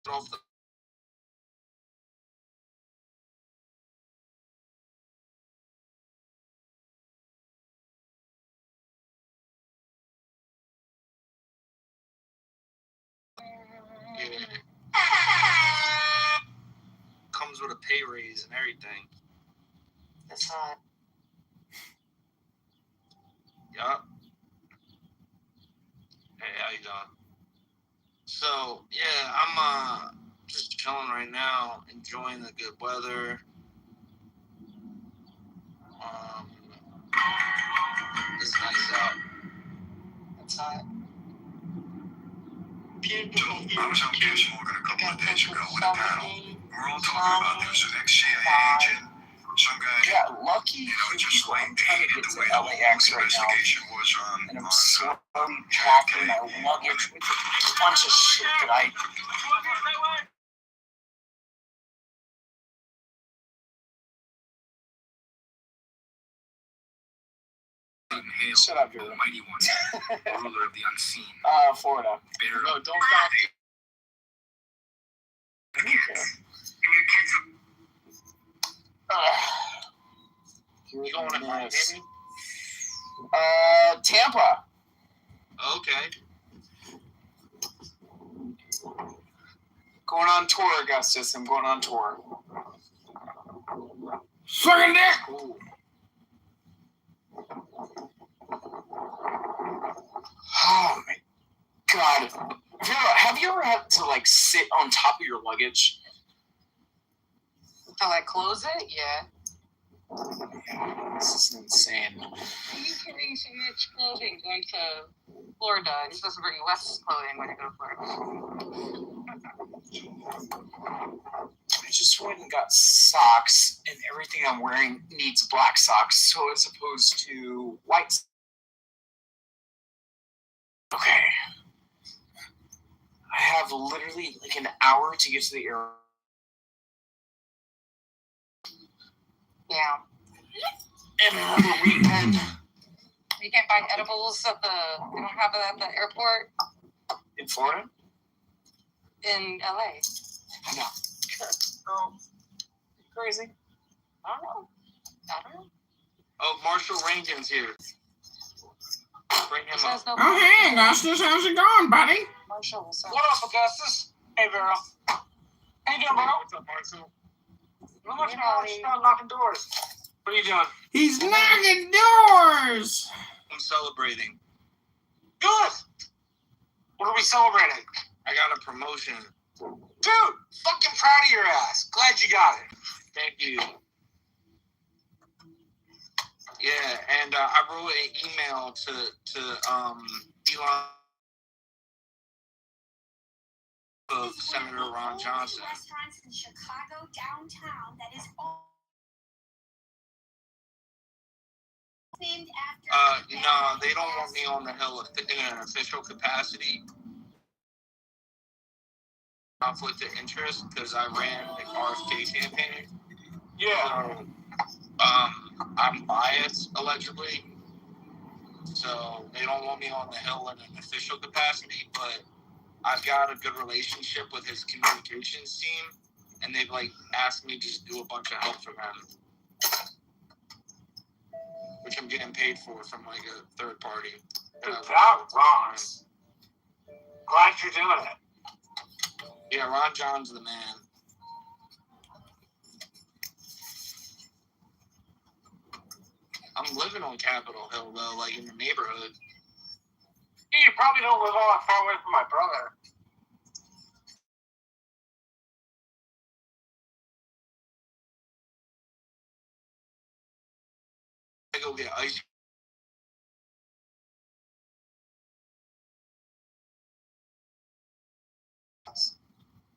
off the comes with a pay raise and everything. That's hot. Yup. Hey, how you doing? So yeah, I'm just chilling right now, enjoying the good weather. It's nice out. That's hot. Beautiful. I was on Cash Morgan a couple of days ago with a panel. We're all talking about there's an ex-CIA agent, some guy, Yeah, lucky just like hated the way the whole LAX right now. investigation was And I'm on slowly packing my luggage with a bunch of shit that I. Shut up, you're the mighty one, ruler of the unseen. Florida. No, don't stop. You going to Miami? Tampa. Okay. Going on tour, Augustus. I'm going on tour. Sucking dick! Oh, man. God, Vera, have you ever had to like sit on top of your luggage? To like close it? Yeah. This is insane. You carrying so much clothing going to Florida. You're supposed to bring less clothing when you go to Florida. I just went and got socks, and everything I'm wearing needs black socks, so as opposed to white. Okay. I have literally like an hour to get to the airport. Yeah. And another weekend. You can't buy edibles at the. You don't have it at the airport In Florida? in LA. No. Oh, crazy. I don't know. Oh, Marshall Rankin's here. Bring him up. Oh, hey, Augustus, how's it going, buddy? Marshall, what's up? What up, Augustus? Hey, Vera. How you doing, bro? What's up, Marshall? Not much, man. Just knocking doors. What are you doing? He's knocking doors! I'm celebrating. Good! What are we celebrating? I got a promotion. Dude, fucking proud of your ass. Glad you got it. Thank you. Yeah, and I wrote an email to Elon of Senator Ron Johnson. Restaurants in Chicago downtown that is all named after. No, they don't want me on the Hill in an official capacity. Conflict of interest because I ran the RFK campaign. Yeah. So, I'm biased allegedly, so they don't want me on the Hill in an official capacity. But I've got a good relationship with his communications team, and they've like asked me to just do a bunch of help for them, which I'm getting paid for from like a third party. That rocks. Glad you're doing it. Yeah, Ron John's the man. I'm living on Capitol Hill though, like in the neighborhood. Yeah, you probably don't live all that far away from my brother. I go get ice.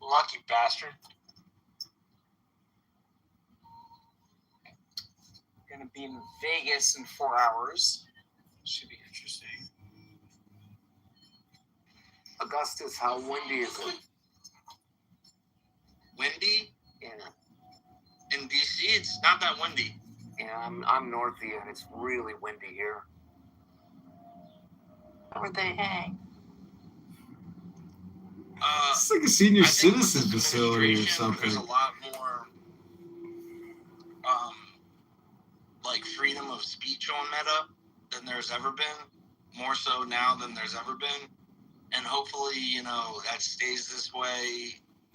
Lucky bastard. Gonna be in Vegas in 4 hours. Should be interesting. Augustus, how windy is it? Windy? Yeah. In DC, it's not that windy. Yeah, I'm north of you, and it's really windy here. Where'd they hang? It's like a senior I think with citizen this facility or administration, something. There's a lot more, like freedom of speech on Meta than there's ever been. More so now than there's ever been, and hopefully, you know, that stays this way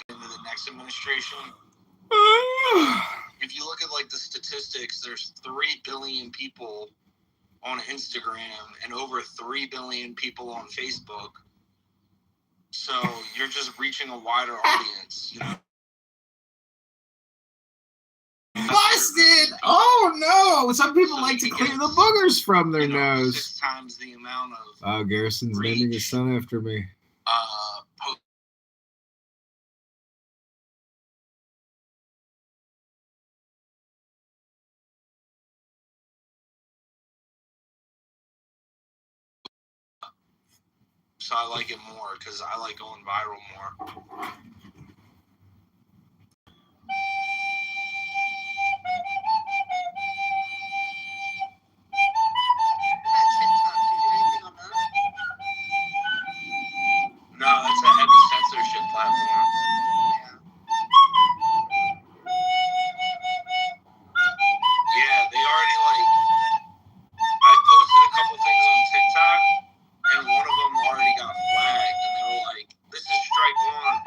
into the next administration. If you look at like the statistics, there's 3 billion people on Instagram and over 3 billion people on Facebook. So you're just reaching a wider audience, you know. Busted! Oh no! Some people like to clear the boogers from their nose. 6 times the amount of Oh, Garrison's naming his son after me. so I like it more because I like going viral more. No, it's a heavy censorship platform. Yeah, they already like. I posted a couple things on TikTok, and one of them already got flagged, and they were like, "This is strike one."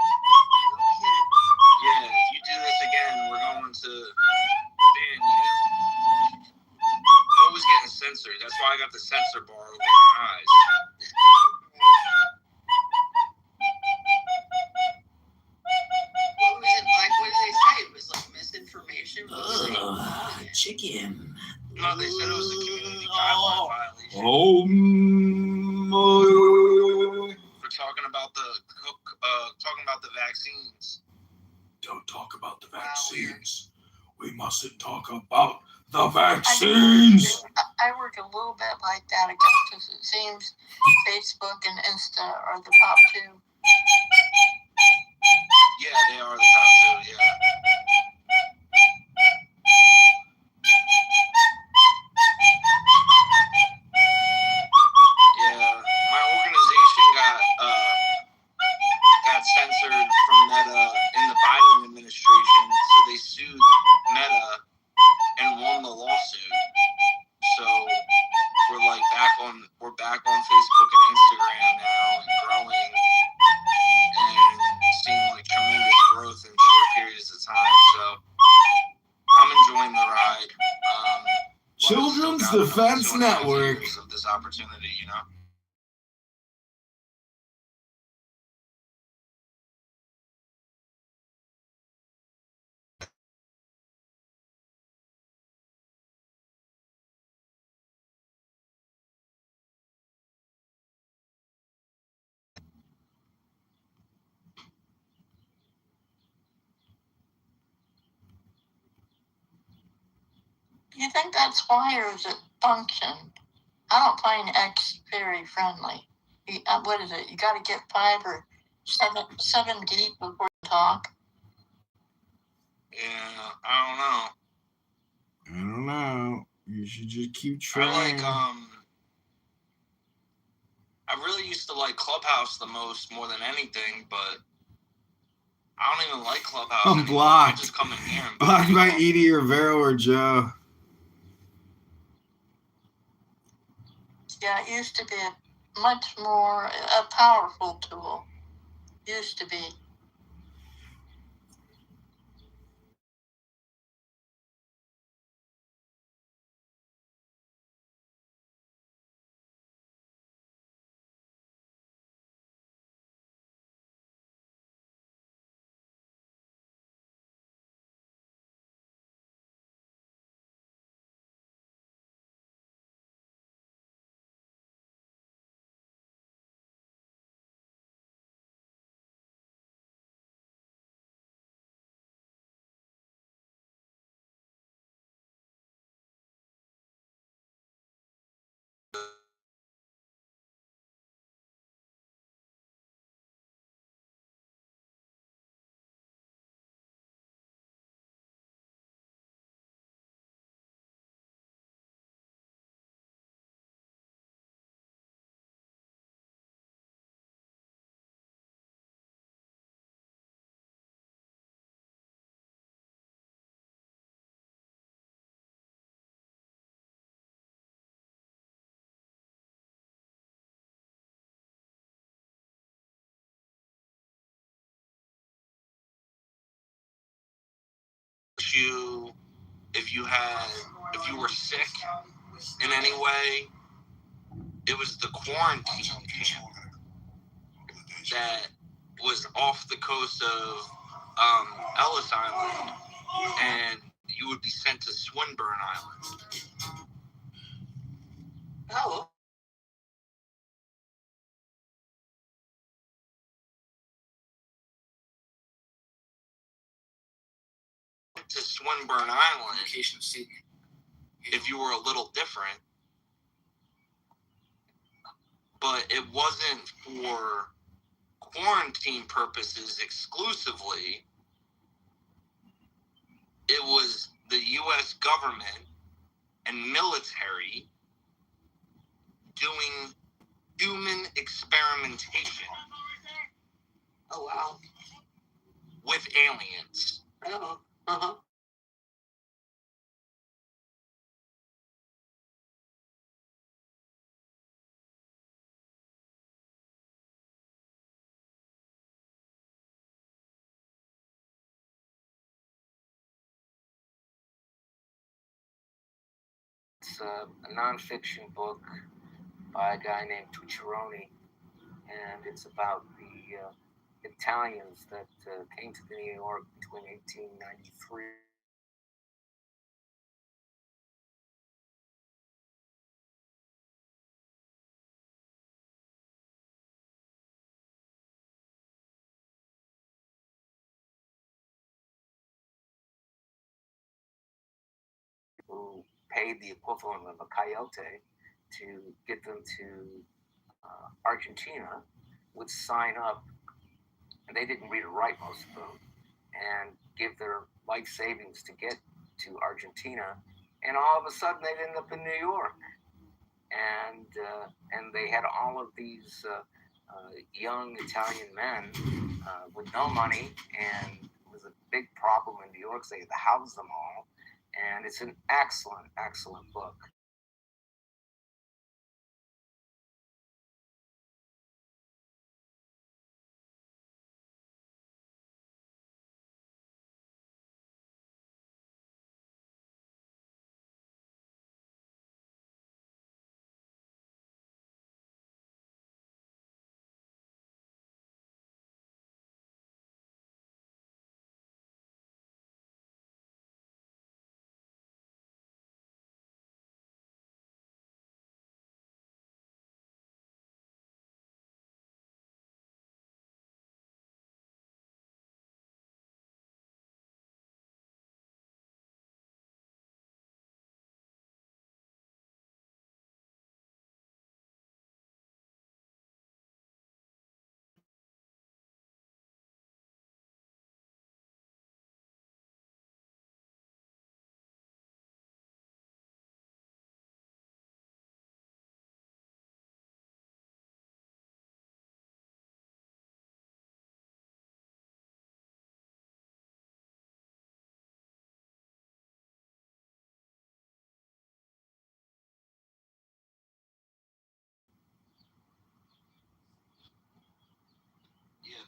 chicken. No, they said it was a community guideline violation. Oh, We're talking about the vaccines. Don't talk about the vaccines. We mustn't talk about the vaccines. I work a little bit like that, Augustus. It seems Facebook and Insta are the top two. Yeah, they are the top two, yeah. Yeah, my organization got censored from Meta in the Biden administration, so they sued Meta and won the lawsuit. So we're back on Facebook and Instagram now and growing and seeing like tremendous growth in short periods of time. So I'm enjoying the ride. Children's Defense Network. Of this opportunity, you know. Do you think that's why, or is it function? I don't find X very friendly. What is it? You got to get 5 or 7 deep before you talk. Yeah, I don't know. You should just keep trying. I really used to like Clubhouse the most, more than anything, but I don't even like Clubhouse I'm anymore. blocked. I just come in here and Blocked by Edie or Vero or Joe. Yeah, it used to be much more a powerful tool. Used to be. if you were sick in any way, it was the quarantine camp that was off the coast of Ellis Island, and you would be sent to Swinburne Island. Oh. To Swinburne Island, if you were a little different, but it wasn't for quarantine purposes exclusively. It was the U.S. government and military doing human experimentation. Oh, wow. With aliens. Oh, uh-huh. It's a nonfiction book by a guy named Tucciaroni, and it's about the Italians that came to New York between 1893 paid the equivalent of a coyote to get them to Argentina, would sign up, and they didn't read or write, most of them, and give their life savings to get to Argentina, and all of a sudden they'd end up in New York, and they had all of these young Italian men with no money, and it was a big problem in New York. So they had to house them all, and it's an excellent, excellent book. Yeah,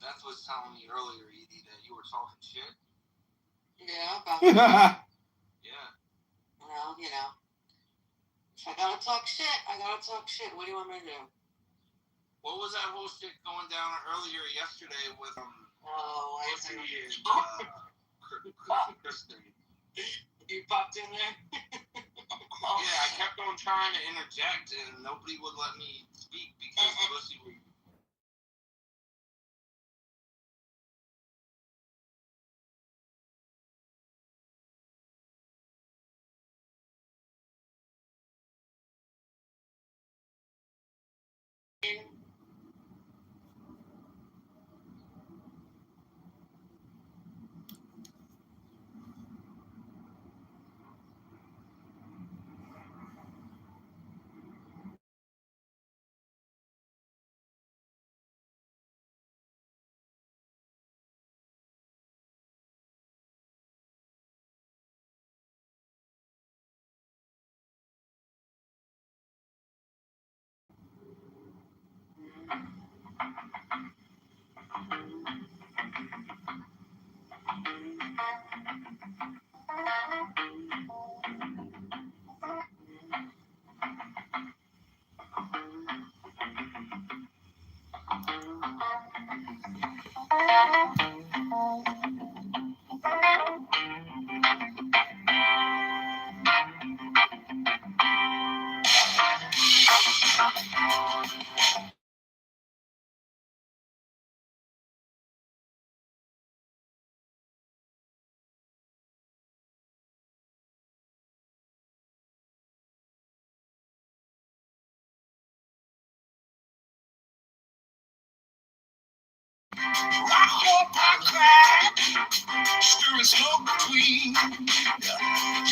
Beth was telling me earlier, Edie, that you were talking shit. Yeah, about Yeah. well, you know. If I gotta talk shit, I gotta talk shit. What do you want me to do? What was that whole shit going down earlier yesterday with Oh, I Pussy see. and Kristen? You popped in there? Yeah, I kept on trying to interject, and nobody would let me speak because Pussy was. Stir smoke between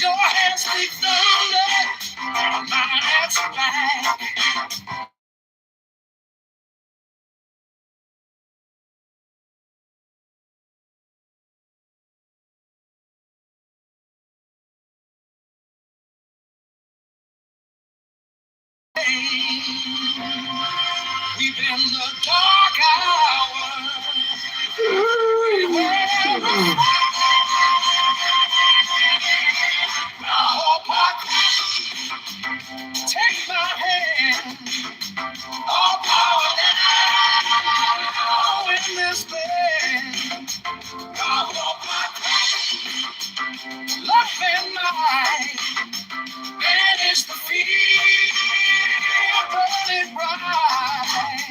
your hands, speak thunder. My hands are back. Deep in the dark hour. Take my hand, all power now in this bed. God walk my love and might, banish the fear, burning bright.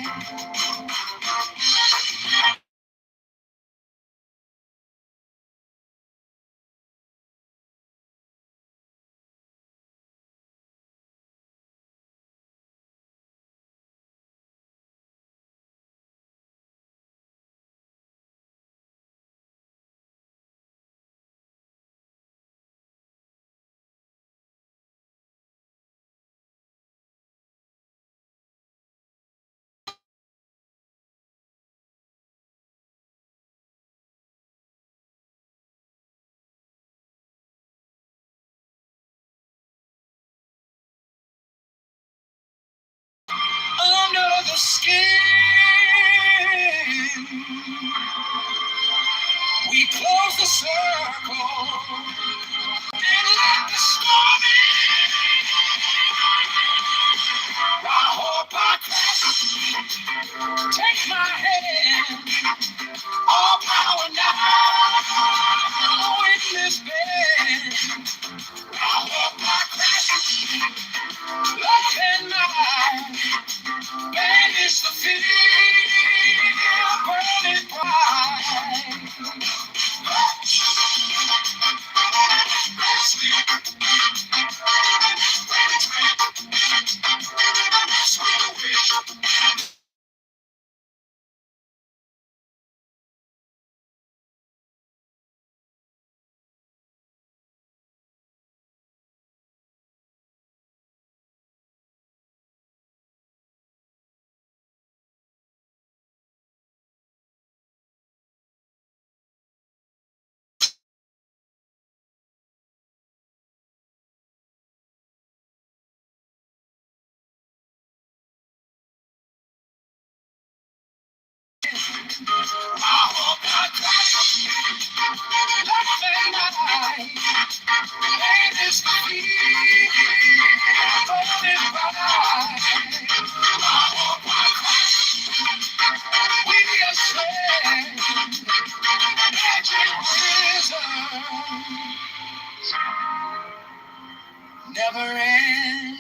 We close the circle and let the storm in. I hope I can take my hand. All power now in this bed. I hope I can look in my eye. Banish the fear, burning bright. Never end.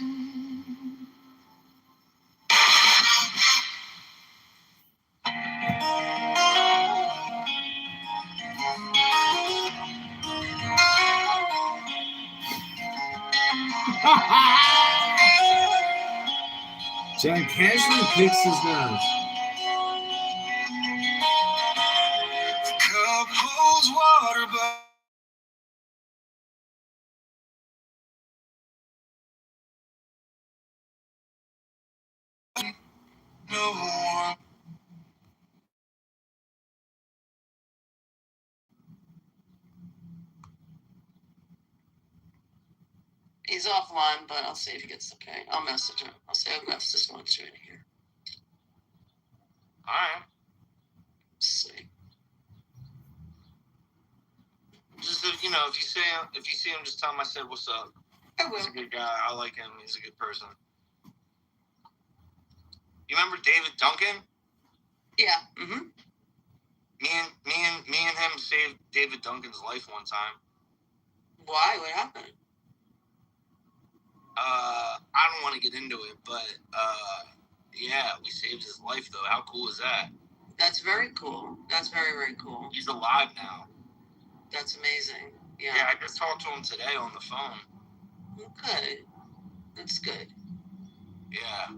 John casually picks his nose. The cup holds water, but no one. He's offline, but I'll see if he gets okay. I'll message him. I'll say Gus just wants you in here. Alright. Let's see. Just if you see him, just tell him I said what's up. I will. He's a good guy. I like him. He's a good person. You remember David Duncan? Yeah. Mm-hmm. Me and him saved David Duncan's life one time. Why? What happened? I don't want to get into it, but yeah, we saved his life though. How cool is that? That's very cool. That's very, very cool. He's alive now. That's amazing. Yeah. Yeah, I just talked to him today on the phone. Okay. That's good. Yeah.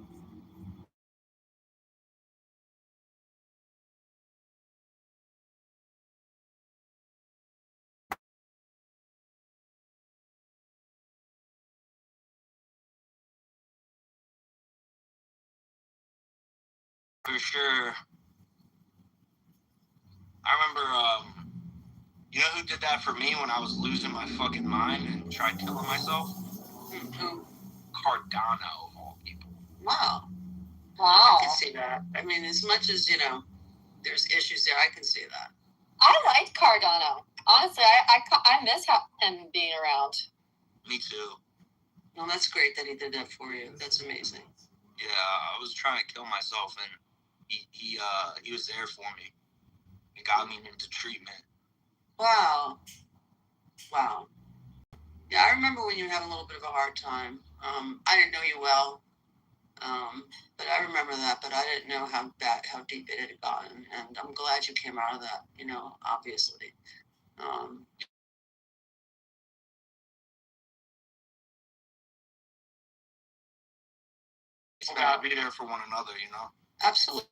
For sure. I remember, you know who did that for me when I was losing my fucking mind and tried killing myself? Who? Cardano, of all people. Wow. Wow. I can see that. I mean, as much as, there's issues there, I can see that. I liked Cardano. Honestly, I miss him being around. Me too. Well, that's great that he did that for you. That's amazing. Yeah, I was trying to kill myself, and he was there for me. He got me into treatment. Wow. Wow. Yeah, I remember when you were having a little bit of a hard time. I didn't know you well, but I remember that. But I didn't know how deep it had gotten, and I'm glad you came out of that. Obviously. We gotta be there for one another, Absolutely.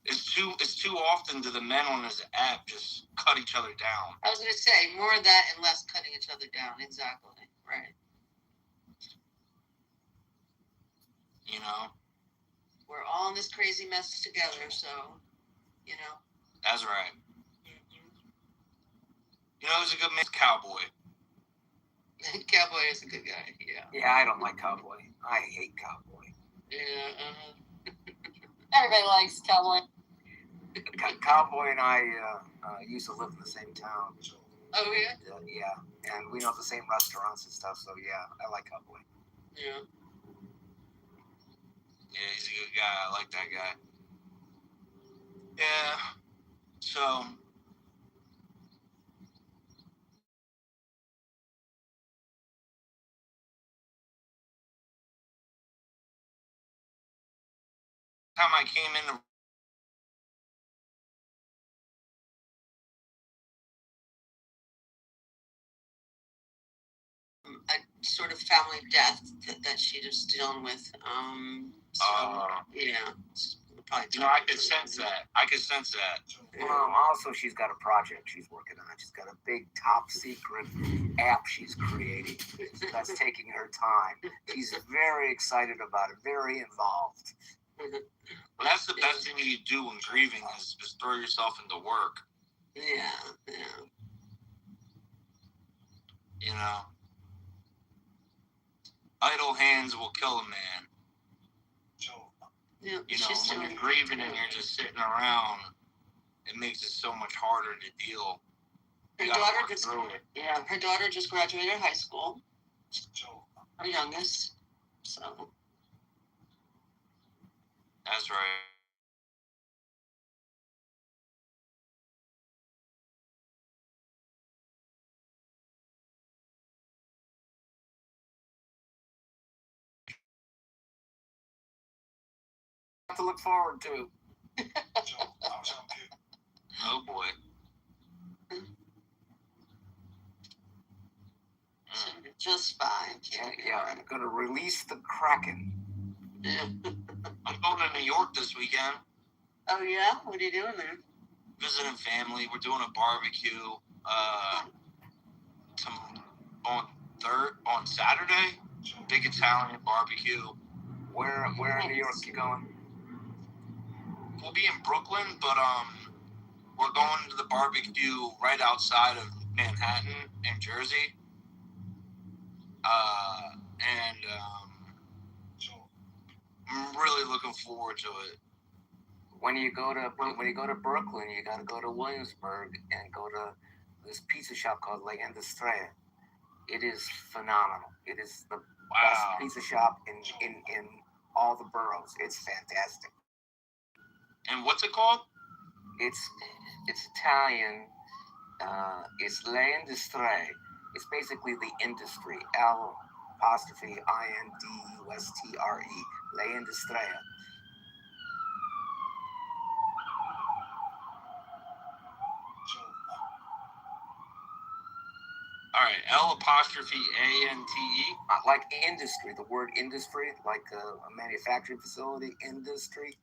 It's too often do the men on this app just cut each other down. I was going to say more of that and less cutting each other down. Exactly. Right. We're all in this crazy mess together, so, That's right. Who's a good man's cowboy? Cowboy is a good guy. Yeah. Yeah, I don't like Cowboy. I hate Cowboy. Yeah. Everybody likes Cowboy. Cowboy and I used to live in the same town. Oh yeah. Yeah, and we know the same restaurants and stuff. So yeah, I like Cowboy. Yeah. Yeah, he's a good guy. I like that guy. Yeah. So. Time I came in. A sort of family death that she was dealing with. Yeah. Probably I could sense that. Also, she's got a project she's working on. She's got a big top secret app she's creating that's taking her time. She's very excited about it, very involved. Well, that's the best thing you do when grieving is throw yourself into work. Yeah. You know, idle hands will kill a man. Yeah, you know, when you're grieving and you're just sitting around, it makes it so much harder to deal. Her daughter just graduated high school. Her youngest. So. That's right. To look forward to. Oh boy. Just fine. Yeah, I'm gonna release the Kraken. I'm going to New York this weekend. Oh yeah? What are you doing there? Visiting family. We're doing a barbecue. On Saturday. Big Italian barbecue. Where in New York you going? We'll be in Brooklyn, but we're going to the barbecue right outside of Manhattan in Jersey. I'm really looking forward to it. When you go to Brooklyn, you gotta go to Williamsburg and go to this pizza shop called La Industria. It is phenomenal. It is the best pizza shop in all the boroughs. It's fantastic. And what's it called? It's Italian. It's La Industria. It's basically the industry. L''INDUSTRE. La Industria. All right, L''ANTE. Like industry, the word industry, like a manufacturing facility, industry.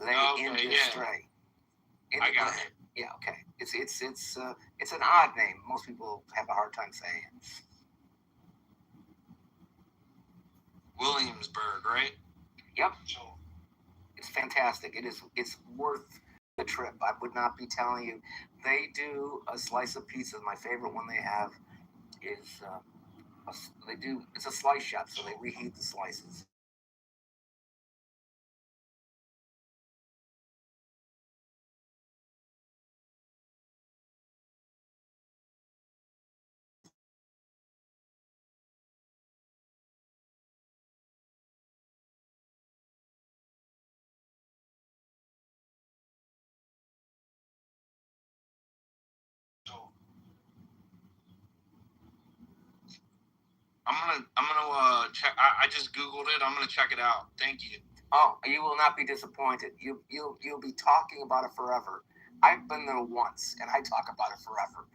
La Industria. Yeah. I got it. Yeah, okay. It's an odd name. Most people have a hard time saying it. Williamsburg, right? Yep. It's fantastic. It's worth the trip. I would not be telling you. They do a slice of pizza. My favorite one they have is it's a slice shop, so they reheat the slices. I'm gonna check. I just Googled it. I'm gonna check it out. Thank you. Oh, you will not be disappointed. You'll be talking about it forever. I've been there once, and I talk about it forever.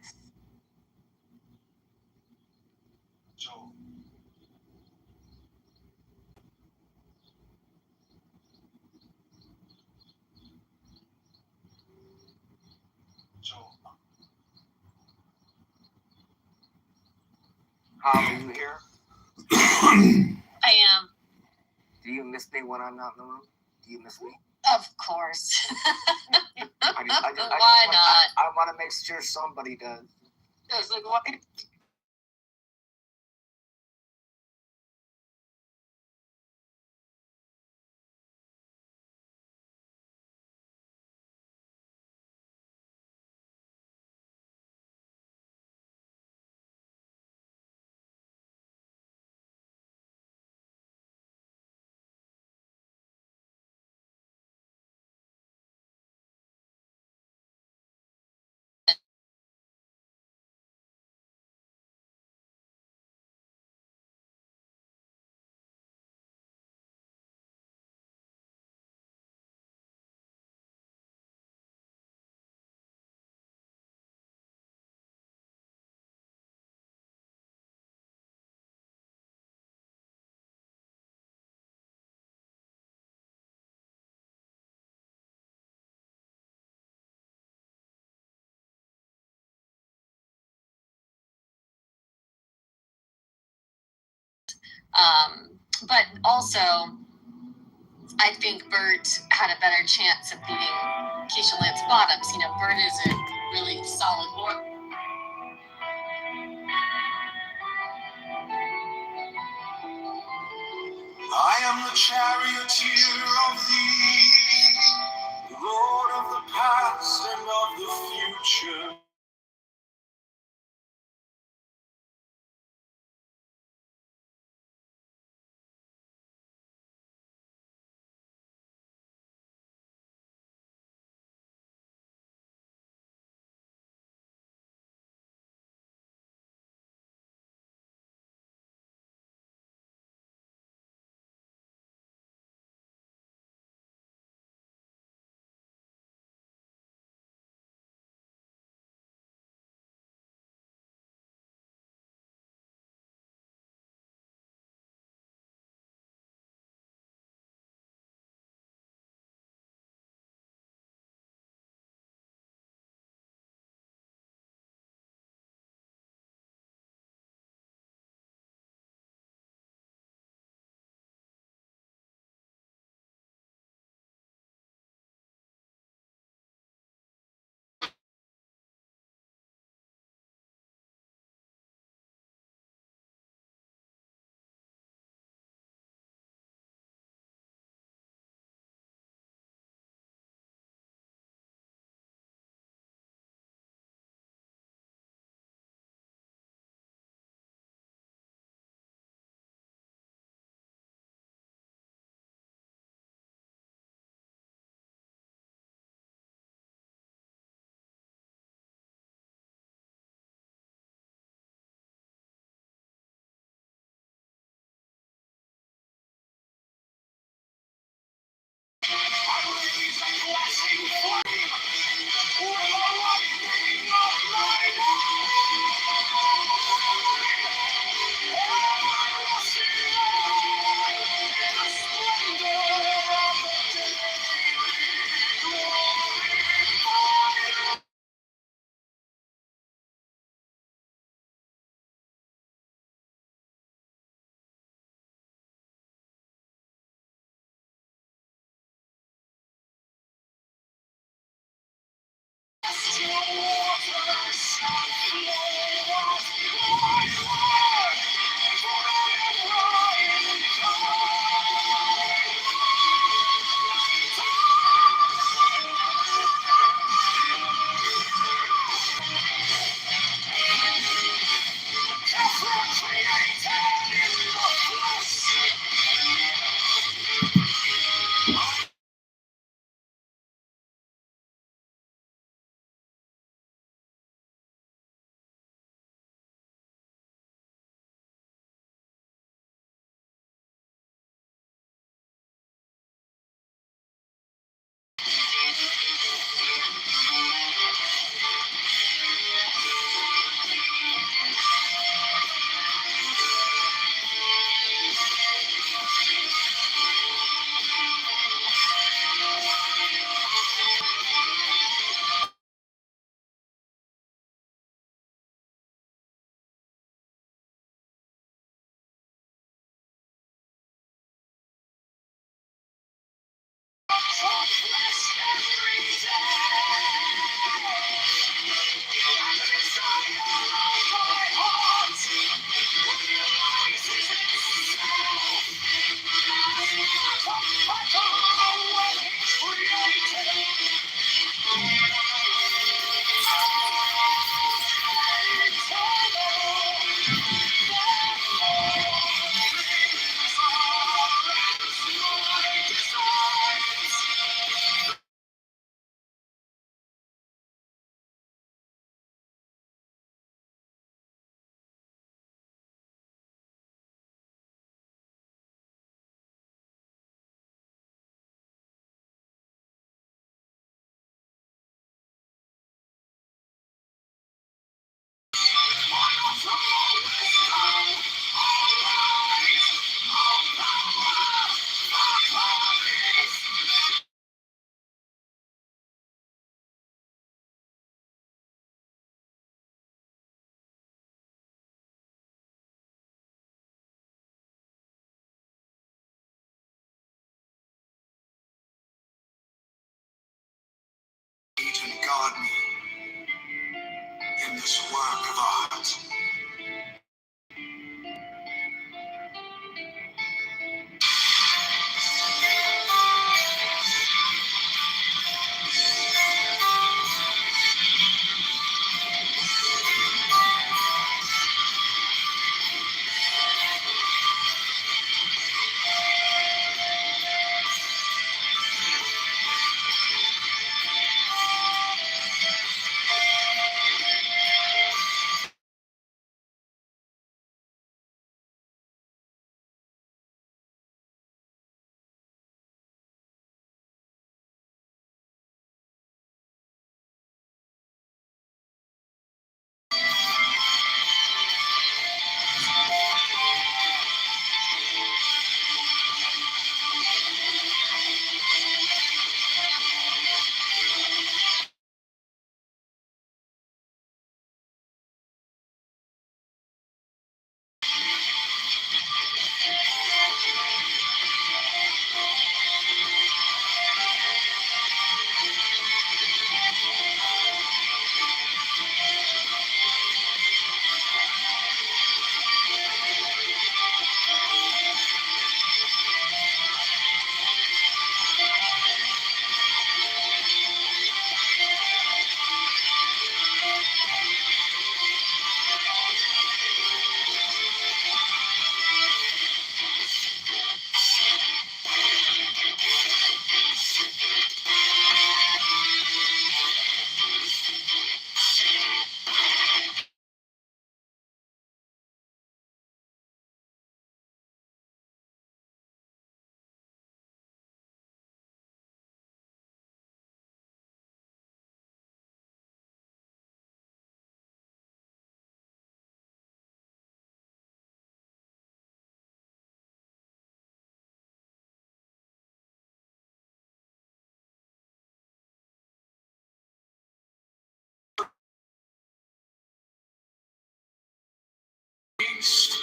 How are you here? I am. Do you miss me when I'm not in the room? Do you miss me? Of course. Why not? I want to make sure somebody does. I was like, why? But also, I think Bert had a better chance of beating Keisha Lance Bottoms. You know, Bert is a really solid lawyer. I am the charioteer of the Lord of the past and of the future.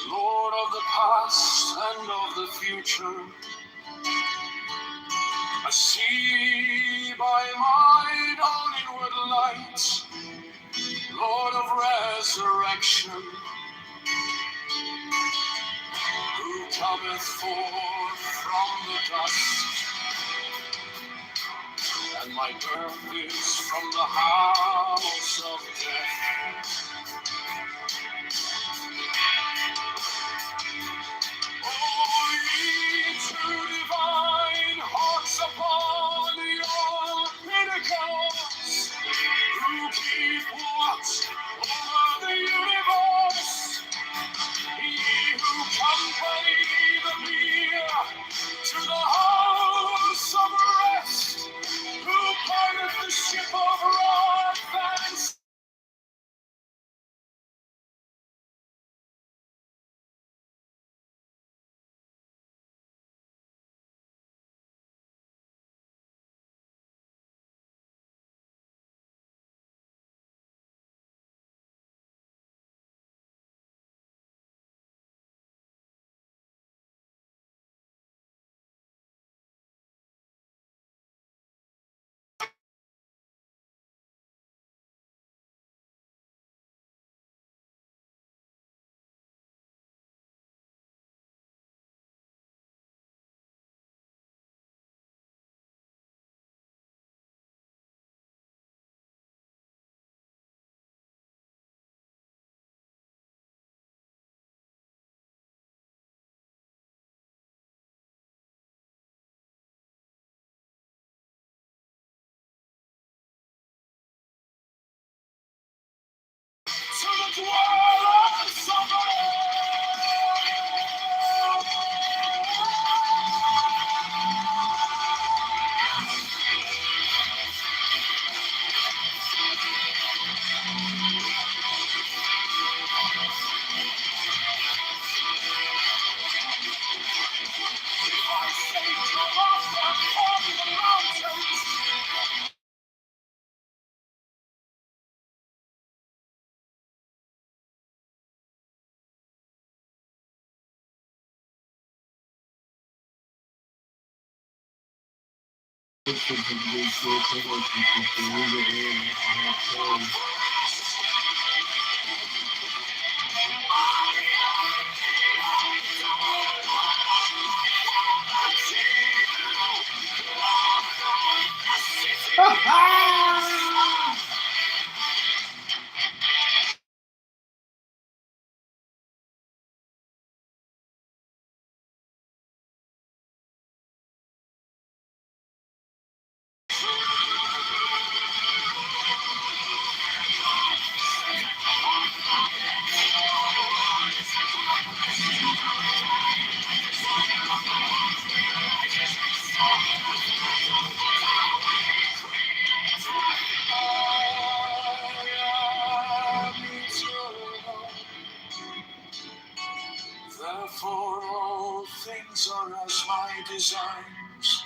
Lord of the past and of the future, I see by my own inward light, Lord of resurrection, who cometh forth from the dust, and my birth is from the house of death. Oh, ye true divine hearts upon your pinnacles, who keep watch over the universe, ye who company the near to the house of rest, who pilot the ship of wrath and to the dwellers of the my designs.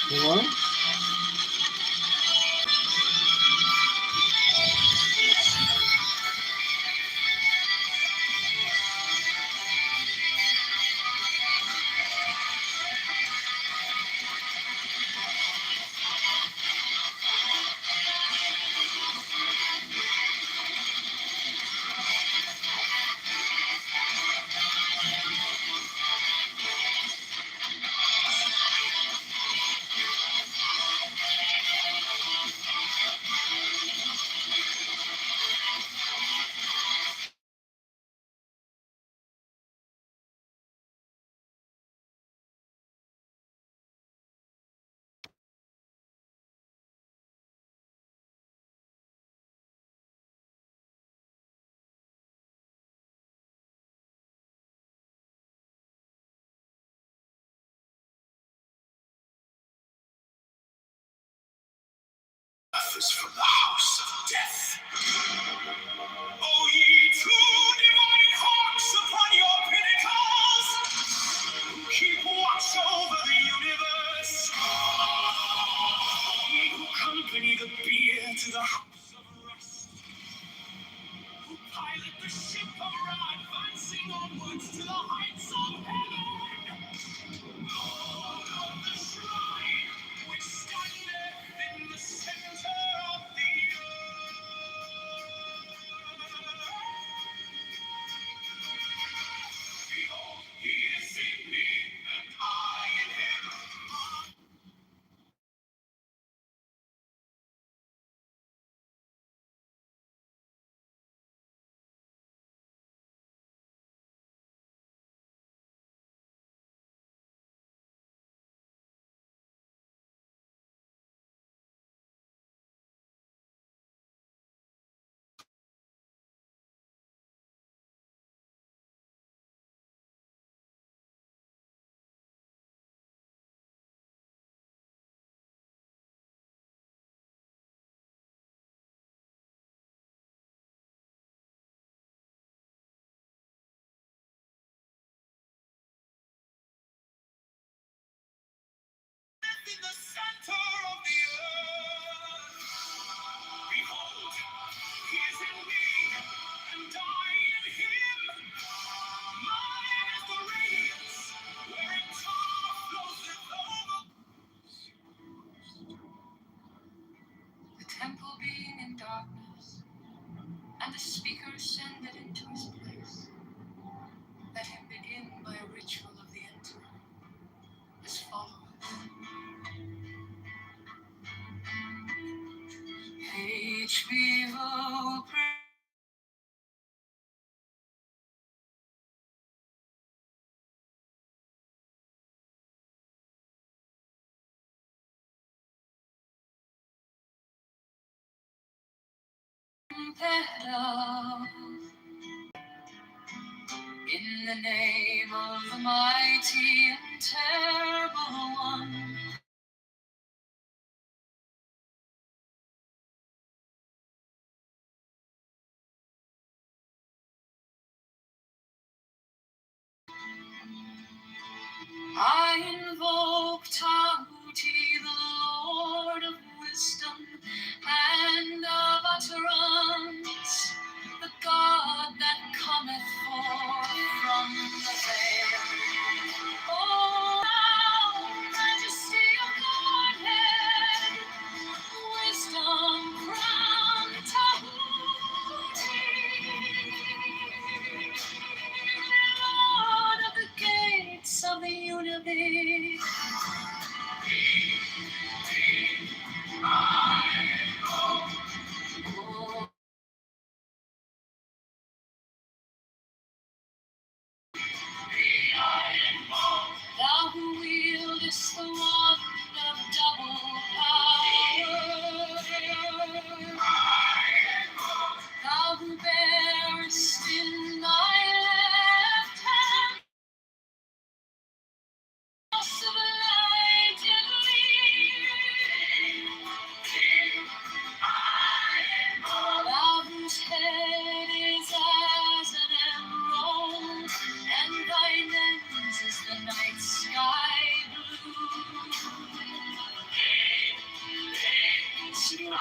Hello? Is from the house of death. O ye true divine hawks upon your pinnacles, who keep watch over the universe, ye who accompany the bier to the house of rest, who pilot the ship of Ra, advancing onwards to the heights of heaven, Lord of the shrine, which standeth in the center of the behold, he is in me, and I in him. In the center of the earth, behold, he is in me, and I in him. Mine is the radiance, wherein Torah floweth over. The temple being in darkness, and the speaker ascended into his place. Let him begin by a ritual of the emperor, as follows. each weevil petals in the name of the mighty and terrible one. I invoke Tahuti, the Lord of wisdom and of utterance, the God that cometh forth from the veil. Oh, thou majesty of Godhead, wisdom crowned Tahuti, Lord of the gates of the universe. Thou who wieldest the wand of double power, thou who bearest in thy left hand of light and thou whose head is as an emerald, and thy lens is the night sky blue. Sitting on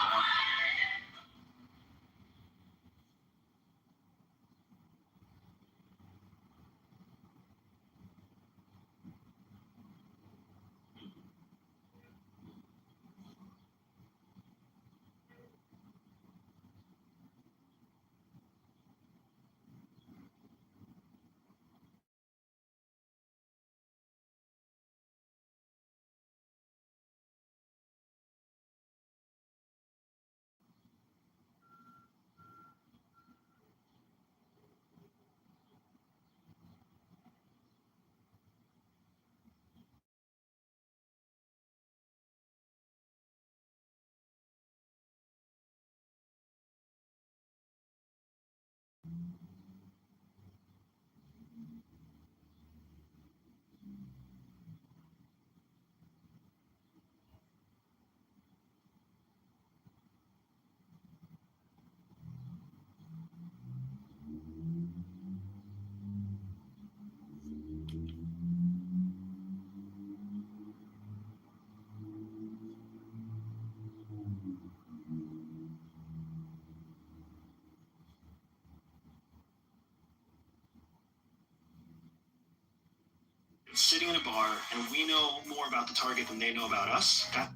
sitting in a bar, and we know more about the target than they know about us. That,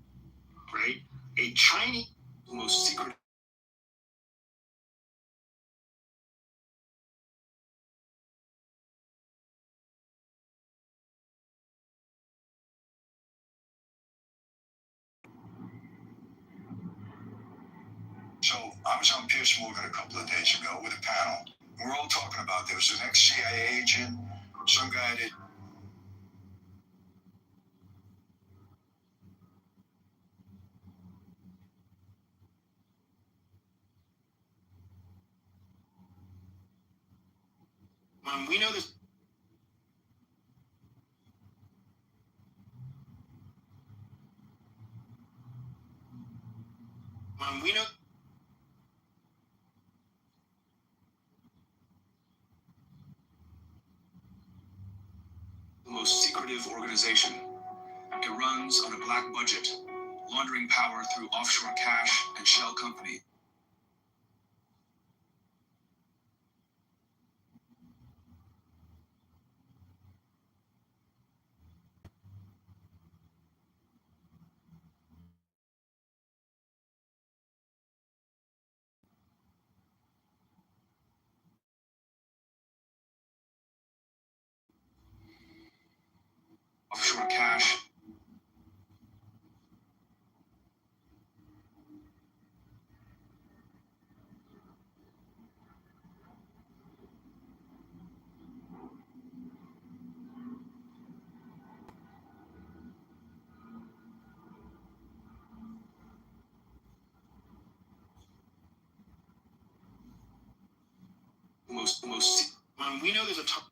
right? A Chinese, most secret. So I was on Pierce Morgan a couple of days ago with a panel. We're all talking about there was an ex-CIA agent, some guy that We know this. We know. The most secretive organization. It runs on a black budget, laundering power through offshore cash and shell company. Offshore cash. we know there's a ton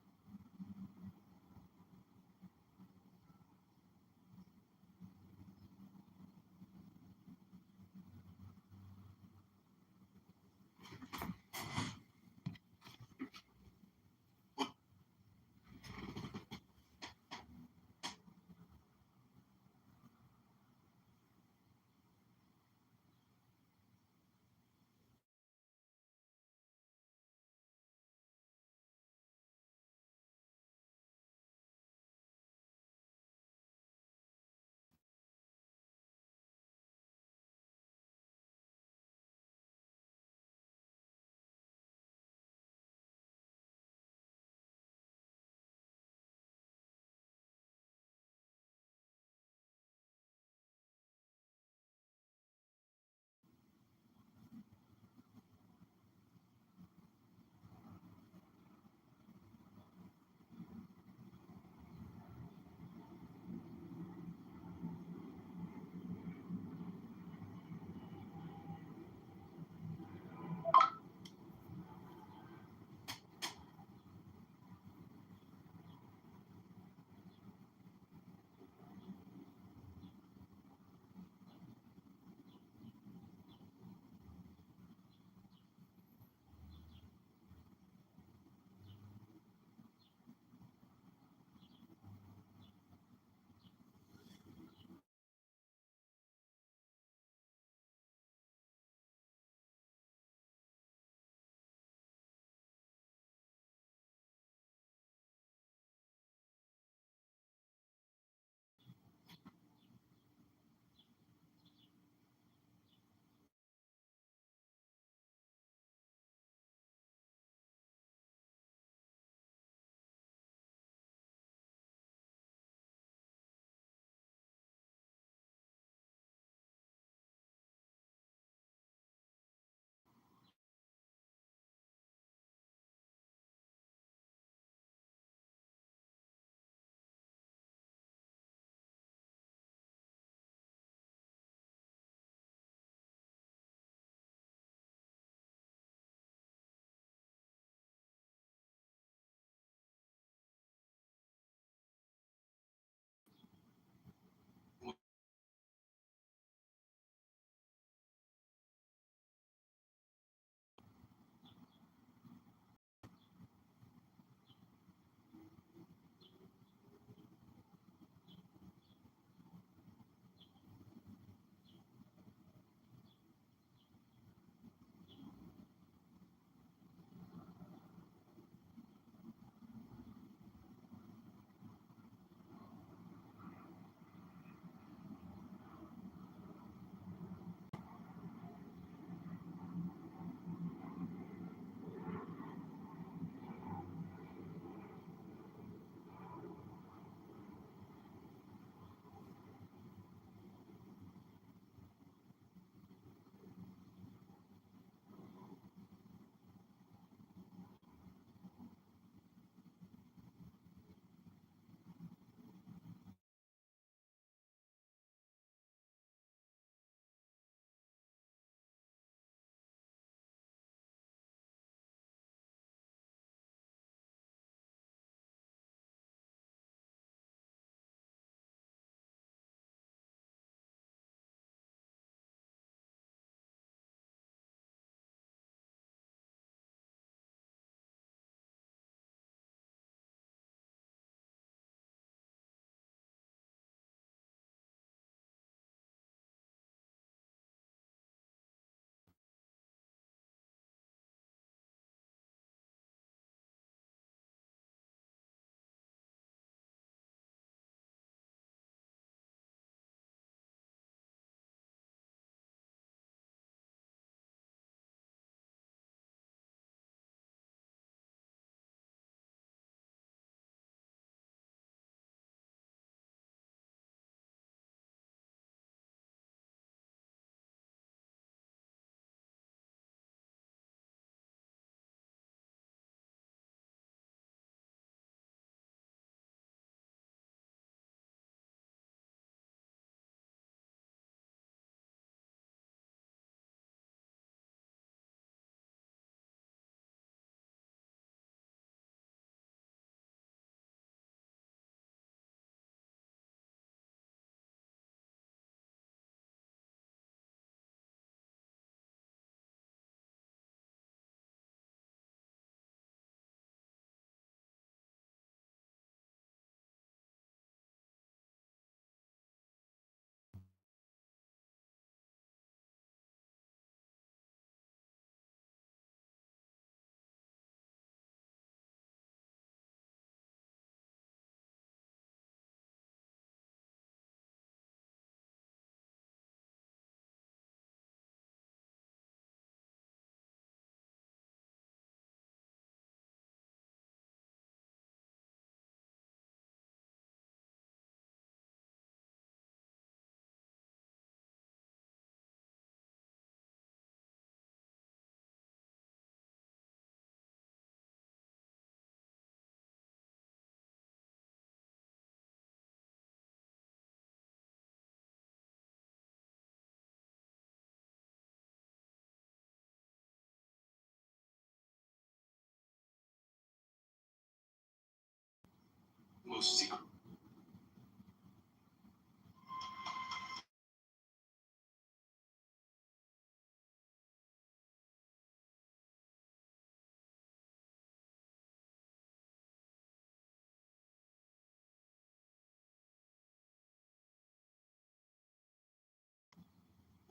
Most secret.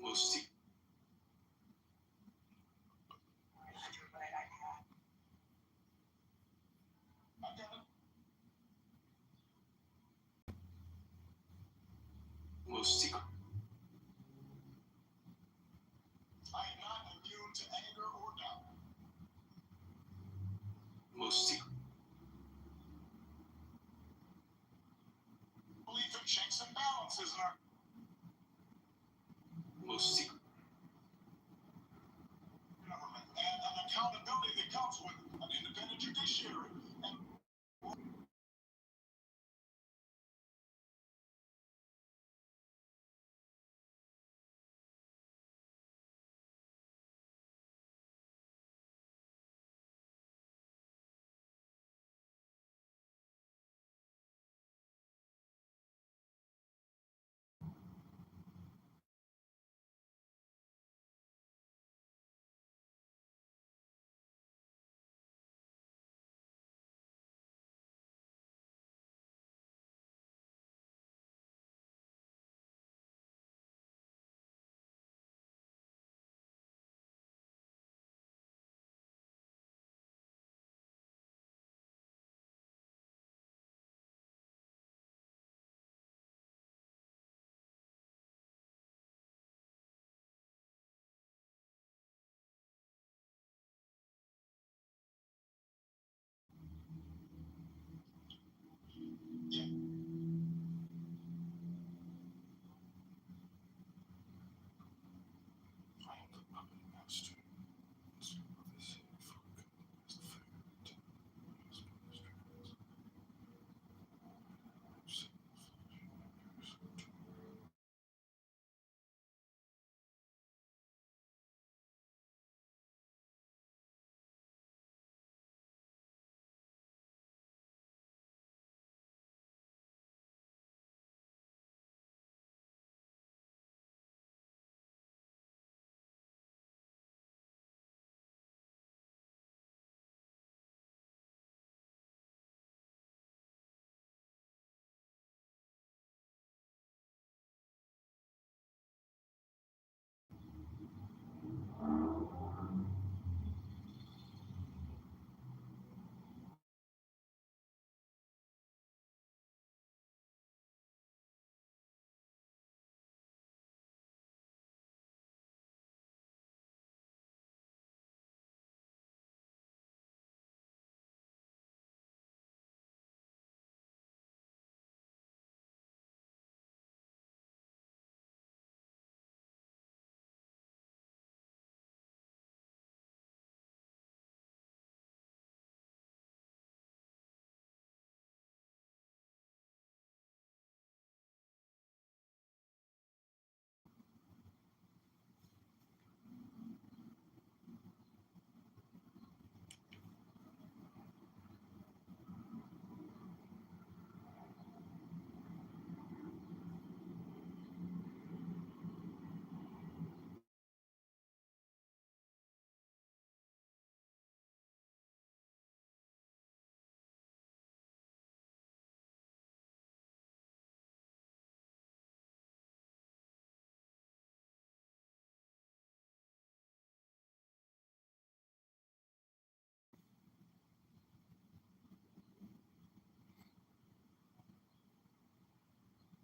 Most secret. Most secret. I am not immune to anger or doubt. Most secret. Belief in checks and balances in our most secret government and an accountability that comes with an independent judiciary. And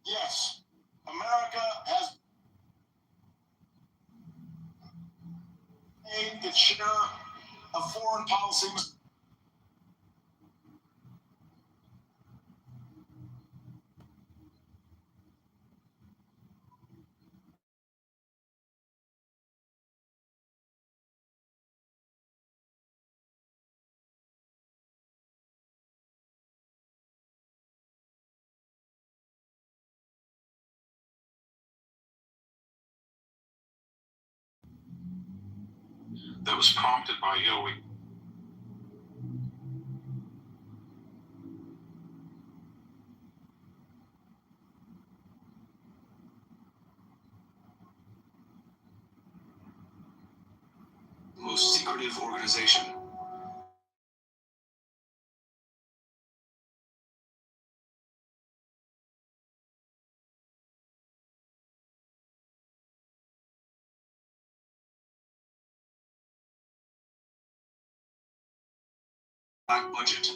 yes, America has made its share of foreign policy. That was prompted by, most secretive organization. Black budget,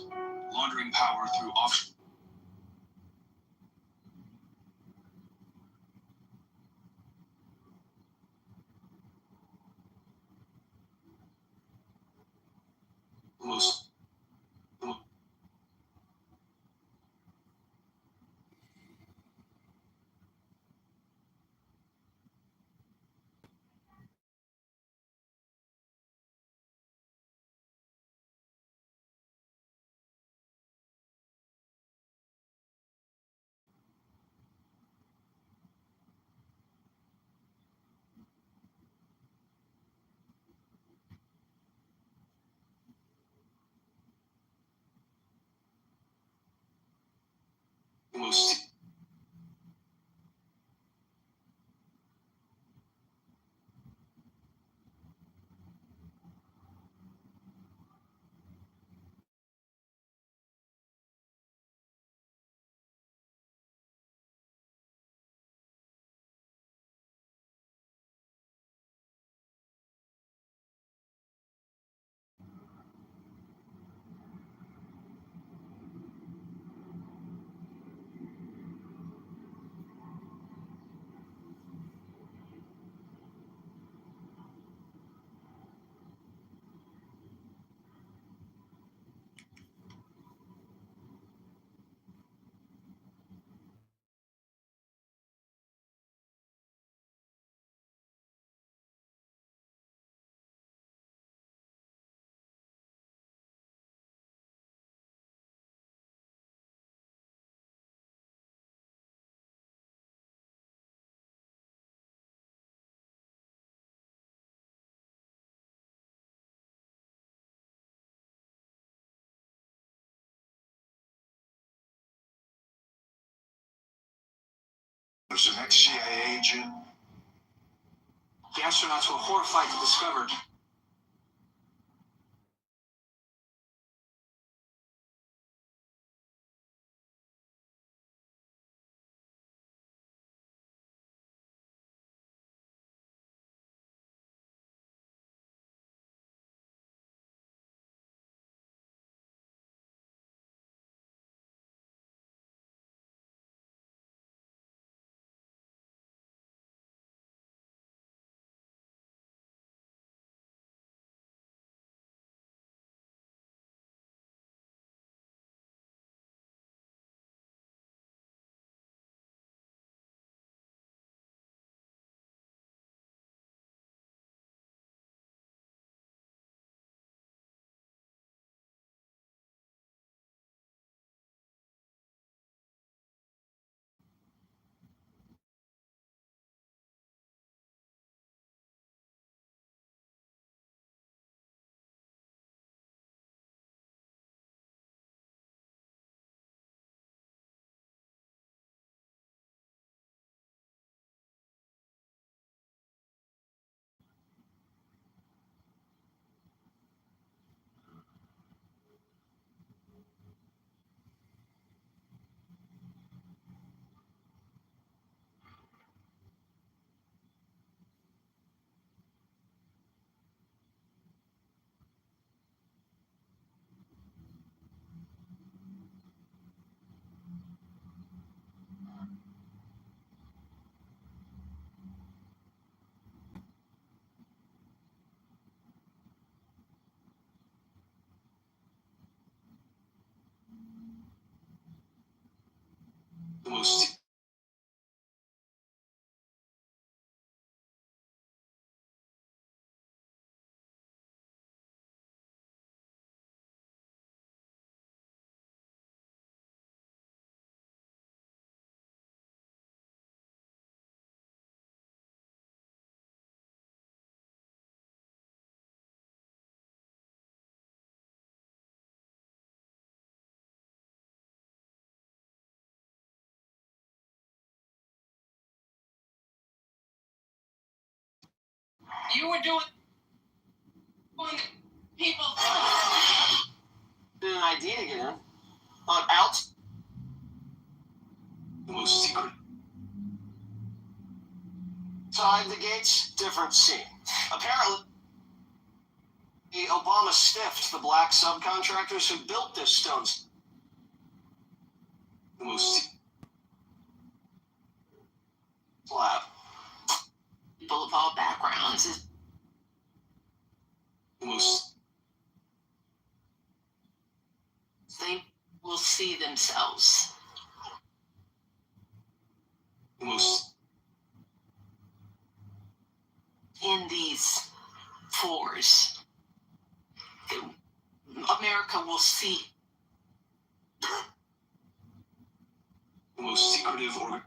laundering power through offshore. Most most There's an ex-CIA agent. The astronauts were horrified to discover the most you were doing People. An idea again. On out. The most secret. Side the gates, different scene. Apparently, Obama stiffed the black subcontractors who built this stone. The most slab. People of all backgrounds. The most. They will see themselves. The most. In these floors. America will see the most secretive organ.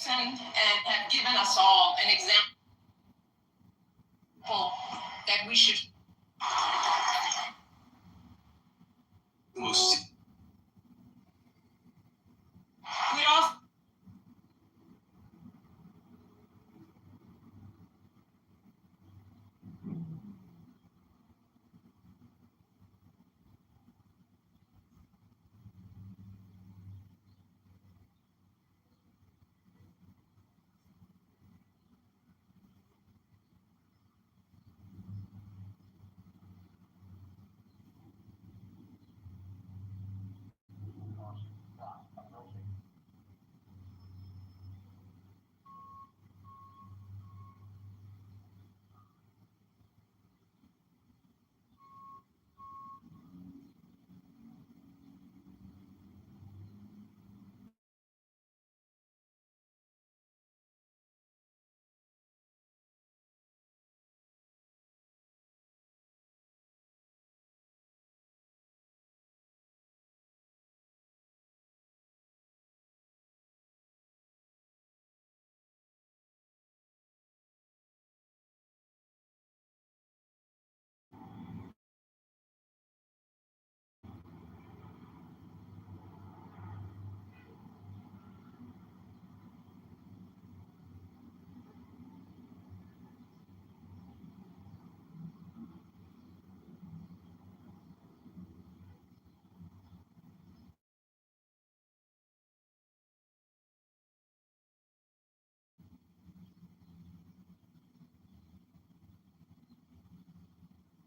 And have given us all an example that we should. Most. We all.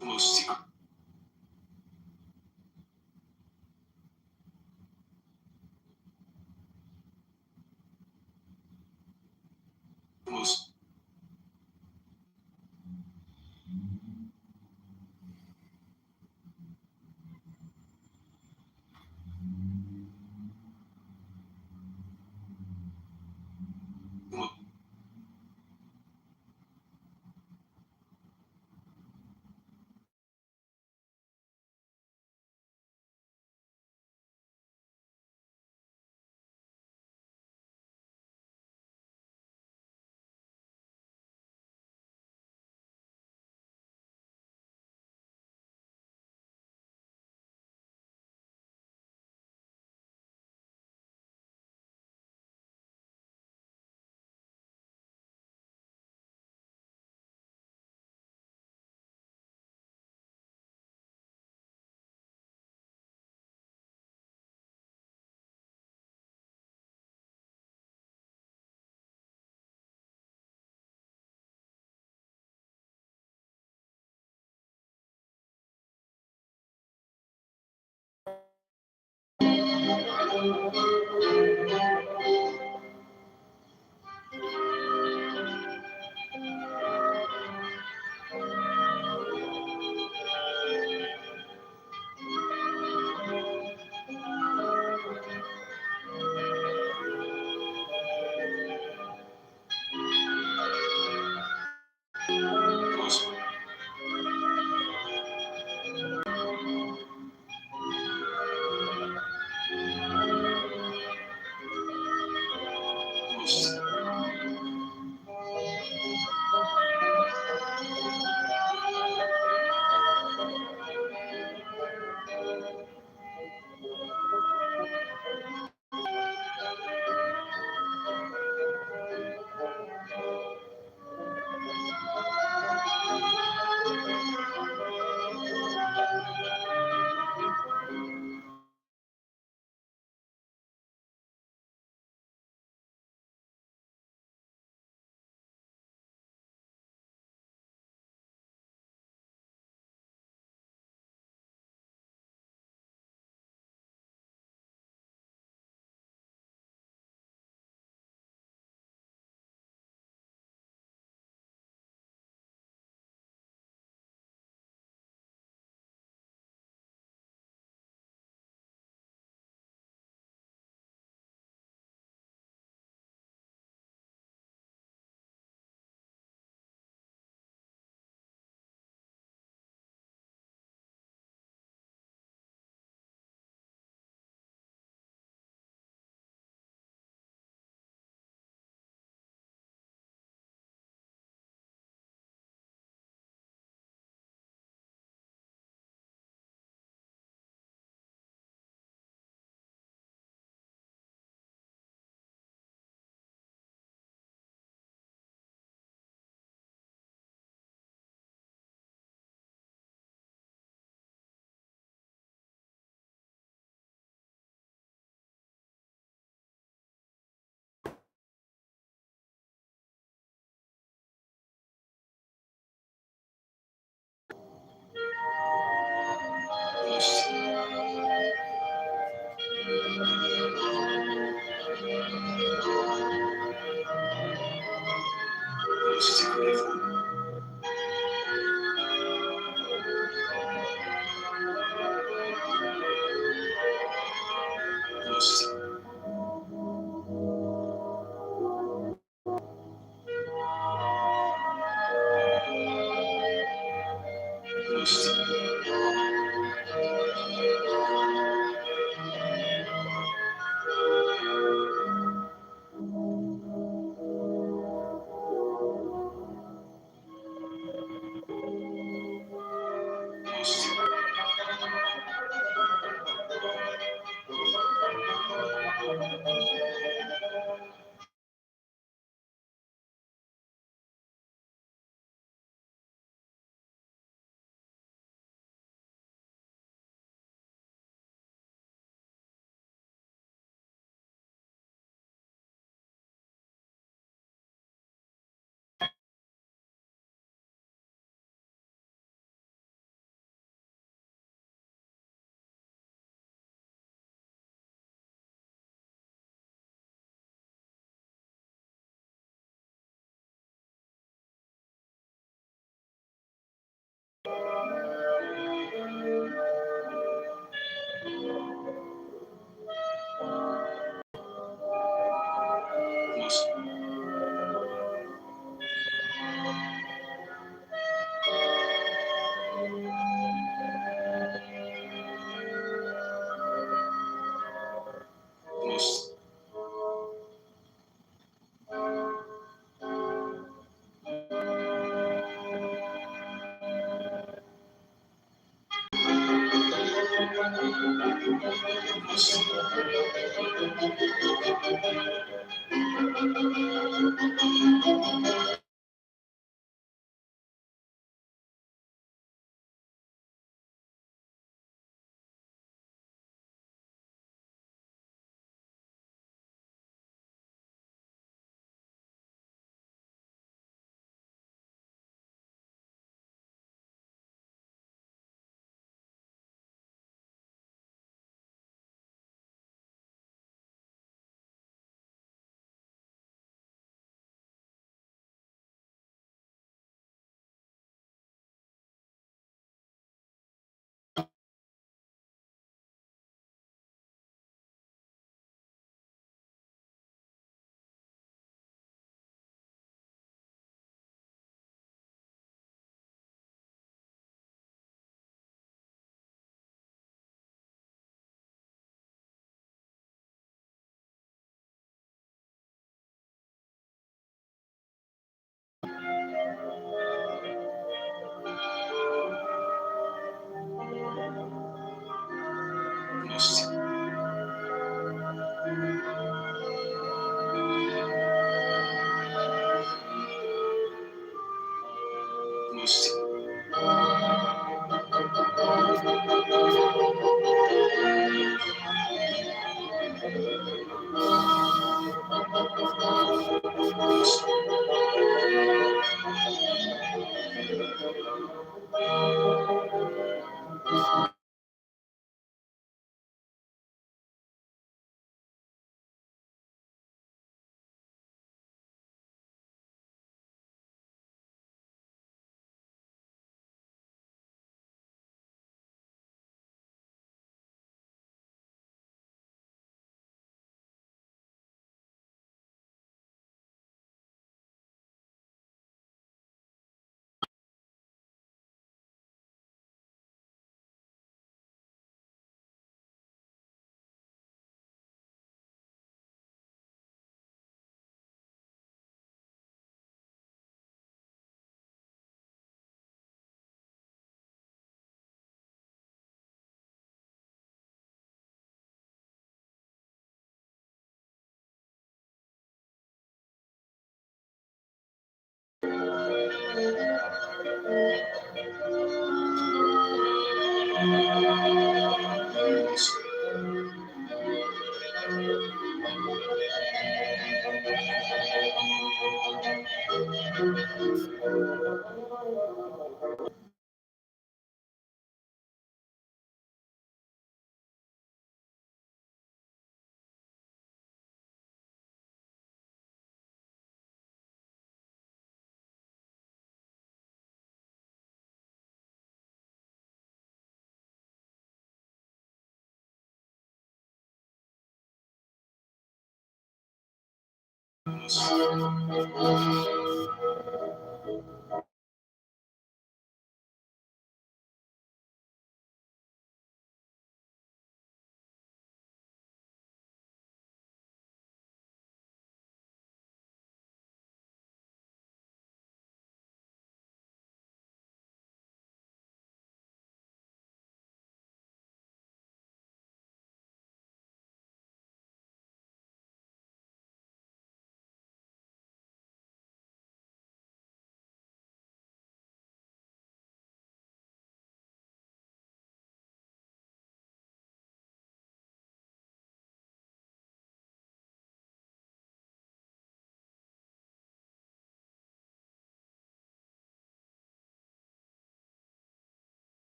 The most secret. The most.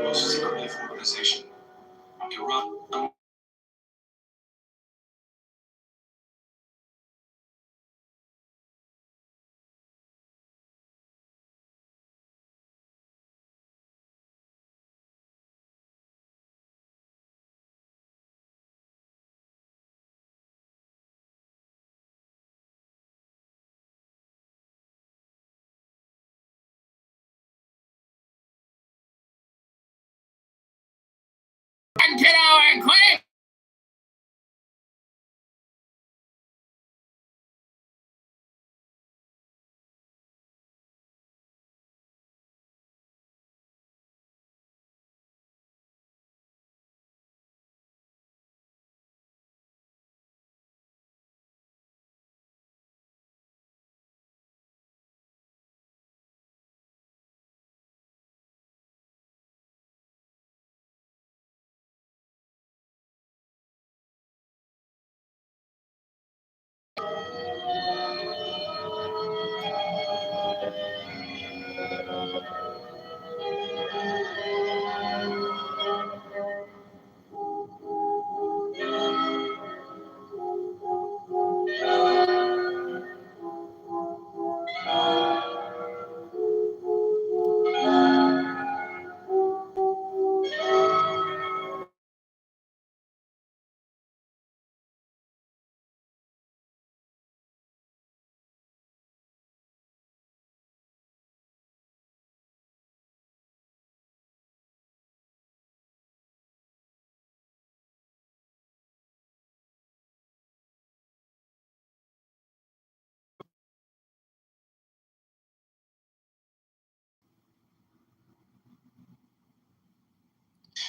Most secretive organization. Iran. Kitover, quick!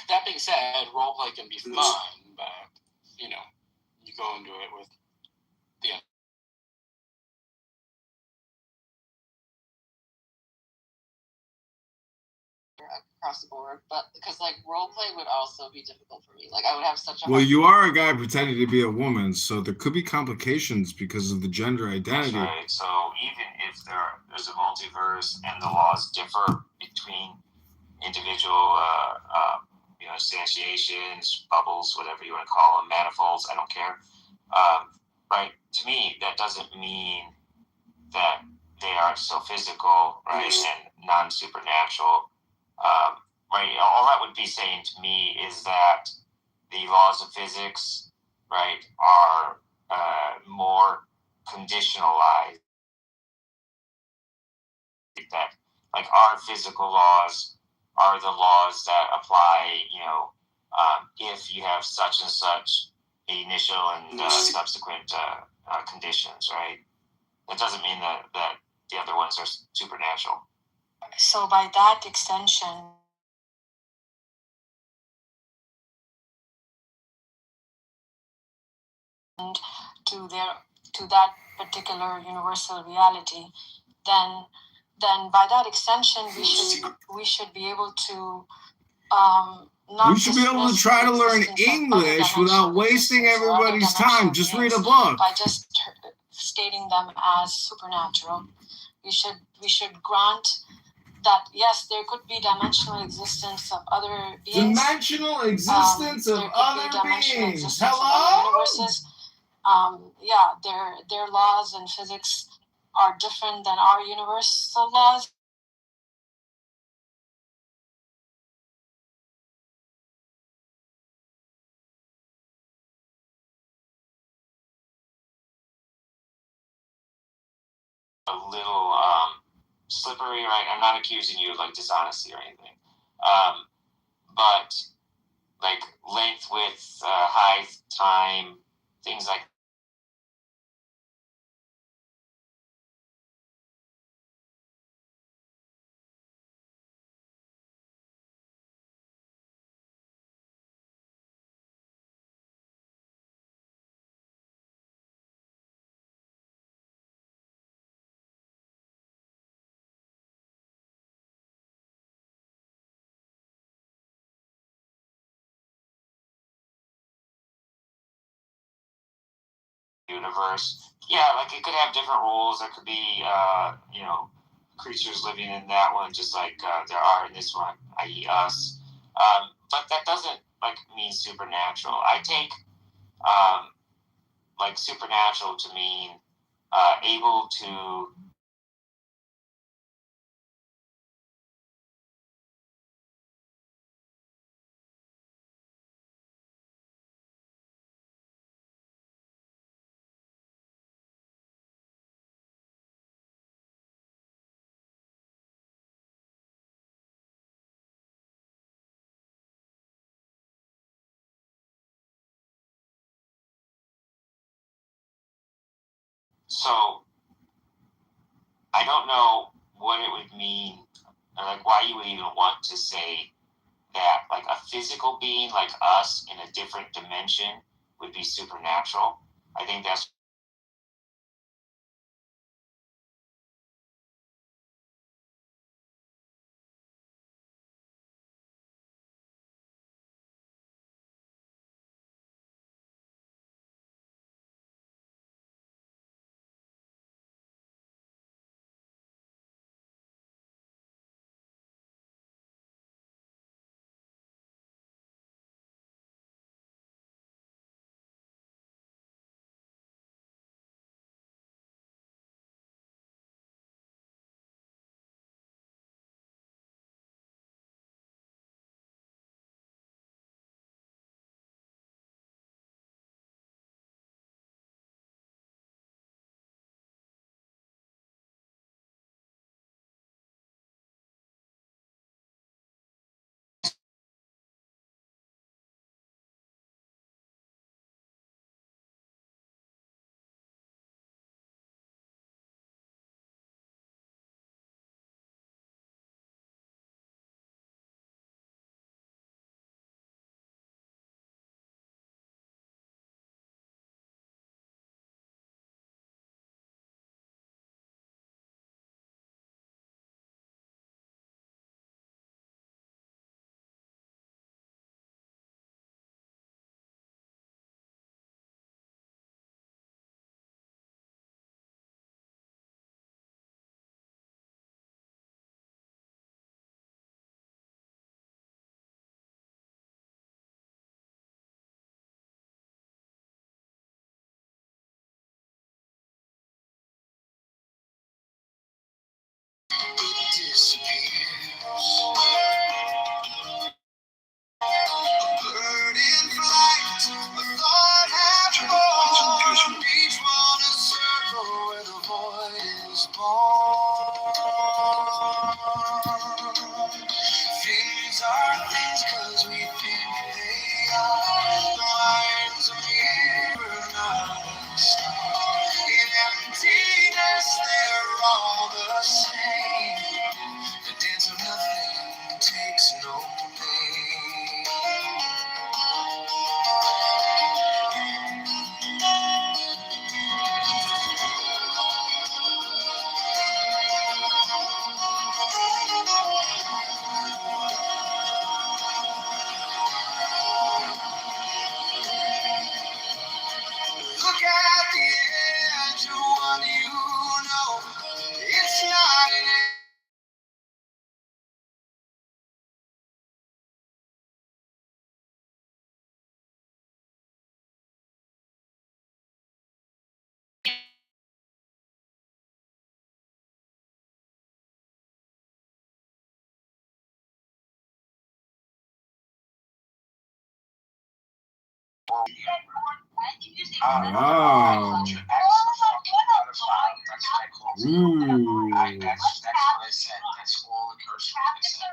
That being said, roleplay can be fun, but you know, you go into it with the across the board, but because like role play would also be difficult for me. Like I would have such a Well, hard you are a guy pretending to be a woman, so there could be complications because of the gender identity. That's right. So even if there's a multiverse and the laws differ between individual, instantiations, bubbles, whatever you want to call them, manifolds, I don't care. Right? To me, that doesn't mean that they are so physical, right, and non-supernatural. Right? All that would be saying to me is that the laws of physics, right, are more conditionalized. That like our physical laws are the laws that apply, if you have such and such initial and subsequent conditions, right? That doesn't mean that the other ones are supernatural. So by that extension, to that particular universal reality, then by that extension we should be able to We should be able to try to learn English without wasting everybody's time. Just read a book. By just stating them as supernatural, we should grant that yes, there could be dimensional existence of other beings. Dimensional existence of other beings. Hello. Universes. Their laws and physics are different than our universal laws. a little slippery, right? I'm not accusing you of like dishonesty or anything, but like length, width, height, time, things like. Universe, yeah, like it could have different rules. There could be, creatures living in that one, just like there are in this one, i.e., us. But that doesn't like mean supernatural. I take like supernatural to mean able to. So I don't know what it would mean, or like why you would even want to say that like a physical being like us in a different dimension would be supernatural. I think that's. Wow. Ooh. That's what I said. That's all the curse words I said.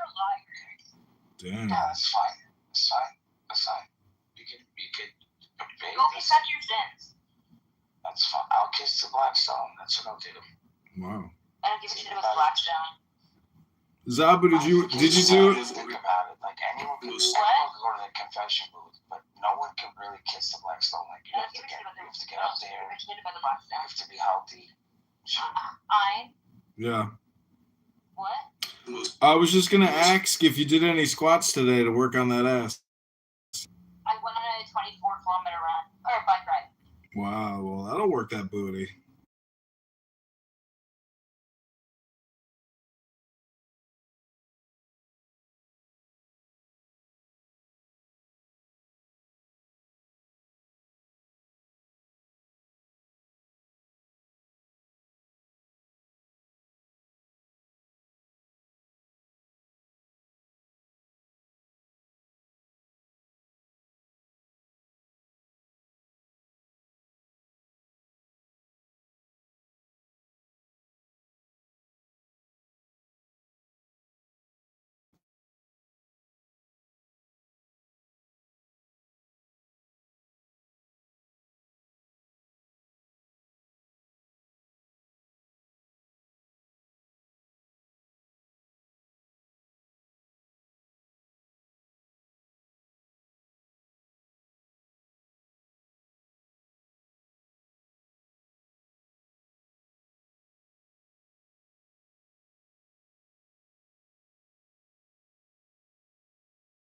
Damn. That's fine. That's fine. That's fine. You can debate. Go kiss up your sins. That's fine. I'll kiss the Blackstone. That's what I'll do. Wow. I don't give a shit about Blackstone. Zabu, did you do? Think about it. Like anyone can go to the confession booth, but no one can really kiss the Blackstone. Like you have to get up there. You have to be healthy. Yeah. What? I was just gonna ask if you did any squats today to work on that ass. I went on a 24-kilometer run or bike ride. Wow. Well, that'll work that booty.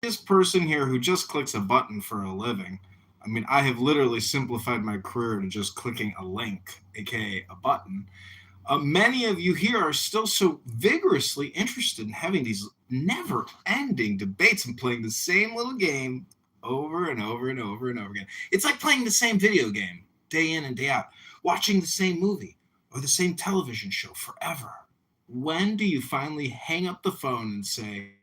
This person here who just clicks a button for a living. I mean, I have literally simplified my career to just clicking a link, aka a button. Many of you here are still so vigorously interested in having these never-ending debates and playing the same little game over and over and over and over again. It's like playing the same video game day in and day out, watching the same movie or the same television show forever. When do you finally hang up the phone and say,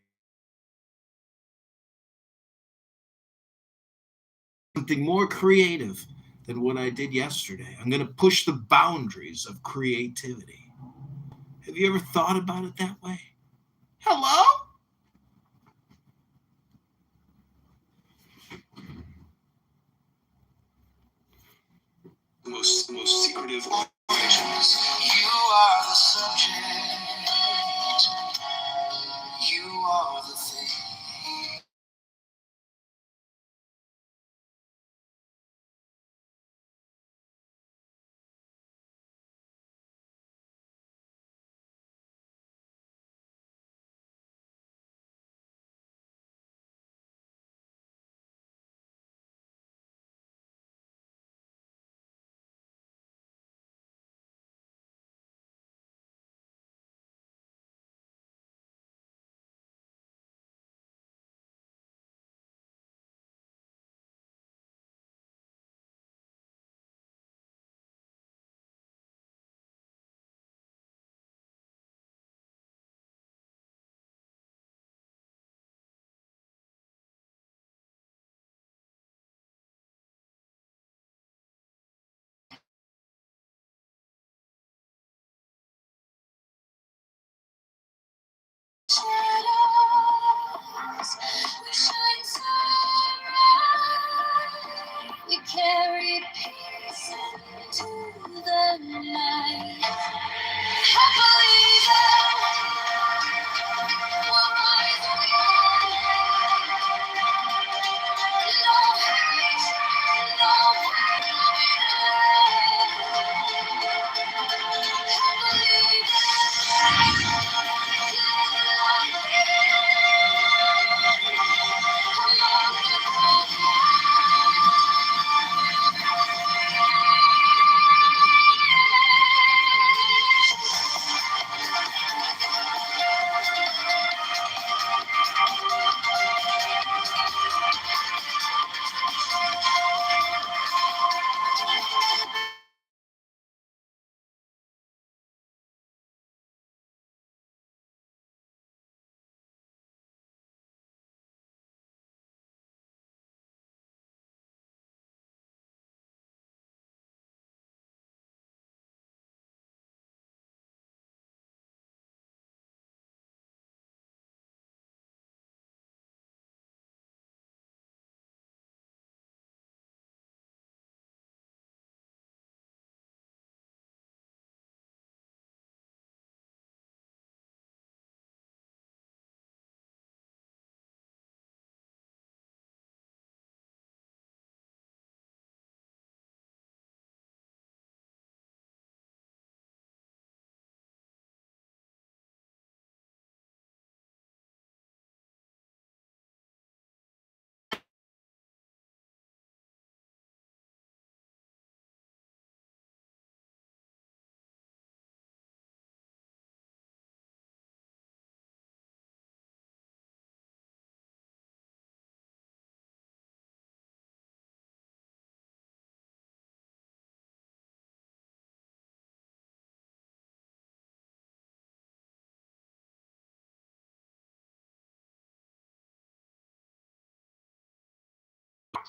something more creative than what I did yesterday? I'm going to push the boundaries of creativity. Have you ever thought about it that way? Hello? Most secretive questions. You are the subject. You are the thing.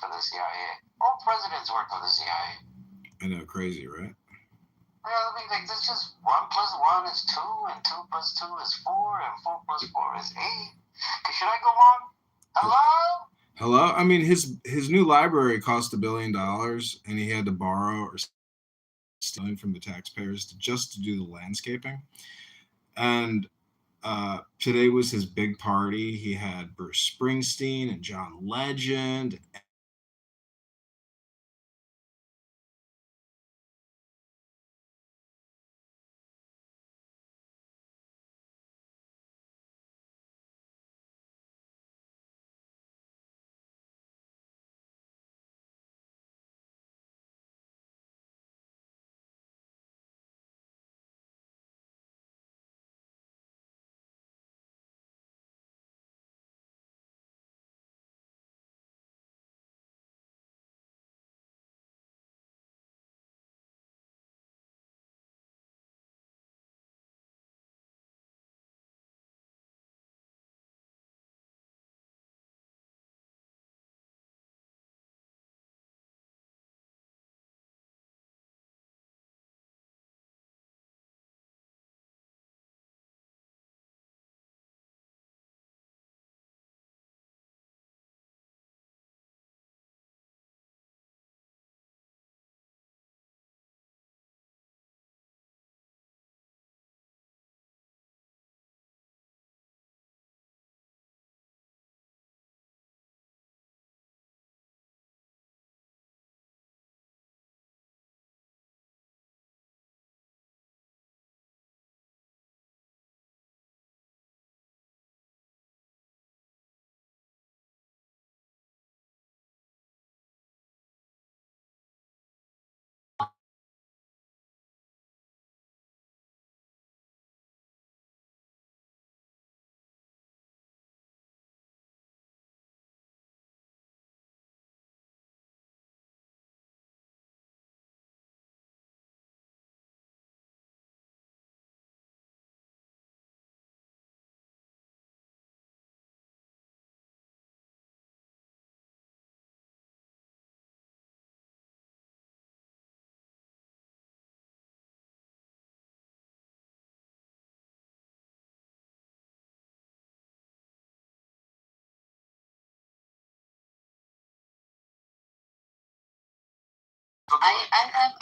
for the CIA. All presidents work for the CIA. I know, crazy, right? Well, I mean, like, this just 1 + 1 is 2, and 2 + 2 is 4, and 4 + 4 is 8. Should I go on? Hello? Hello? I mean, his new library cost $1 billion, and he had to borrow or steal from the taxpayers just to do the landscaping. And today was his big party. He had Bruce Springsteen and John Legend.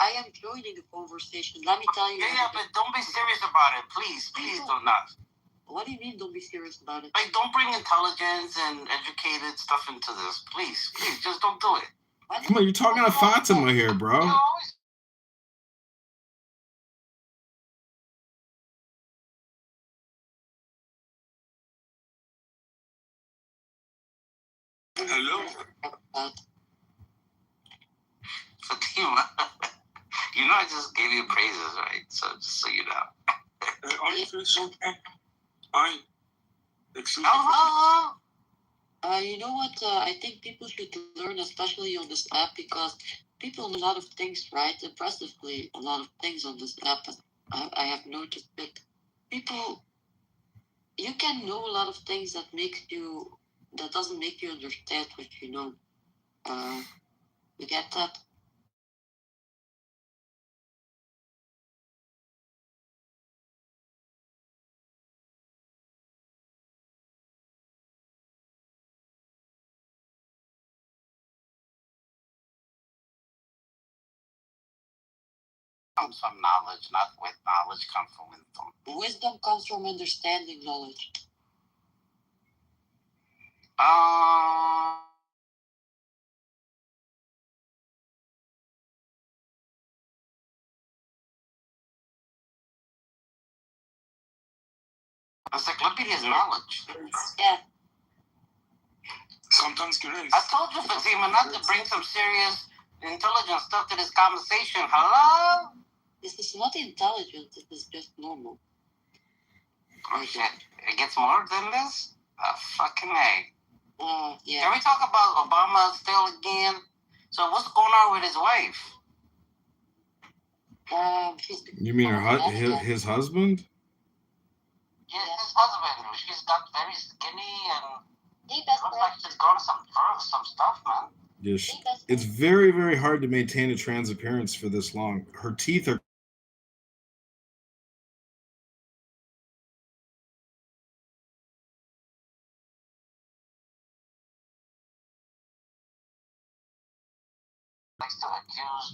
I am joining the conversation. Let me tell you. Yeah, but don't be serious about it. Please do not. What do you mean don't be serious about it? Like, don't bring intelligence and educated stuff into this. Please, just don't do it. Come on, you're talking to Fatima here, bro. Hello? Fatima, you know I just gave you praises, right? So, just so you know. Are you okay? You know what? I think people should learn, especially on this app, because people know a lot of things, right? Impressively, a lot of things on this app. I have noticed that people, you can know a lot of things that doesn't make you understand what you know. You get that? Comes from knowledge, not with knowledge comes from wisdom. Wisdom comes from understanding knowledge. Encyclopedia is knowledge. Yeah. Sometimes grace. I told you, Fatima, not to bring some serious intelligent stuff to this conversation. Hello? This is not intelligent. This is just normal. Oh, shit. It gets more than this? Fucking A. Yeah. Can we talk about Obama still again? So what's going on with his wife? You mean his husband? Yeah, his husband. She's got very skinny and looks like she's gone some stuff, man. Yes, it's very, very hard to maintain a trans appearance for this long. Her teeth are.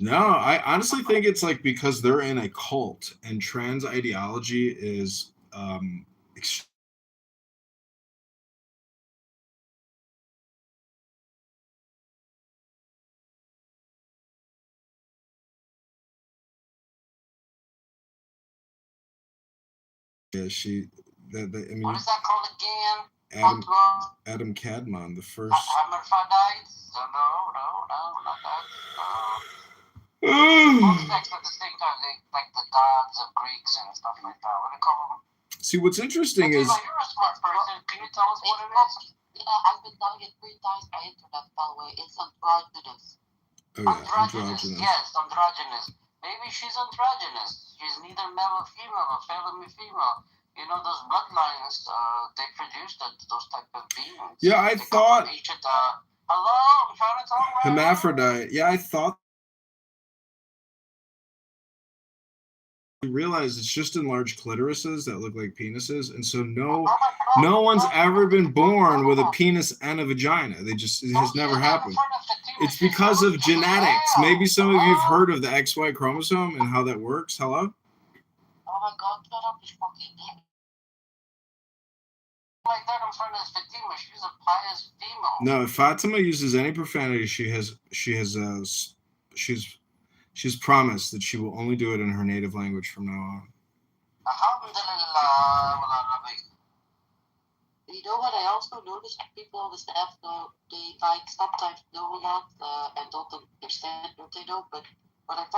No, I honestly think it's like because they're in a cult and trans ideology is yeah, I mean, What is that called again? Adam Cadmon, the first. Hermaphrodites? No, not that. Folks at the same time, they like the gods of Greeks and stuff like that. What do you call them? See, what's interesting is. You're a smart person. Can you tell us what it is? Yeah, I've been telling it 3 times by internet, by the way. It's androgynous. Oh yeah, androgynous. Yes, androgynous. Maybe she's androgynous. She's neither male or female, or female. You know, those bloodlines, they produce those type of beings. Yeah, I thought. Hello, I'm trying to talk. Hermaphrodite. Yeah, I thought. You realize it's just enlarged clitorises that look like penises, and so no one's ever been born with a penis and a vagina. It has never happened. It's because of genetics. Maybe some of you have heard of the XY chromosome and how that works. Hello? Oh my God, shut up, you fucking like that in front of Fatima. She's a pious female. No, if Fatima uses any profanity, she's promised that she will only do it in her native language from now on. You know what I also noticed? People on the staff, though, they like sometimes know a lot and don't understand what they know. But what I thought